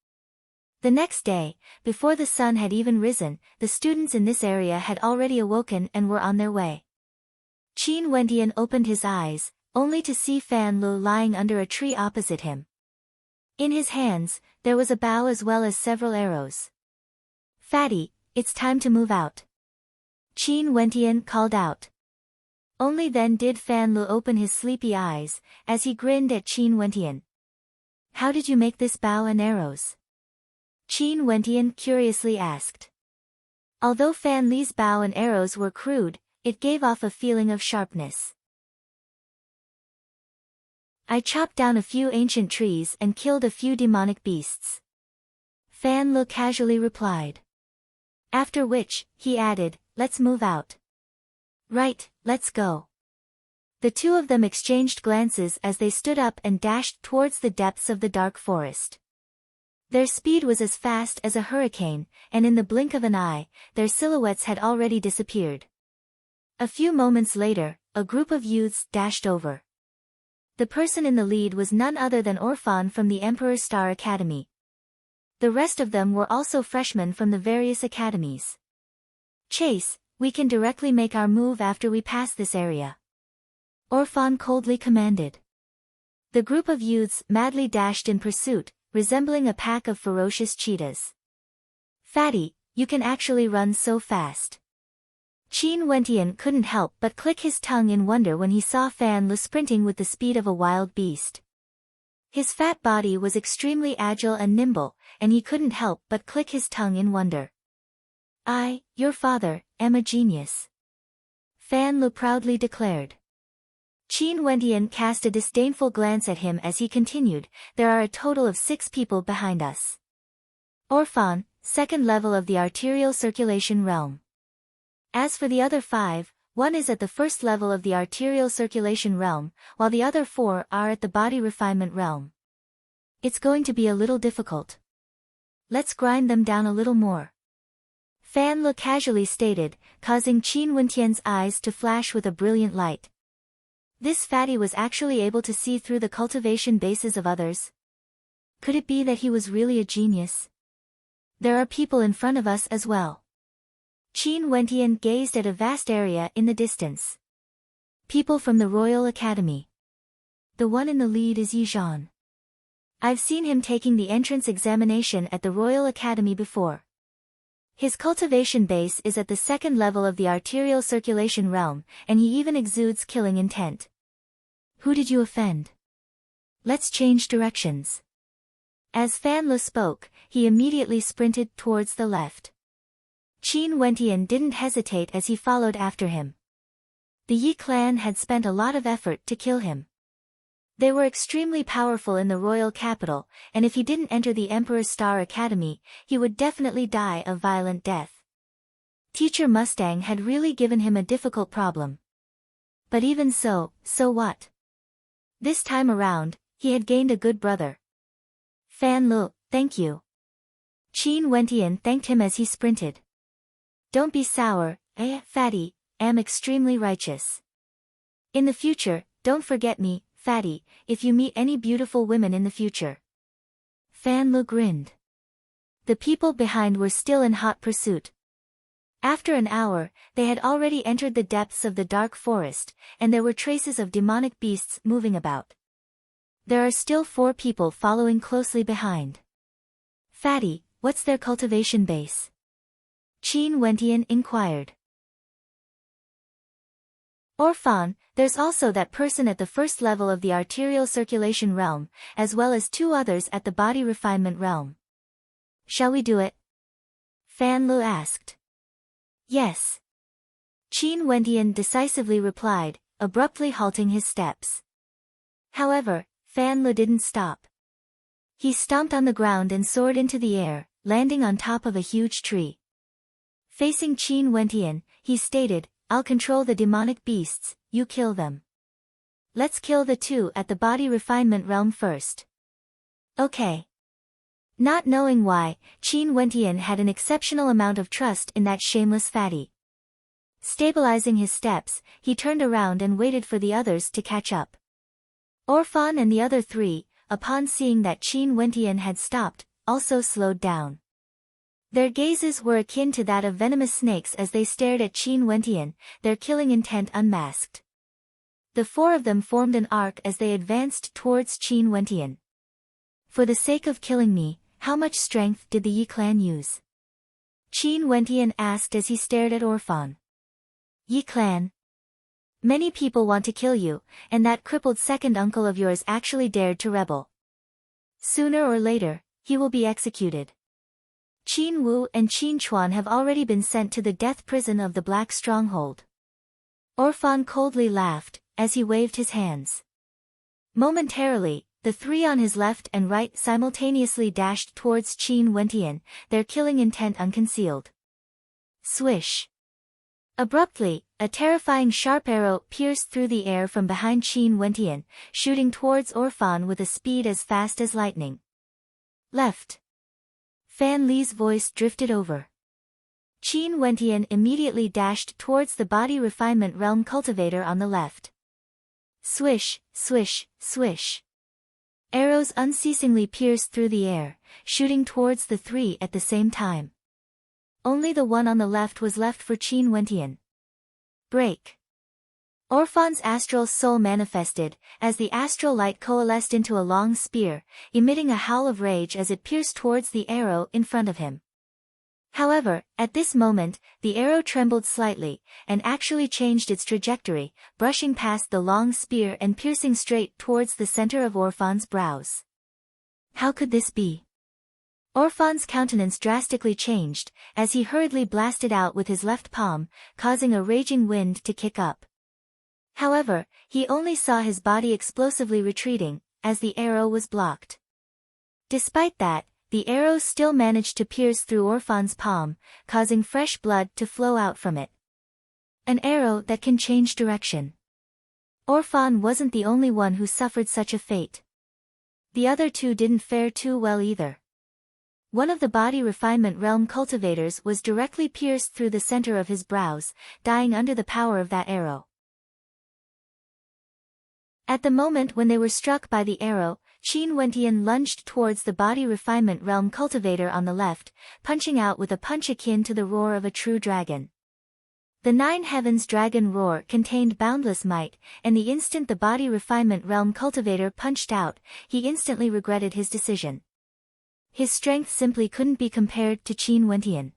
The next day, before the sun had even risen, the students in this area had already awoken and were on their way. Qin Wentian opened his eyes, only to see Fan Lu lying under a tree opposite him. In his hands, there was a bow as well as several arrows. "Fatty, it's time to move out," Qin Wentian called out. Only then did Fan Lu open his sleepy eyes, as he grinned at Qin Wentian. "How did you make this bow and arrows?" Qin Wentian curiously asked. Although Fan Li's bow and arrows were crude, it gave off a feeling of sharpness. "I chopped down a few ancient trees and killed a few demonic beasts," Fan Lu casually replied. After which, he added, "Let's move out." "Right, let's go." The two of them exchanged glances as they stood up and dashed towards the depths of the dark forest. Their speed was as fast as a hurricane, and in the blink of an eye, their silhouettes had already disappeared. A few moments later, a group of youths dashed over. The person in the lead was none other than Orphan from the Emperor's Star Academy. The rest of them were also freshmen from the various academies. "Chase, we can directly make our move after we pass this area," Orphan coldly commanded. The group of youths madly dashed in pursuit, resembling a pack of ferocious cheetahs. "Fatty, you can actually run so fast." Qin Wentian couldn't help but click his tongue in wonder when he saw Fan Lu sprinting with the speed of a wild beast. His fat body was extremely agile and nimble, and he couldn't help but click his tongue in wonder. "I, your father, am a genius," Fan Lu proudly declared. Qin Wentian cast a disdainful glance at him as he continued, "There are a total of 6 people behind us. Orphan, 2nd level of the arterial circulation realm. As for the other 5, one is at the 1st level of the arterial circulation realm, while the other 4 are at the body refinement realm. It's going to be a little difficult. Let's grind them down a little more," Fan Lu casually stated, causing Qin Wentian's eyes to flash with a brilliant light. This fatty was actually able to see through the cultivation bases of others. Could it be that he was really a genius? There are people in front of us as well. Qin Wentian gazed at a vast area in the distance. People from the Royal Academy. The one in the lead is Yi Zhan. I've seen him taking the entrance examination at the Royal Academy before. His cultivation base is at the 2nd level of the arterial circulation realm, and he even exudes killing intent. Who did you offend? Let's change directions. As Fan Lu spoke, he immediately sprinted towards the left. Qin Wentian didn't hesitate as he followed after him. The Yi clan had spent a lot of effort to kill him. They were extremely powerful in the royal capital, and if he didn't enter the Emperor's Star Academy, he would definitely die a violent death. Teacher Mustang had really given him a difficult problem. But even so, so what? This time around, he had gained a good brother. "Fan Lu, thank you." Qin Wentian thanked him as he sprinted. "Don't be sour, fatty, am extremely righteous. In the future, don't forget me, fatty, if you meet any beautiful women in the future." Fan Lu grinned. The people behind were still in hot pursuit. After an hour, they had already entered the depths of the dark forest, and there were traces of demonic beasts moving about. There are still 4 people following closely behind. Fatty, what's their cultivation base? Qin Wentian inquired. Orphan, there's also that person at the first level of the arterial circulation realm, as well as 2 others at the body refinement realm. Shall we do it? Fan Lu asked. Yes. Qin Wentian decisively replied, abruptly halting his steps. However, Fan Lu didn't stop. He stomped on the ground and soared into the air, landing on top of a huge tree. Facing Qin Wentian, he stated, I'll control the demonic beasts, you kill them. Let's kill the 2 at the body refinement realm first. Okay. Not knowing why, Qin Wentian had an exceptional amount of trust in that shameless fatty. Stabilizing his steps, he turned around and waited for the others to catch up. Orphan and the other 3, upon seeing that Qin Wentian had stopped, also slowed down. Their gazes were akin to that of venomous snakes as they stared at Qin Wentian, their killing intent unmasked. The 4 of them formed an arc as they advanced towards Qin Wentian. For the sake of killing me, how much strength did the Yi clan use? Qin Wentian asked as he stared at Orphan. Yi clan. Many people want to kill you, and that crippled second uncle of yours actually dared to rebel. Sooner or later, he will be executed. Qin Wu and Qin Chuan have already been sent to the death prison of the Black Stronghold. Orphan coldly laughed, as he waved his hands. Momentarily, the 3 on his left and right simultaneously dashed towards Qin Wentian, their killing intent unconcealed. Swish! Abruptly, a terrifying sharp arrow pierced through the air from behind Qin Wentian, shooting towards Orphan with a speed as fast as lightning. Left! Fan Li's voice drifted over. Qin Wentian immediately dashed towards the body refinement realm cultivator on the left. Swish, swish, swish. Arrows unceasingly pierced through the air, shooting towards the 3 at the same time. Only the one on the left was left for Qin Wentian. Break. Orphan's astral soul manifested, as the astral light coalesced into a long spear, emitting a howl of rage as it pierced towards the arrow in front of him. However, at this moment, the arrow trembled slightly, and actually changed its trajectory, brushing past the long spear and piercing straight towards the center of Orphan's brows. How could this be? Orphan's countenance drastically changed, as he hurriedly blasted out with his left palm, causing a raging wind to kick up. However, he only saw his body explosively retreating, as the arrow was blocked. Despite that, the arrow still managed to pierce through Orphan's palm, causing fresh blood to flow out from it. An arrow that can change direction. Orphan wasn't the only one who suffered such a fate. The other 2 didn't fare too well either. One of the body refinement realm cultivators was directly pierced through the center of his brows, dying under the power of that arrow. At the moment when they were struck by the arrow, Qin Wentian lunged towards the body refinement realm cultivator on the left, punching out with a punch akin to the roar of a true dragon. The 9 Heavens dragon roar contained boundless might, and the instant the body refinement realm cultivator punched out, he instantly regretted his decision. His strength simply couldn't be compared to Qin Wentian.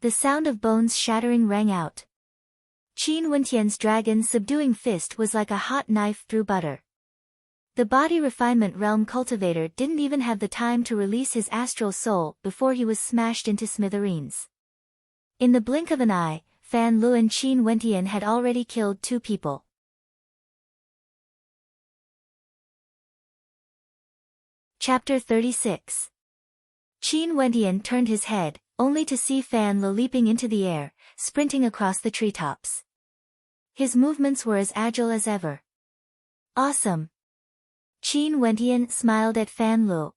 The sound of bones shattering rang out. Qin Wentian's dragon subduing fist was like a hot knife through butter. The body refinement realm cultivator didn't even have the time to release his astral soul before he was smashed into smithereens. In the blink of an eye, Fan Lu and Qin Wentian had already killed 2 people. Chapter 36. Qin Wentian turned his head, only to see Fan Lu leaping into the air, sprinting across the treetops. His movements were as agile as ever. Awesome! Qin Wentian smiled at Fan Lu.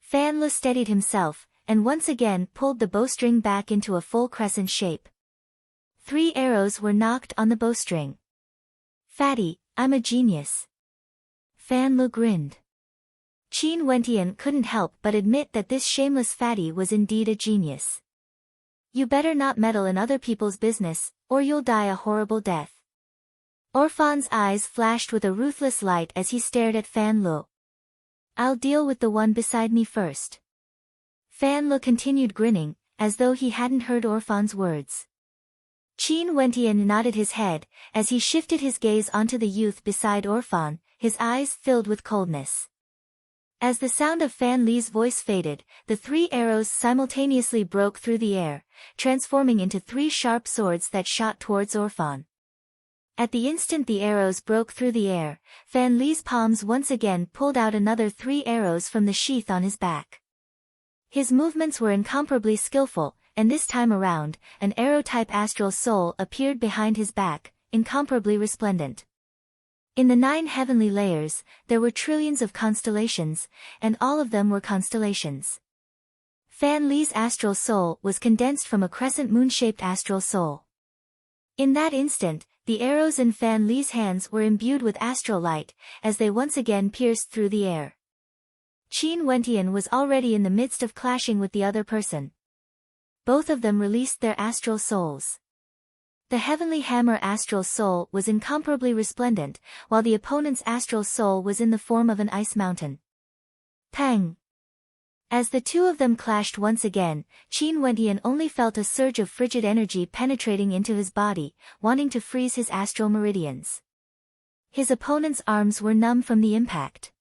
Fan Lu steadied himself, and once again pulled the bowstring back into a full crescent shape. 3 arrows were knocked on the bowstring. Fatty, I'm a genius. Fan Lu grinned. Qin Wentian couldn't help but admit that this shameless fatty was indeed a genius. You better not meddle in other people's business, or you'll die a horrible death. Orphan's eyes flashed with a ruthless light as he stared at Fan Lu. I'll deal with the one beside me first. Fan Lu continued grinning, as though he hadn't heard Orphan's words. Qin Wentian nodded his head, as he shifted his gaze onto the youth beside Orphan, his eyes filled with coldness. As the sound of Fan Li's voice faded, the 3 arrows simultaneously broke through the air, transforming into 3 sharp swords that shot towards Orphan. At the instant the arrows broke through the air, Fan Li's palms once again pulled out another 3 arrows from the sheath on his back. His movements were incomparably skillful, and this time around, an arrow-type astral soul appeared behind his back, incomparably resplendent. In the 9 heavenly layers, there were trillions of constellations, and all of them were constellations. Fan Li's astral soul was condensed from a crescent moon-shaped astral soul. In that instant, the arrows in Fan Li's hands were imbued with astral light, as they once again pierced through the air. Qin Wentian was already in the midst of clashing with the other person. Both of them released their astral souls. The heavenly hammer astral soul was incomparably resplendent, while the opponent's astral soul was in the form of an ice mountain. Pang! As the 2 of them clashed once again, Qin Wentian only felt a surge of frigid energy penetrating into his body, wanting to freeze his astral meridians. His opponent's arms were numb from the impact.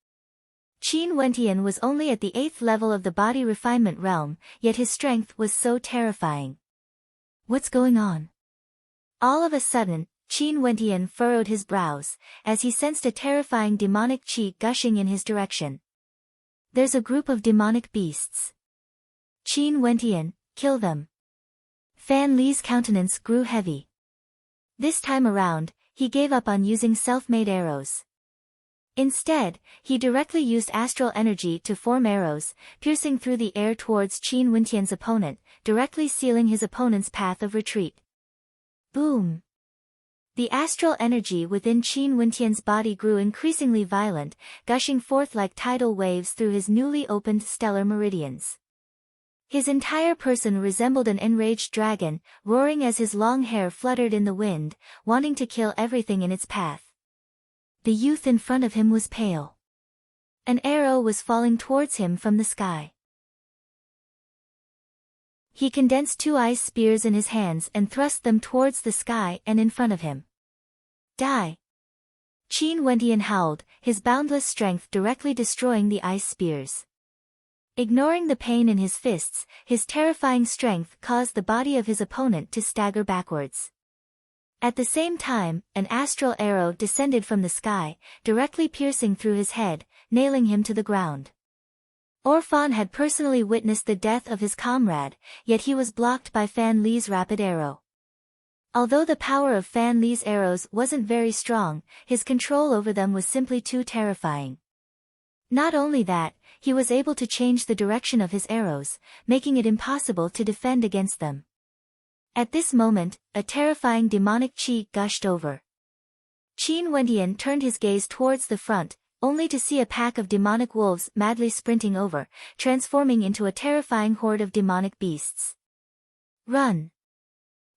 Qin Wentian was only at the 8th level of the body refinement realm, yet his strength was so terrifying. What's going on? All of a sudden, Qin Wentian furrowed his brows, as he sensed a terrifying demonic qi gushing in his direction. There's a group of demonic beasts. Qin Wentian, kill them. Fan Li's countenance grew heavy. This time around, he gave up on using self-made arrows. Instead, he directly used astral energy to form arrows, piercing through the air towards Qin Wentian's opponent, directly sealing his opponent's path of retreat. Boom! The astral energy within Qin Wentian's body grew increasingly violent, gushing forth like tidal waves through his newly opened stellar meridians. His entire person resembled an enraged dragon, roaring as his long hair fluttered in the wind, wanting to kill everything in its path. The youth in front of him was pale. An arrow was falling towards him from the sky. He condensed 2 ice spears in his hands and thrust them towards the sky and in front of him. Die! Qin Wentian howled, his boundless strength directly destroying the ice spears. Ignoring the pain in his fists, his terrifying strength caused the body of his opponent to stagger backwards. At the same time, an astral arrow descended from the sky, directly piercing through his head, nailing him to the ground. Orphan had personally witnessed the death of his comrade, yet he was blocked by Fan Li's rapid arrow. Although the power of Fan Li's arrows wasn't very strong, his control over them was simply too terrifying. Not only that, he was able to change the direction of his arrows, making it impossible to defend against them. At this moment, a terrifying demonic qi gushed over. Qin Wentian turned his gaze towards the front, only to see a pack of demonic wolves madly sprinting over, transforming into a terrifying horde of demonic beasts. Run!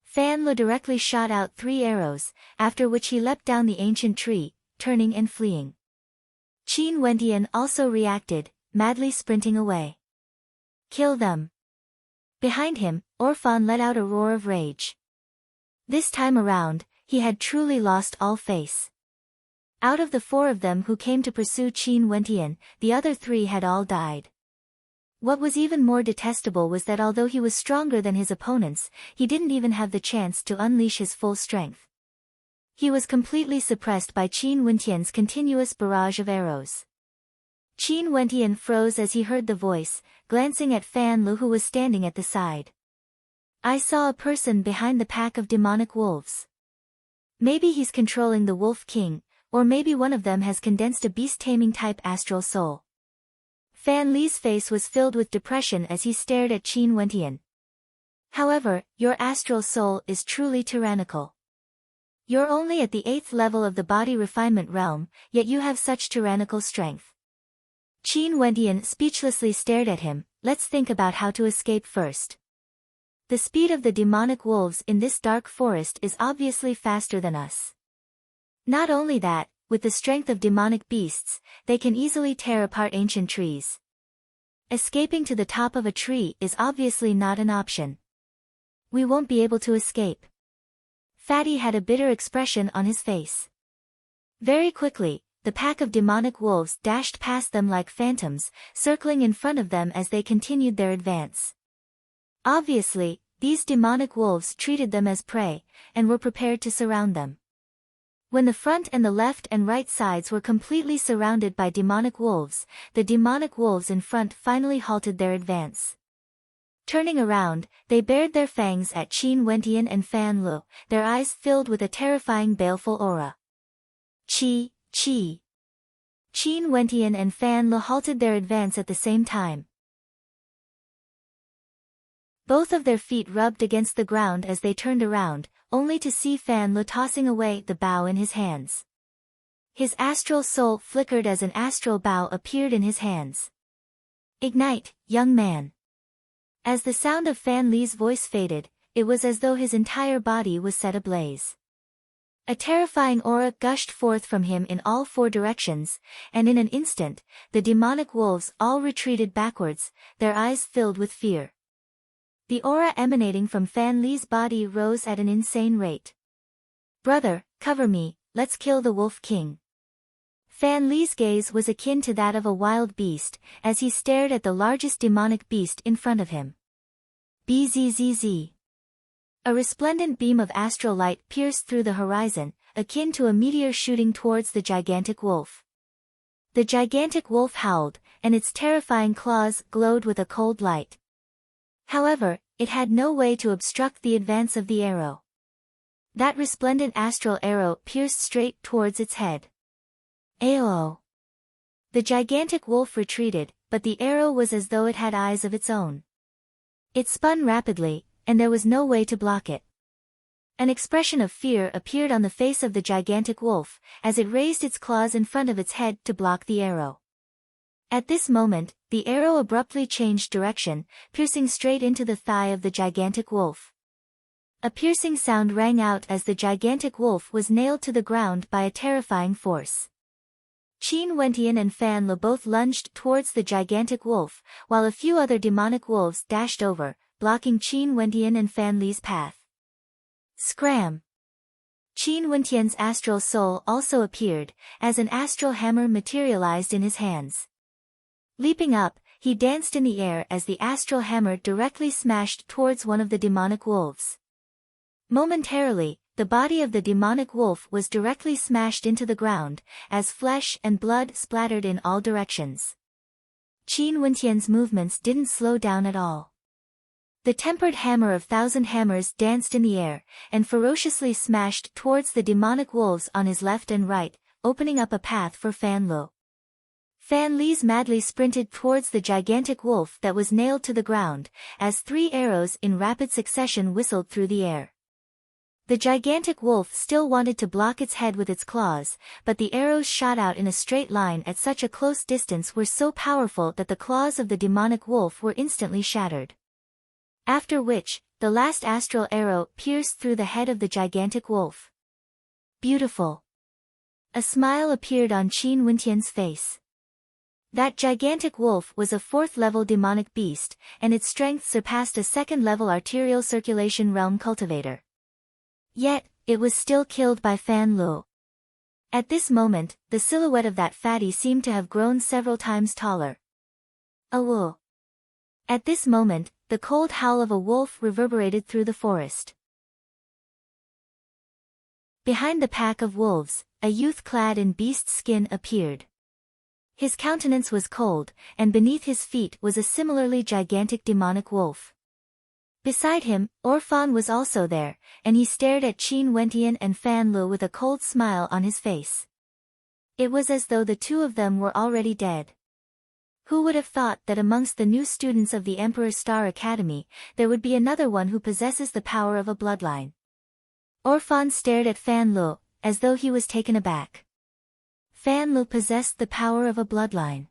Fan Lu directly shot out 3 arrows, after which he leapt down the ancient tree, turning and fleeing. Qin Wentian also reacted, madly sprinting away. Kill them! Behind him, Orphan let out a roar of rage. This time around, he had truly lost all face. Out of the 4 of them who came to pursue Qin Wentian, the other 3 had all died. What was even more detestable was that although he was stronger than his opponents, he didn't even have the chance to unleash his full strength. He was completely suppressed by Qin Wentian's continuous barrage of arrows. Qin Wentian froze as he heard the voice, glancing at Fan Lu who was standing at the side. I saw a person behind the pack of demonic wolves. Maybe he's controlling the Wolf King, or maybe one of them has condensed a beast-taming type astral soul. Fan Li's face was filled with depression as he stared at Qin Wentian. However, your astral soul is truly tyrannical. You're only at the 8th level of the body refinement realm, yet you have such tyrannical strength. Qin Wentian speechlessly stared at him. Let's think about how to escape first. The speed of the demonic wolves in this dark forest is obviously faster than us. Not only that, with the strength of demonic beasts, they can easily tear apart ancient trees. Escaping to the top of a tree is obviously not an option. We won't be able to escape. Fatty had a bitter expression on his face. Very quickly, the pack of demonic wolves dashed past them like phantoms, circling in front of them as they continued their advance. Obviously, these demonic wolves treated them as prey, and were prepared to surround them. When the front and the left and right sides were completely surrounded by demonic wolves, the demonic wolves in front finally halted their advance. Turning around, they bared their fangs at Qin Wentian and Fan Lu, their eyes filled with a terrifying baleful aura. Qi. Qin Wentian and Fan Lu halted their advance at the same time. Both of their feet rubbed against the ground as they turned around, only to see Fan Lu tossing away the bow in his hands. His astral soul flickered as an astral bow appeared in his hands. "Ignite, young man." As the sound of Fan Li's voice faded, it was as though his entire body was set ablaze. A terrifying aura gushed forth from him in all four directions, and in an instant, the demonic wolves all retreated backwards, their eyes filled with fear. The aura emanating from Fan Li's body rose at an insane rate. "Brother, cover me, let's kill the Wolf King." Fan Li's gaze was akin to that of a wild beast, as he stared at the largest demonic beast in front of him. Bzzz. A resplendent beam of astral light pierced through the horizon, akin to a meteor shooting towards the gigantic wolf. The gigantic wolf howled, and its terrifying claws glowed with a cold light. However, it had no way to obstruct the advance of the arrow. That resplendent astral arrow pierced straight towards its head. Ayo! The gigantic wolf retreated, but the arrow was as though it had eyes of its own. It spun rapidly, and there was no way to block it. An expression of fear appeared on the face of the gigantic wolf, as it raised its claws in front of its head to block the arrow. At this moment, the arrow abruptly changed direction, piercing straight into the thigh of the gigantic wolf. A piercing sound rang out as the gigantic wolf was nailed to the ground by a terrifying force. Qin Wentian and Fan Lu both lunged towards the gigantic wolf, while a few other demonic wolves dashed over, blocking Qin Wentian and Fan Li's path. Scram! Qin Wentian's astral soul also appeared, as an astral hammer materialized in his hands. Leaping up, he danced in the air as the astral hammer directly smashed towards one of the demonic wolves. Momentarily, the body of the demonic wolf was directly smashed into the ground, as flesh and blood splattered in all directions. Qin Wentian's movements didn't slow down at all. The tempered hammer of 1,000 hammers danced in the air, and ferociously smashed towards the demonic wolves on his left and right, opening up a path for Fan Lu. Fan Li's madly sprinted towards the gigantic wolf that was nailed to the ground, as 3 arrows in rapid succession whistled through the air. The gigantic wolf still wanted to block its head with its claws, but the arrows shot out in a straight line at such a close distance were so powerful that the claws of the demonic wolf were instantly shattered. After which, the last astral arrow pierced through the head of the gigantic wolf. Beautiful. A smile appeared on Qin Wentian's face. That gigantic wolf was a 4th-level demonic beast, and its strength surpassed a 2nd-level arterial circulation realm cultivator. Yet, it was still killed by Fan Lu. At this moment, the silhouette of that fatty seemed to have grown several times taller. Awoo! At this moment, the cold howl of a wolf reverberated through the forest. Behind the pack of wolves, a youth clad in beast skin appeared. His countenance was cold, and beneath his feet was a similarly gigantic demonic wolf. Beside him, Orphan was also there, and he stared at Qin Wentian and Fan Lu with a cold smile on his face. It was as though the two of them were already dead. Who would have thought that amongst the new students of the Emperor Star Academy, there would be another one who possesses the power of a bloodline? Orphan stared at Fan Lu, as though he was taken aback. Fan Lu possessed the power of a bloodline.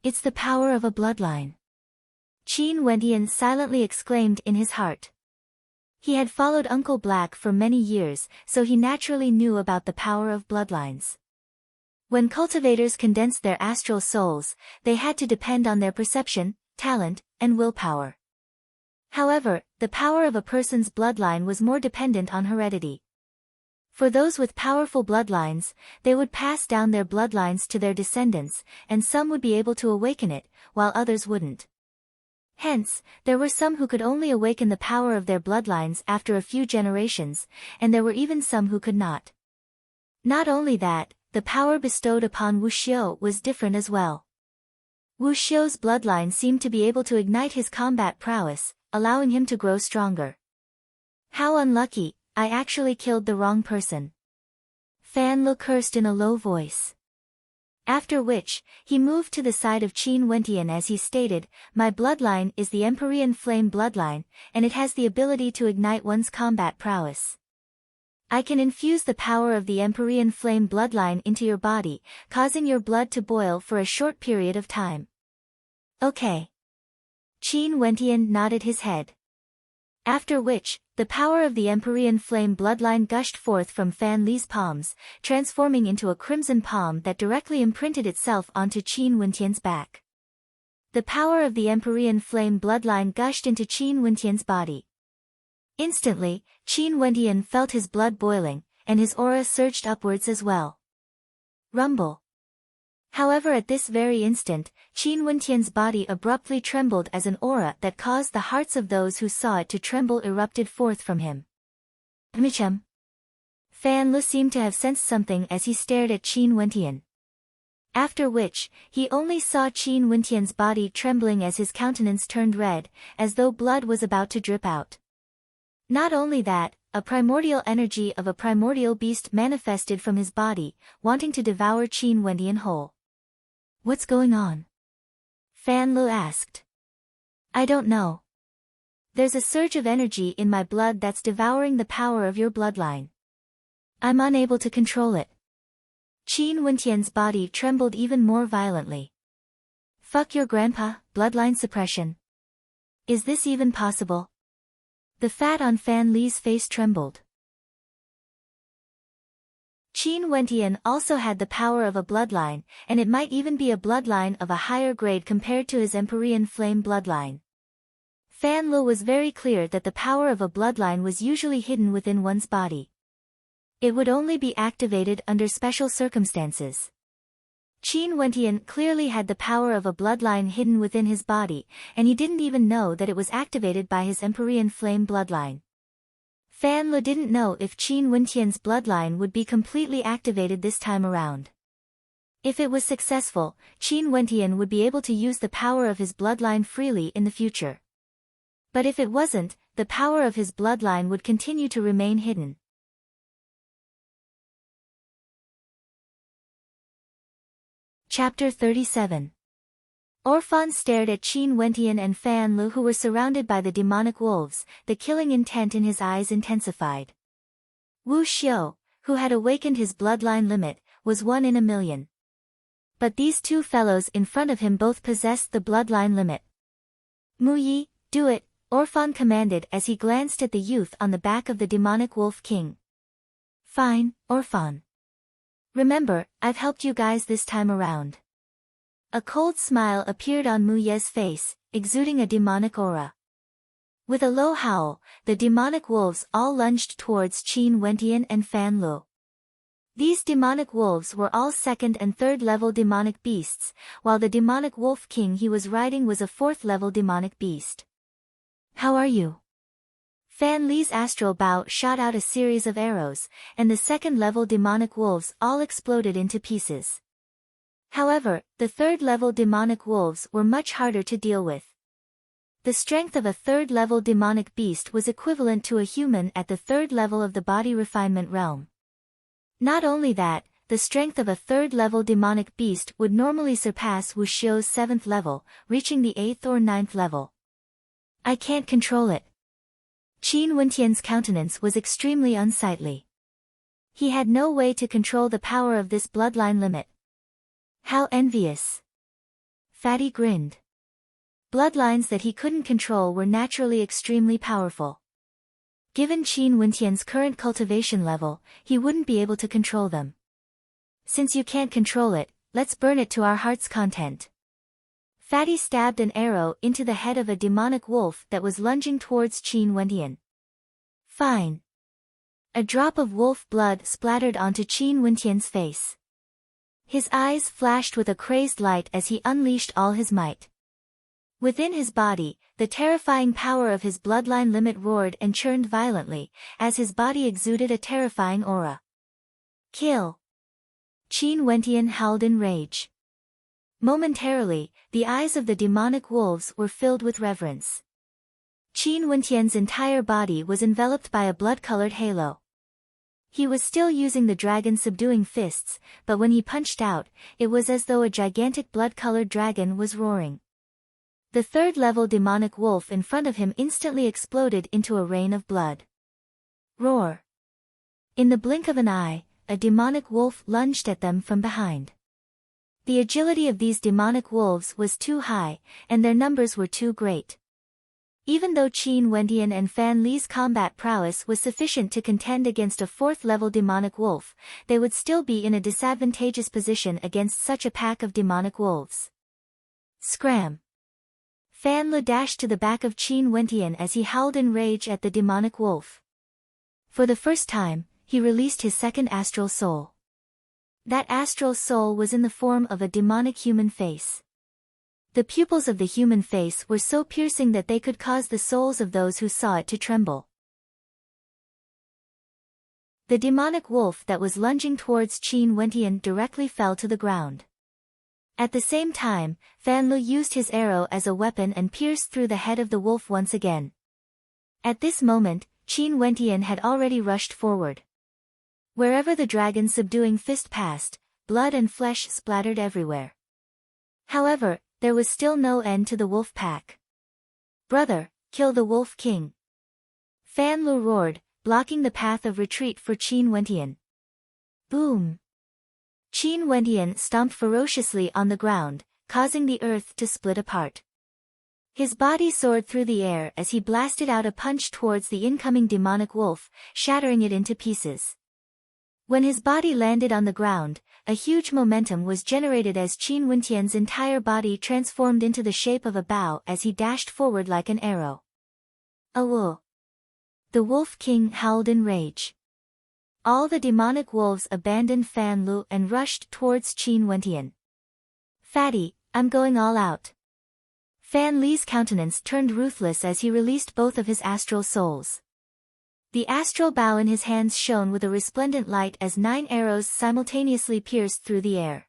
It's the power of a bloodline. Qin Wentian silently exclaimed in his heart. He had followed Uncle Black for many years, so he naturally knew about the power of bloodlines. When cultivators condensed their astral souls, they had to depend on their perception, talent, and willpower. However, the power of a person's bloodline was more dependent on heredity. For those with powerful bloodlines, they would pass down their bloodlines to their descendants, and some would be able to awaken it, while others wouldn't. Hence, there were some who could only awaken the power of their bloodlines after a few generations, and there were even some who could not. Not only that, the power bestowed upon Wu Xiu was different as well. Wu Xiu's bloodline seemed to be able to ignite his combat prowess, allowing him to grow stronger. How unlucky, I actually killed the wrong person. Fan Lu cursed in a low voice. After which, he moved to the side of Qin Wentian as he stated, "My bloodline is the Empyrean Flame bloodline, and it has the ability to ignite one's combat prowess. I can infuse the power of the Empyrean Flame bloodline into your body, causing your blood to boil for a short period of time." Okay. Qin Wentian nodded his head. After which, the power of the Empyrean Flame bloodline gushed forth from Fan Li's palms, transforming into a crimson palm that directly imprinted itself onto Qin Wentian's back. The power of the Empyrean Flame bloodline gushed into Qin Wentian's body. Instantly, Qin Wentian felt his blood boiling, and his aura surged upwards as well. Rumble. However, at this very instant, Qin Wentian's body abruptly trembled as an aura that caused the hearts of those who saw it to tremble erupted forth from him. Michum. Fan Lu seemed to have sensed something as he stared at Qin Wentian. After which, he only saw Qin Wentian's body trembling as his countenance turned red, as though blood was about to drip out. Not only that, a primordial energy of a primordial beast manifested from his body, wanting to devour Qin Wentian whole. What's going on? Fan Lu asked. I don't know. There's a surge of energy in my blood that's devouring the power of your bloodline. I'm unable to control it. Qin Wentian's body trembled even more violently. Fuck your grandpa, bloodline suppression. Is this even possible? The fat on Fan Li's face trembled. Qin Wentian also had the power of a bloodline, and it might even be a bloodline of a higher grade compared to his Empyrean Flame bloodline. Fan Lu was very clear that the power of a bloodline was usually hidden within one's body. It would only be activated under special circumstances. Qin Wentian clearly had the power of a bloodline hidden within his body, and he didn't even know that it was activated by his Empyrean Flame bloodline. Fan Lu didn't know if Qin Wentian's bloodline would be completely activated this time around. If it was successful, Qin Wentian would be able to use the power of his bloodline freely in the future. But if it wasn't, the power of his bloodline would continue to remain hidden. Chapter 37. Orphan stared at Qin Wentian and Fan Lu, who were surrounded by the demonic wolves. The killing intent in his eyes intensified. Wu Xiu, who had awakened his bloodline limit, was 1 in a million. But these two fellows in front of him both possessed the bloodline limit. Mu Yi, do it, Orphan commanded as he glanced at the youth on the back of the demonic wolf king. Fine, Orphan. Remember, I've helped you guys this time around. A cold smile appeared on Mu Ye's face, exuding a demonic aura. With a low howl, the demonic wolves all lunged towards Qin Wentian and Fan Lu. These demonic wolves were all 2nd and 3rd level demonic beasts, while the demonic wolf king he was riding was a 4th level demonic beast. How are you? Fan Li's astral bow shot out a series of arrows, and the 2nd level demonic wolves all exploded into pieces. However, the 3rd level demonic wolves were much harder to deal with. The strength of a 3rd level demonic beast was equivalent to a human at the 3rd level of the body refinement realm. Not only that, the strength of a 3rd level demonic beast would normally surpass Wu Xiu's 7th level, reaching the 8th or 9th level. I can't control it. Qin Wentian's countenance was extremely unsightly. He had no way to control the power of this bloodline limit. How envious. Fatty grinned. Bloodlines that he couldn't control were naturally extremely powerful. Given Qin Wentian's current cultivation level, he wouldn't be able to control them. Since you can't control it, let's burn it to our heart's content. Fatty stabbed an arrow into the head of a demonic wolf that was lunging towards Qin Wentian. Fine. A drop of wolf blood splattered onto Qin Wentian's face. His eyes flashed with a crazed light as he unleashed all his might. Within his body, the terrifying power of his bloodline limit roared and churned violently, as his body exuded a terrifying aura. Kill! Qin Wentian howled in rage. Momentarily, the eyes of the demonic wolves were filled with reverence. Qin Wentian's entire body was enveloped by a blood-colored halo. He was still using the dragon's subduing fists, but when he punched out, it was as though a gigantic blood-colored dragon was roaring. The third-level demonic wolf in front of him instantly exploded into a rain of blood. Roar! In the blink of an eye, a demonic wolf lunged at them from behind. The agility of these demonic wolves was too high, and their numbers were too great. Even though Qin Wentian and Fan Li's combat prowess was sufficient to contend against a fourth-level demonic wolf, they would still be in a disadvantageous position against such a pack of demonic wolves. Scram! Fan Li dashed to the back of Qin Wentian as he howled in rage at the demonic wolf. For the first time, he released his second astral soul. That astral soul was in the form of a demonic human face. The pupils of the human face were so piercing that they could cause the souls of those who saw it to tremble. The demonic wolf that was lunging towards Qin Wentian directly fell to the ground. At the same time, Fan Li used his arrow as a weapon and pierced through the head of the wolf once again. At this moment, Qin Wentian had already rushed forward. Wherever the dragon's subduing fist passed, blood and flesh splattered everywhere. However, there was still no end to the wolf pack. Brother, kill the wolf king! Fan Li roared, blocking the path of retreat for Qin Wentian. Boom! Qin Wentian stomped ferociously on the ground, causing the earth to split apart. His body soared through the air as he blasted out a punch towards the incoming demonic wolf, shattering it into pieces. When his body landed on the ground, a huge momentum was generated as Qin Wentian's entire body transformed into the shape of a bow as he dashed forward like an arrow. Awoo! The Wolf King howled in rage. All the demonic wolves abandoned Fan Li and rushed towards Qin Wentian. Fatty, I'm going all out. Fan Li's countenance turned ruthless as he released both of his astral souls. The astral bow in his hands shone with a resplendent light as 9 arrows simultaneously pierced through the air.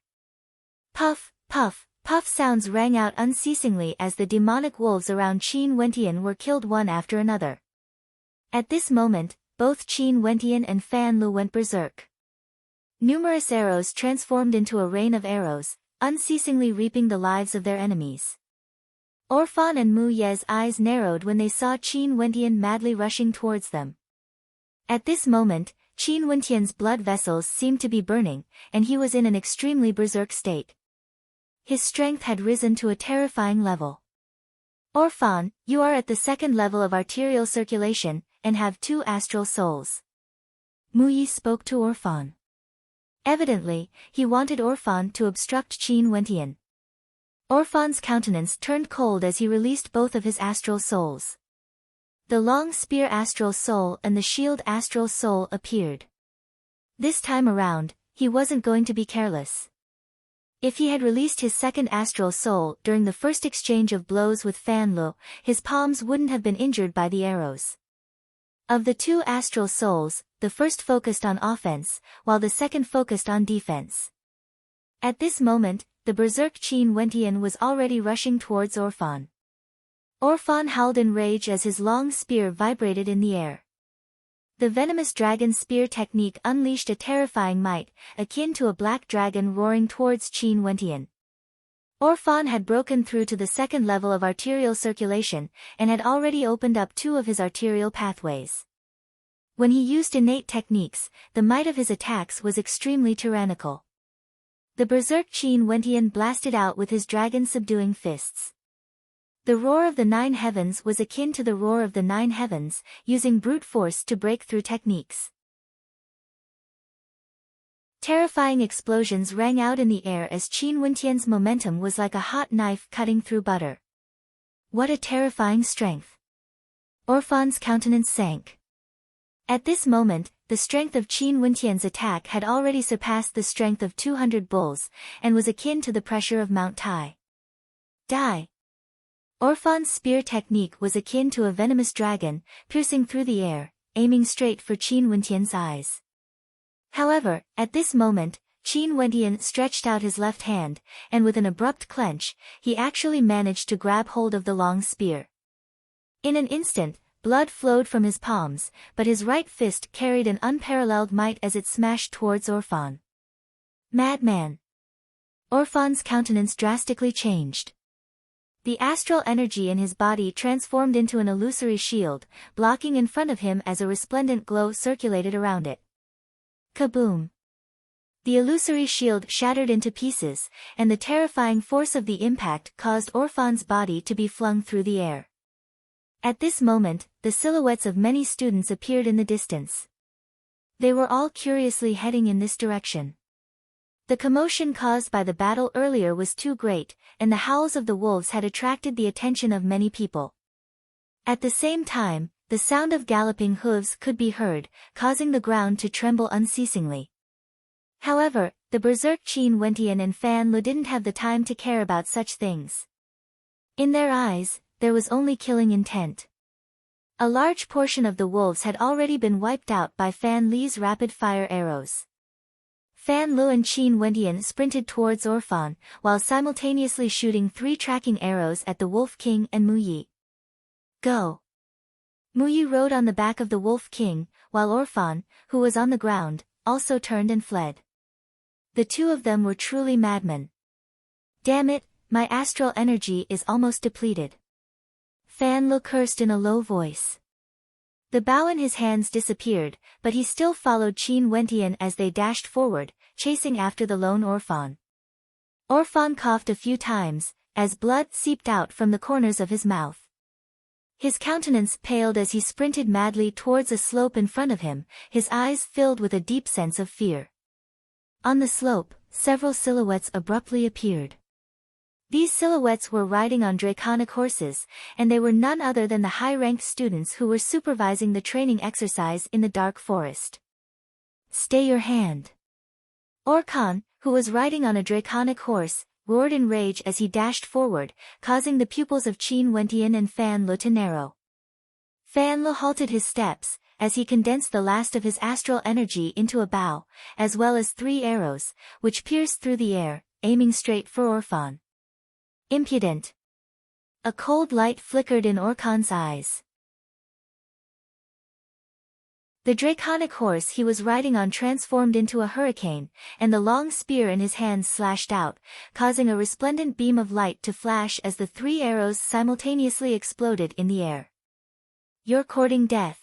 Puff, puff, puff sounds rang out unceasingly as the demonic wolves around Qin Wentian were killed one after another. At this moment, both Qin Wentian and Fan Li went berserk. Numerous arrows transformed into a rain of arrows, unceasingly reaping the lives of their enemies. Orphan and Mu Ye's eyes narrowed when they saw Qin Wentian madly rushing towards them. At this moment, Qin Wentian's blood vessels seemed to be burning, and he was in an extremely berserk state. His strength had risen to a terrifying level. Orphan, you are at the 2nd level of arterial circulation, and have 2 astral souls. Mu Ye spoke to Orphan. Evidently, he wanted Orphan to obstruct Qin Wentian. Orphan's countenance turned cold as he released both of his astral souls. The long spear astral soul and the shield astral soul appeared. This time around, he wasn't going to be careless. If he had released his 2nd astral soul during the first exchange of blows with Fan Li, his palms wouldn't have been injured by the arrows. Of the 2 astral souls, the first focused on offense, while the second focused on defense. At this moment, the berserk Qin Wentian was already rushing towards Orphan. Orphan howled in rage as his long spear vibrated in the air. The venomous dragon spear technique unleashed a terrifying might, akin to a black dragon roaring towards Qin Wentian. Orphan had broken through to the 2nd level of arterial circulation, and had already opened up 2 of his arterial pathways. When he used innate techniques, the might of his attacks was extremely tyrannical. The berserk Qin Wentian blasted out with his dragon subduing fists. The roar of the nine heavens was akin to the roar of the nine heavens, using brute force to break through techniques. Terrifying explosions rang out in the air as Qin Wentian's momentum was like a hot knife cutting through butter. What a terrifying strength! Orphan's countenance sank. At this moment, the strength of Qin Wentian's attack had already surpassed the strength of 200 bulls, and was akin to the pressure of Mount Tai. Die! Orphan's spear technique was akin to a venomous dragon, piercing through the air, aiming straight for Qin Wentian's eyes. However, at this moment, Qin Wentian stretched out his left hand, and with an abrupt clench, he actually managed to grab hold of the long spear. In an instant, blood flowed from his palms, but his right fist carried an unparalleled might as it smashed towards Orphan. Madman! Orphan's countenance drastically changed. The astral energy in his body transformed into an illusory shield, blocking in front of him as a resplendent glow circulated around it. Kaboom! The illusory shield shattered into pieces, and the terrifying force of the impact caused Orphan's body to be flung through the air. At this moment, the silhouettes of many students appeared in the distance. They were all curiously heading in this direction. The commotion caused by the battle earlier was too great, and the howls of the wolves had attracted the attention of many people. At the same time, the sound of galloping hooves could be heard, causing the ground to tremble unceasingly. However, the berserk Qin Wentian and Fan Lu didn't have the time to care about such things. In their eyes, there was only killing intent. A large portion of the wolves had already been wiped out by Fan Li's rapid-fire arrows. Fan Lu and Qin Wentian sprinted towards Orphan, while simultaneously shooting 3 tracking arrows at the Wolf King and Mu Yi. Go! Mu Yi rode on the back of the Wolf King, while Orphan, who was on the ground, also turned and fled. The two of them were truly madmen. Damn it, my astral energy is almost depleted. Fan Lu cursed in a low voice. The bow in his hands disappeared, but he still followed Qin Wentian as they dashed forward, chasing after the lone Orphan. Orphan coughed a few times, as blood seeped out from the corners of his mouth. His countenance paled as he sprinted madly towards a slope in front of him, his eyes filled with a deep sense of fear. On the slope, several silhouettes abruptly appeared. These silhouettes were riding on draconic horses, and they were none other than the high-ranked students who were supervising the training exercise in the dark forest. Stay your hand! Orkan, who was riding on a draconic horse, roared in rage as he dashed forward, causing the pupils of Qin Wentian and Fan Lu to narrow. Fan Lu halted his steps, as he condensed the last of his astral energy into a bow, as well as 3 arrows, which pierced through the air, aiming straight for Orphan. Impudent! A cold light flickered in Orkan's eyes. The draconic horse he was riding on transformed into a hurricane, and the long spear in his hands slashed out, causing a resplendent beam of light to flash as the 3 arrows simultaneously exploded in the air. You're courting death.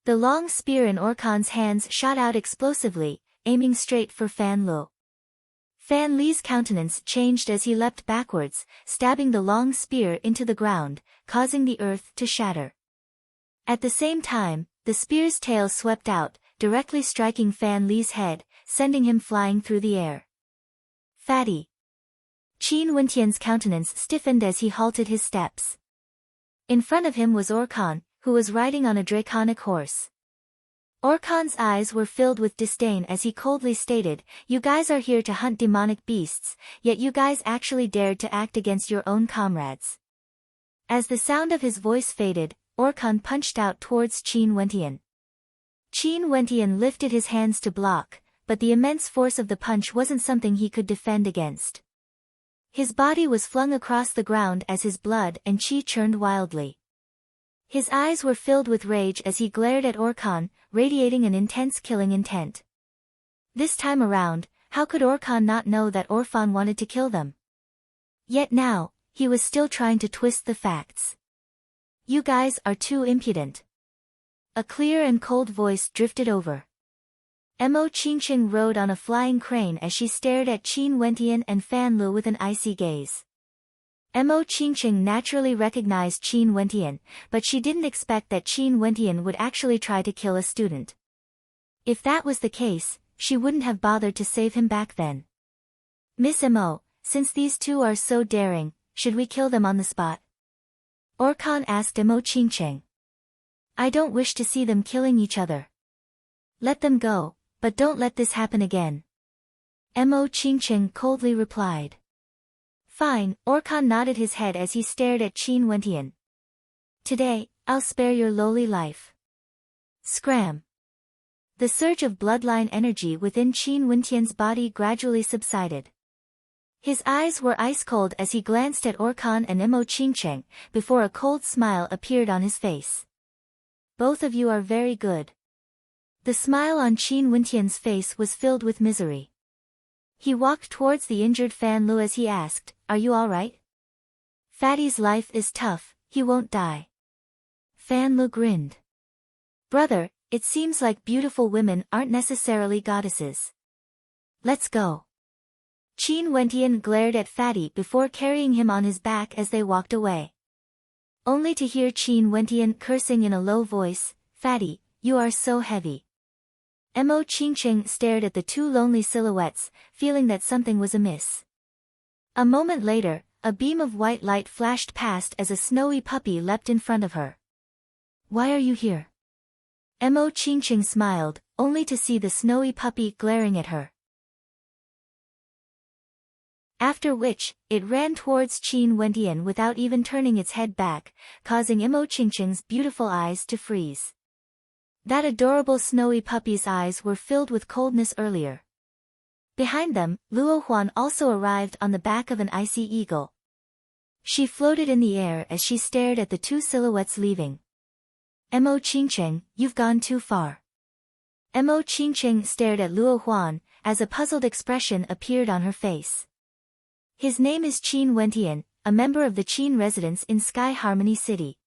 The long spear in Orkan's hands shot out explosively, aiming straight for Fan Lu. Fan Li's countenance changed as he leapt backwards, stabbing the long spear into the ground, causing the earth to shatter. At the same time, the spear's tail swept out, directly striking Fan Li's head, sending him flying through the air. Fatty! Qin Wentian's countenance stiffened as he halted his steps. In front of him was Orkan, who was riding on a draconic horse. Orkan's eyes were filled with disdain as he coldly stated, "You guys are here to hunt demonic beasts, yet you guys actually dared to act against your own comrades." As the sound of his voice faded, Orkan punched out towards Qin Wentian. Qin Wentian lifted his hands to block, but the immense force of the punch wasn't something he could defend against. His body was flung across the ground as his blood and chi churned wildly. His eyes were filled with rage as he glared at Orkan, radiating an intense killing intent. This time around, how could Orkan not know that Orphan wanted to kill them? Yet now, he was still trying to twist the facts. "You guys are too impudent." A clear and cold voice drifted over. Mo Qingqing rode on a flying crane as she stared at Qin Wentian and Fan Lu with an icy gaze. Mo Qingqing naturally recognized Qin Wentian, but she didn't expect that Qin Wentian would actually try to kill a student. If that was the case, she wouldn't have bothered to save him back then. Miss Mo, since these two are so daring, should we kill them on the spot? Orkan asked Mo Qingqing. I don't wish to see them killing each other. Let them go, but don't let this happen again. Mo Qingqing coldly replied. Fine, Orkan nodded his head as he stared at Qin Wentian. Today, I'll spare your lowly life. Scram. The surge of bloodline energy within Qin Wentian's body gradually subsided. His eyes were ice-cold as he glanced at Orkan and Mo Qingqing, before a cold smile appeared on his face. Both of you are very good. The smile on Qin Wentian's face was filled with misery. He walked towards the injured Fan Lu as he asked, Are you alright? Fatty's life is tough, he won't die. Fan Lu grinned. Brother, it seems like beautiful women aren't necessarily goddesses. Let's go. Qin Wentian glared at Fatty before carrying him on his back as they walked away. Only to hear Qin Wentian cursing in a low voice, Fatty, you are so heavy. Mo Qingqing stared at the two lonely silhouettes, feeling that something was amiss. A moment later, a beam of white light flashed past as a snowy puppy leapt in front of her. Why are you here? Mo Qingqing smiled, only to see the snowy puppy glaring at her. After which, it ran towards Qin Wentian without even turning its head back, causing Mo Qingqing's beautiful eyes to freeze. That adorable snowy puppy's eyes were filled with coldness earlier. Behind them, Luo Huan also arrived on the back of an icy eagle. She floated in the air as she stared at the two silhouettes leaving. Mo Qingqing, you've gone too far. Mo Qingqing stared at Luo Huan, as a puzzled expression appeared on her face. His name is Qin Wentian, a member of the Qin residence in Sky Harmony City.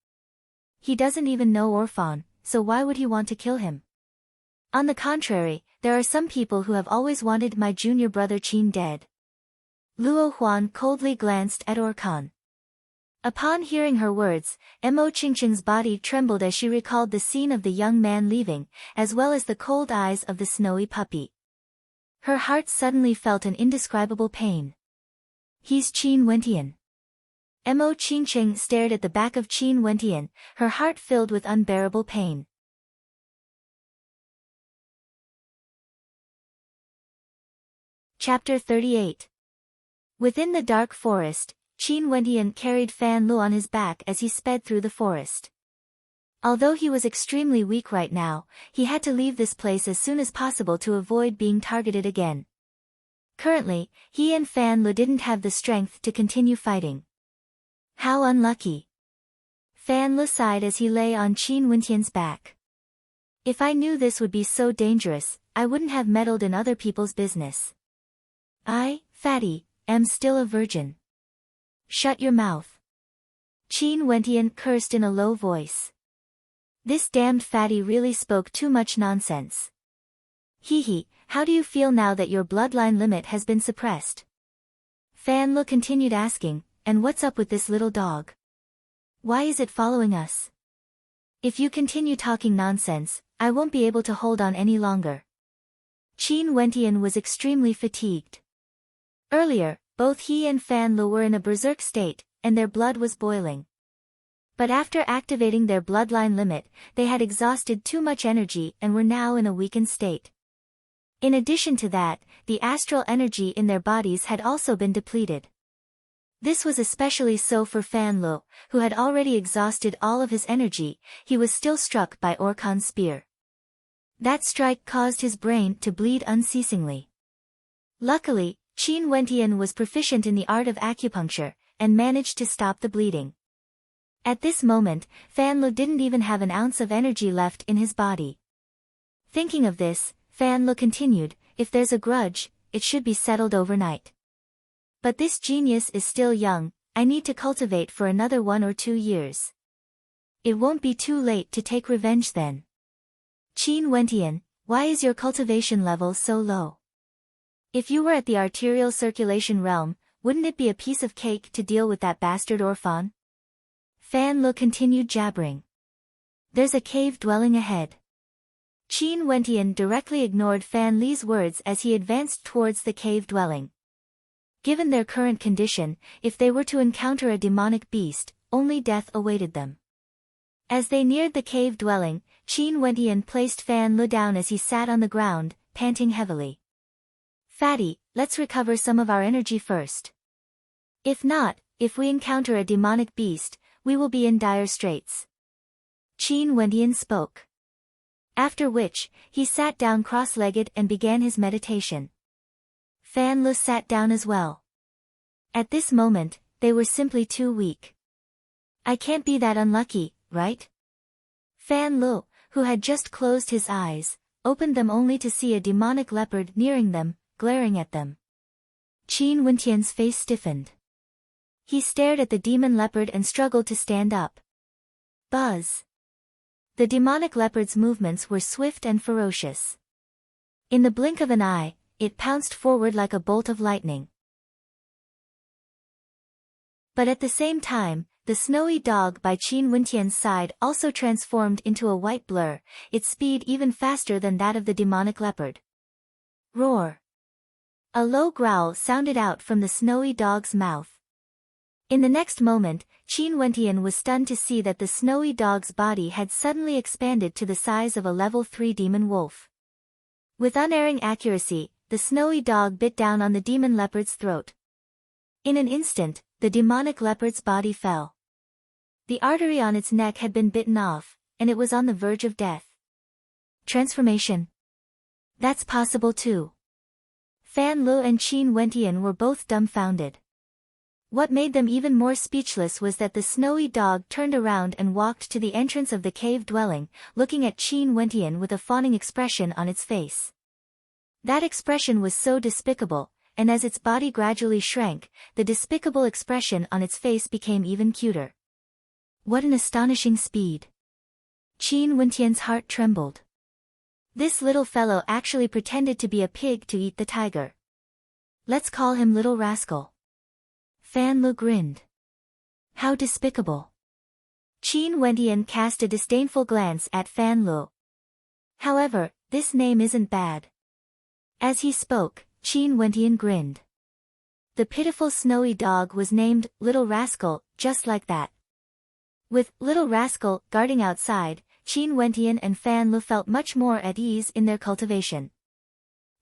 He doesn't even know Orphan, so why would he want to kill him? On the contrary, there are some people who have always wanted my junior brother Qin dead. Luo Huan coldly glanced at Orkan. Upon hearing her words, Mo Qingqing's body trembled as she recalled the scene of the young man leaving, as well as the cold eyes of the snowy puppy. Her heart suddenly felt an indescribable pain. He's Qin Wentian. Mo Qingqing stared at the back of Qin Wentian, her heart filled with unbearable pain. Chapter 38. Within the dark forest, Qin Wentian carried Fan Lu on his back as he sped through the forest. Although he was extremely weak right now, he had to leave this place as soon as possible to avoid being targeted again. Currently, he and Fan Lu didn't have the strength to continue fighting. How unlucky. Fan Lu sighed as he lay on Qin Wentian's back. If I knew this would be so dangerous, I wouldn't have meddled in other people's business. I, Fatty, am still a virgin. Shut your mouth. Qin Wentian cursed in a low voice. This damned Fatty really spoke too much nonsense. Hee, how do you feel now that your bloodline limit has been suppressed? Fan Lu continued asking, and what's up with this little dog? Why is it following us? If you continue talking nonsense, I won't be able to hold on any longer. Qin Wentian was extremely fatigued. Earlier, both he and Fan Lu were in a berserk state, and their blood was boiling. But after activating their bloodline limit, they had exhausted too much energy and were now in a weakened state. In addition to that, the astral energy in their bodies had also been depleted. This was especially so for Fan Lu, who had already exhausted all of his energy. He was still struck by Orkan's spear. That strike caused his brain to bleed unceasingly. Luckily, Qin Wentian was proficient in the art of acupuncture, and managed to stop the bleeding. At this moment, Fan Lu didn't even have an ounce of energy left in his body. Thinking of this, Fan Lu continued, if there's a grudge, it should be settled overnight. But this genius is still young, I need to cultivate for another 1 or 2 years. It won't be too late to take revenge then. Qin Wentian, why is your cultivation level so low? If you were at the arterial circulation realm, wouldn't it be a piece of cake to deal with that bastard Orphan? Fan Lu continued jabbering. There's a cave dwelling ahead. Qin Wentian directly ignored Fan Li's words as he advanced towards the cave dwelling. Given their current condition, if they were to encounter a demonic beast, only death awaited them. As they neared the cave dwelling, Qin Wentian placed Fan Lu down as he sat on the ground, panting heavily. Fatty, let's recover some of our energy first. If not, if we encounter a demonic beast, we will be in dire straits. Qin Wentian spoke. After which, he sat down cross-legged and began his meditation. Fan Lu sat down as well. At this moment, they were simply too weak. I can't be that unlucky, right? Fan Lu, who had just closed his eyes, opened them only to see a demonic leopard nearing them, glaring at them. Qin Wentian's face stiffened. He stared at the demon leopard and struggled to stand up. Buzz. The demonic leopard's movements were swift and ferocious. In the blink of an eye, it pounced forward like a bolt of lightning. But at the same time, the snowy dog by Qin Wentian's side also transformed into a white blur, its speed even faster than that of the demonic leopard. Roar. A low growl sounded out from the snowy dog's mouth. In the next moment, Qin Wentian was stunned to see that the snowy dog's body had suddenly expanded to the size of a level 3 demon wolf. With unerring accuracy, the snowy dog bit down on the demon leopard's throat. In an instant, the demonic leopard's body fell. The artery on its neck had been bitten off, and it was on the verge of death. Transformation. That's possible too. Fan Lu and Qin Wentian were both dumbfounded. What made them even more speechless was that the snowy dog turned around and walked to the entrance of the cave dwelling, looking at Qin Wentian with a fawning expression on its face. That expression was so despicable, and as its body gradually shrank, the despicable expression on its face became even cuter. What an astonishing speed! Qin Wentian's heart trembled. This little fellow actually pretended to be a pig to eat the tiger. Let's call him Little Rascal. Fan Lu grinned. How despicable. Qin Wentian cast a disdainful glance at Fan Lu. However, this name isn't bad. As he spoke, Qin Wentian grinned. The pitiful snowy dog was named Little Rascal, just like that. With Little Rascal guarding outside, Qin Wentian and Fan Lu felt much more at ease in their cultivation.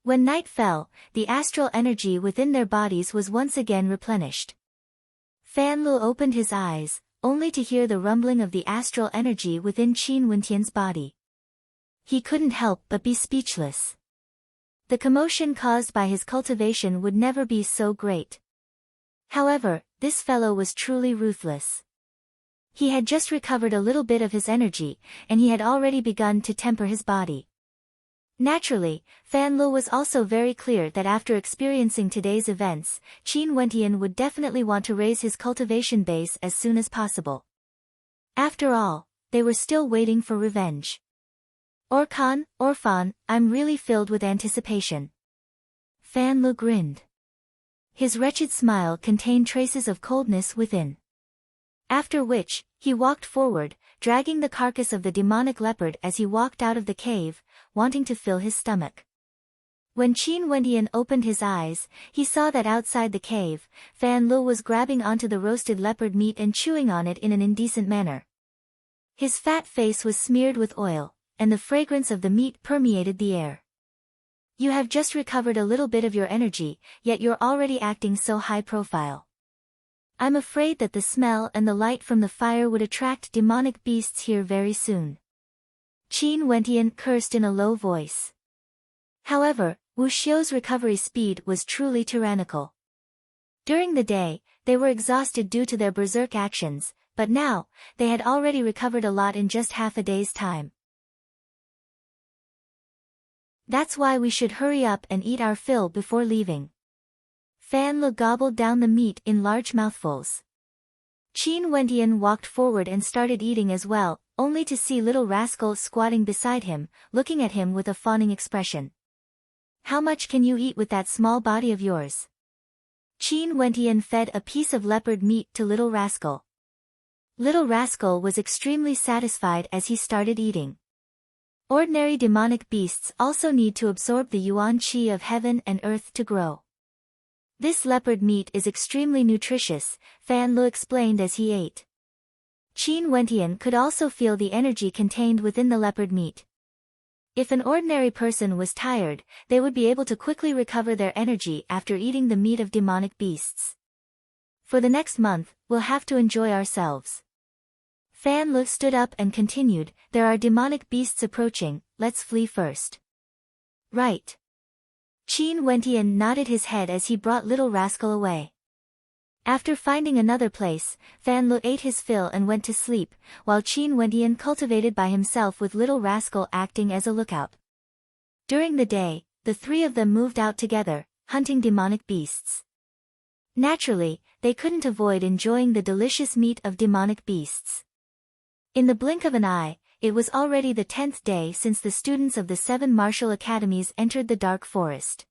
When night fell, the astral energy within their bodies was once again replenished. Fan Lu opened his eyes, only to hear the rumbling of the astral energy within Qin Wentian's body. He couldn't help but be speechless. The commotion caused by his cultivation would never be so great. However, this fellow was truly ruthless. He had just recovered a little bit of his energy, and he had already begun to temper his body. Naturally, Fan Lu was also very clear that after experiencing today's events, Qin Wentian would definitely want to raise his cultivation base as soon as possible. After all, they were still waiting for revenge. Orphan, I'm really filled with anticipation. Fan Lu grinned. His wretched smile contained traces of coldness within. After which, he walked forward, dragging the carcass of the demonic leopard as he walked out of the cave, wanting to fill his stomach. When Qin Wentian opened his eyes, he saw that outside the cave, Fan Lu was grabbing onto the roasted leopard meat and chewing on it in an indecent manner. His fat face was smeared with oil, and the fragrance of the meat permeated the air. You have just recovered a little bit of your energy, yet you're already acting so high profile. I'm afraid that the smell and the light from the fire would attract demonic beasts here very soon. Qin Wentian cursed in a low voice. However, Wu Xiu's recovery speed was truly tyrannical. During the day, they were exhausted due to their berserk actions, but now, they had already recovered a lot in just half a day's time. That's why we should hurry up and eat our fill before leaving. Fan Lu gobbled down the meat in large mouthfuls. Qin Wentian walked forward and started eating as well, only to see Little Rascal squatting beside him, looking at him with a fawning expression. How much can you eat with that small body of yours? Qin Wentian fed a piece of leopard meat to Little Rascal. Little Rascal was extremely satisfied as he started eating. Ordinary demonic beasts also need to absorb the yuan qi of heaven and earth to grow. This leopard meat is extremely nutritious, Fan Lu explained as he ate. Qin Wentian could also feel the energy contained within the leopard meat. If an ordinary person was tired, they would be able to quickly recover their energy after eating the meat of demonic beasts. For the next month, we'll have to enjoy ourselves. Fan Lu stood up and continued, there are demonic beasts approaching, let's flee first. Right. Qin Wentian nodded his head as he brought Little Rascal away. After finding another place, Fan Lu ate his fill and went to sleep, while Qin Wentian cultivated by himself with Little Rascal acting as a lookout. During the day, the three of them moved out together, hunting demonic beasts. Naturally, they couldn't avoid enjoying the delicious meat of demonic beasts. In the blink of an eye, it was already the 10th day since the students of the 7 martial academies entered the dark forest.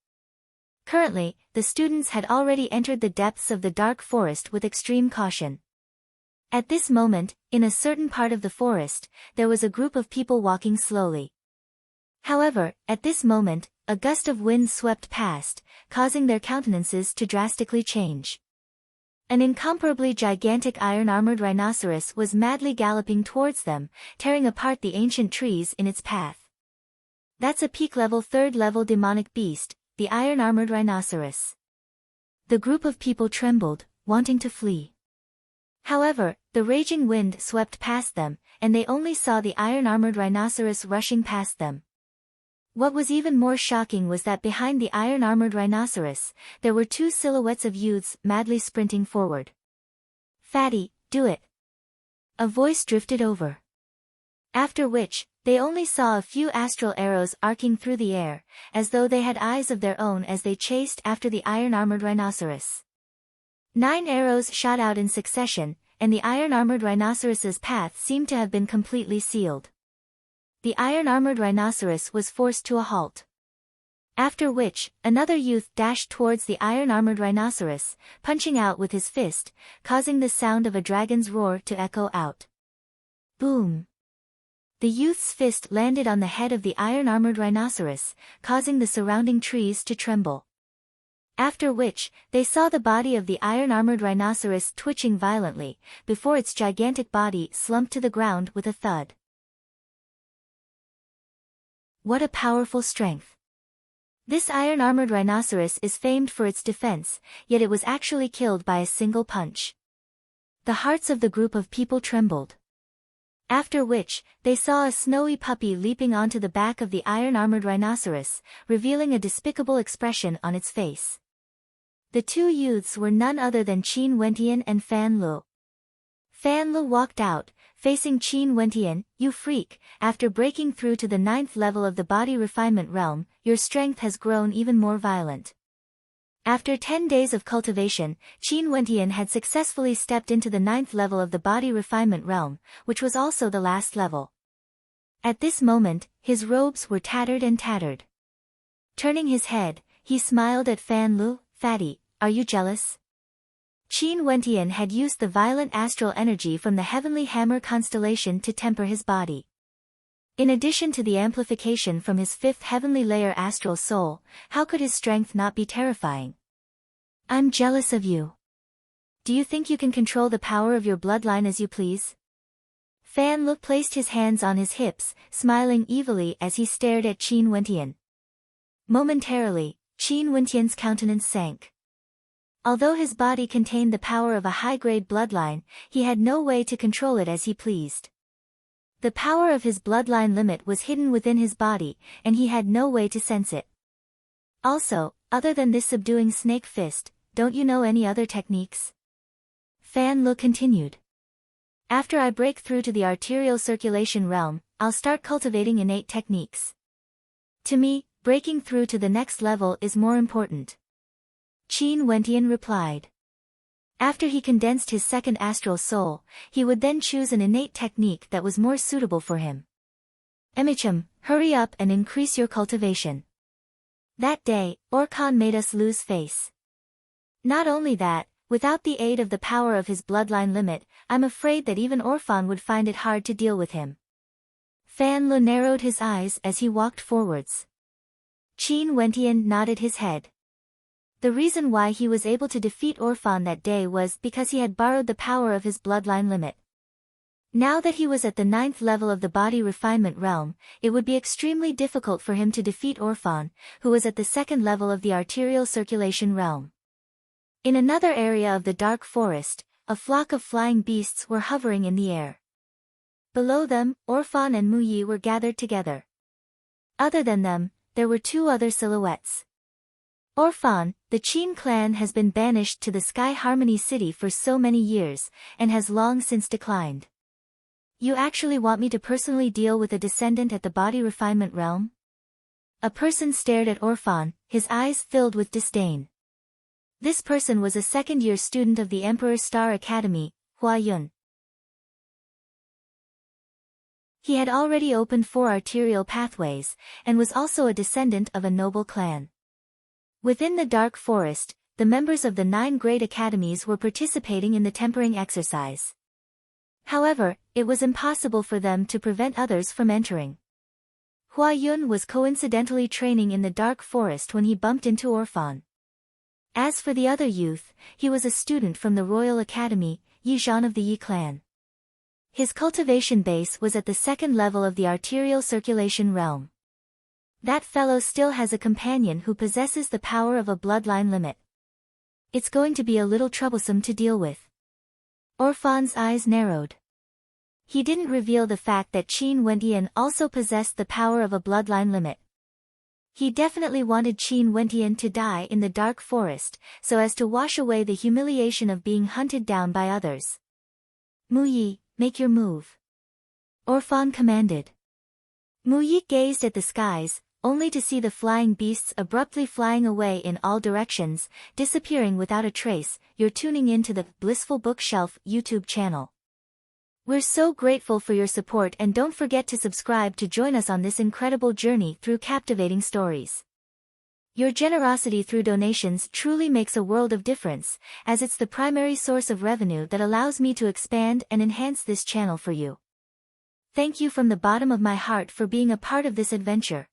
Currently, the students had already entered the depths of the dark forest with extreme caution. At this moment, in a certain part of the forest, there was a group of people walking slowly. However, at this moment, a gust of wind swept past, causing their countenances to drastically change. An incomparably gigantic iron-armored rhinoceros was madly galloping towards them, tearing apart the ancient trees in its path. That's a peak-level 3rd-level demonic beast, the iron-armored rhinoceros. The group of people trembled, wanting to flee. However, the raging wind swept past them, and they only saw the iron-armored rhinoceros rushing past them. What was even more shocking was that behind the iron-armored rhinoceros, there were 2 silhouettes of youths madly sprinting forward. Fatty, do it. A voice drifted over. After which, they only saw a few astral arrows arcing through the air, as though they had eyes of their own as they chased after the iron-armored rhinoceros. 9 arrows shot out in succession, and the iron-armored rhinoceros's path seemed to have been completely sealed. The iron-armored rhinoceros was forced to a halt. After which, another youth dashed towards the iron-armored rhinoceros, punching out with his fist, causing the sound of a dragon's roar to echo out. Boom! The youth's fist landed on the head of the iron-armored rhinoceros, causing the surrounding trees to tremble. After which, they saw the body of the iron-armored rhinoceros twitching violently, before its gigantic body slumped to the ground with a thud. What a powerful strength! This iron-armored rhinoceros is famed for its defense, yet it was actually killed by a single punch. The hearts of the group of people trembled. After which, they saw a snowy puppy leaping onto the back of the iron-armored rhinoceros, revealing a despicable expression on its face. The 2 youths were none other than Qin Wentian and Fan Lu. Fan Lu walked out, facing Qin Wentian, you freak, after breaking through to the 9th level of the body refinement realm, your strength has grown even more violent. After 10 days of cultivation, Qin Wentian had successfully stepped into the 9th level of the body refinement realm, which was also the last level. At this moment, his robes were tattered and tattered. Turning his head, he smiled at Fan Lu, Fatty, are you jealous? Qin Wentian had used the violent astral energy from the heavenly hammer constellation to temper his body. In addition to the amplification from his 5th heavenly layer astral soul, how could his strength not be terrifying? I'm jealous of you. Do you think you can control the power of your bloodline as you please? Fan Lu placed his hands on his hips, smiling evilly as he stared at Qin Wentian. Momentarily, Qin Wentian's countenance sank. Although his body contained the power of a high-grade bloodline, he had no way to control it as he pleased. The power of his bloodline limit was hidden within his body, and he had no way to sense it. Also, other than this subduing snake fist, don't you know any other techniques? Fan Lu continued. After I break through to the arterial circulation realm, I'll start cultivating innate techniques. To me, breaking through to the next level is more important. Qin Wentian replied. After he condensed his 2nd astral soul, he would then choose an innate technique that was more suitable for him. Emicham, hurry up and increase your cultivation. That day, Orkan made us lose face. Not only that, without the aid of the power of his bloodline limit, I'm afraid that even Orphan would find it hard to deal with him. Fan Lu narrowed his eyes as he walked forwards. Qin Wentian nodded his head. The reason why he was able to defeat Orphan that day was because he had borrowed the power of his bloodline limit. Now that he was at the 9th level of the body refinement realm, it would be extremely difficult for him to defeat Orphan, who was at the 2nd level of the arterial circulation realm. In another area of the dark forest, a flock of flying beasts were hovering in the air. Below them, Orphan and Mu Yi were gathered together. Other than them, there were 2 other silhouettes. Orphan, the Qin clan has been banished to the Sky Harmony City for so many years, and has long since declined. You actually want me to personally deal with a descendant at the body refinement realm? A person stared at Orphan, his eyes filled with disdain. This person was a second-year student of the Emperor's Star Academy, Hua Yun. He had already opened 4 arterial pathways, and was also a descendant of a noble clan. Within the dark forest, the members of the 9 great academies were participating in the tempering exercise. However, it was impossible for them to prevent others from entering. Hua Yun was coincidentally training in the dark forest when he bumped into Orphan. As for the other youth, he was a student from the Royal Academy, Yi Zhan of the Yi clan. His cultivation base was at the 2nd level of the arterial circulation realm. That fellow still has a companion who possesses the power of a bloodline limit. It's going to be a little troublesome to deal with. Orphan's eyes narrowed. He didn't reveal the fact that Qin Wentian also possessed the power of a bloodline limit. He definitely wanted Qin Wentian to die in the dark forest, so as to wash away the humiliation of being hunted down by others. Mu Yi, make your move. Orphan commanded. Mu Yi gazed at the skies, only to see the flying beasts abruptly flying away in all directions, disappearing without a trace. You're tuning in to the Blissful Bookshelf YouTube channel. We're so grateful for your support, and don't forget to subscribe to join us on this incredible journey through captivating stories. Your generosity through donations truly makes a world of difference, as it's the primary source of revenue that allows me to expand and enhance this channel for you. Thank you from the bottom of my heart for being a part of this adventure.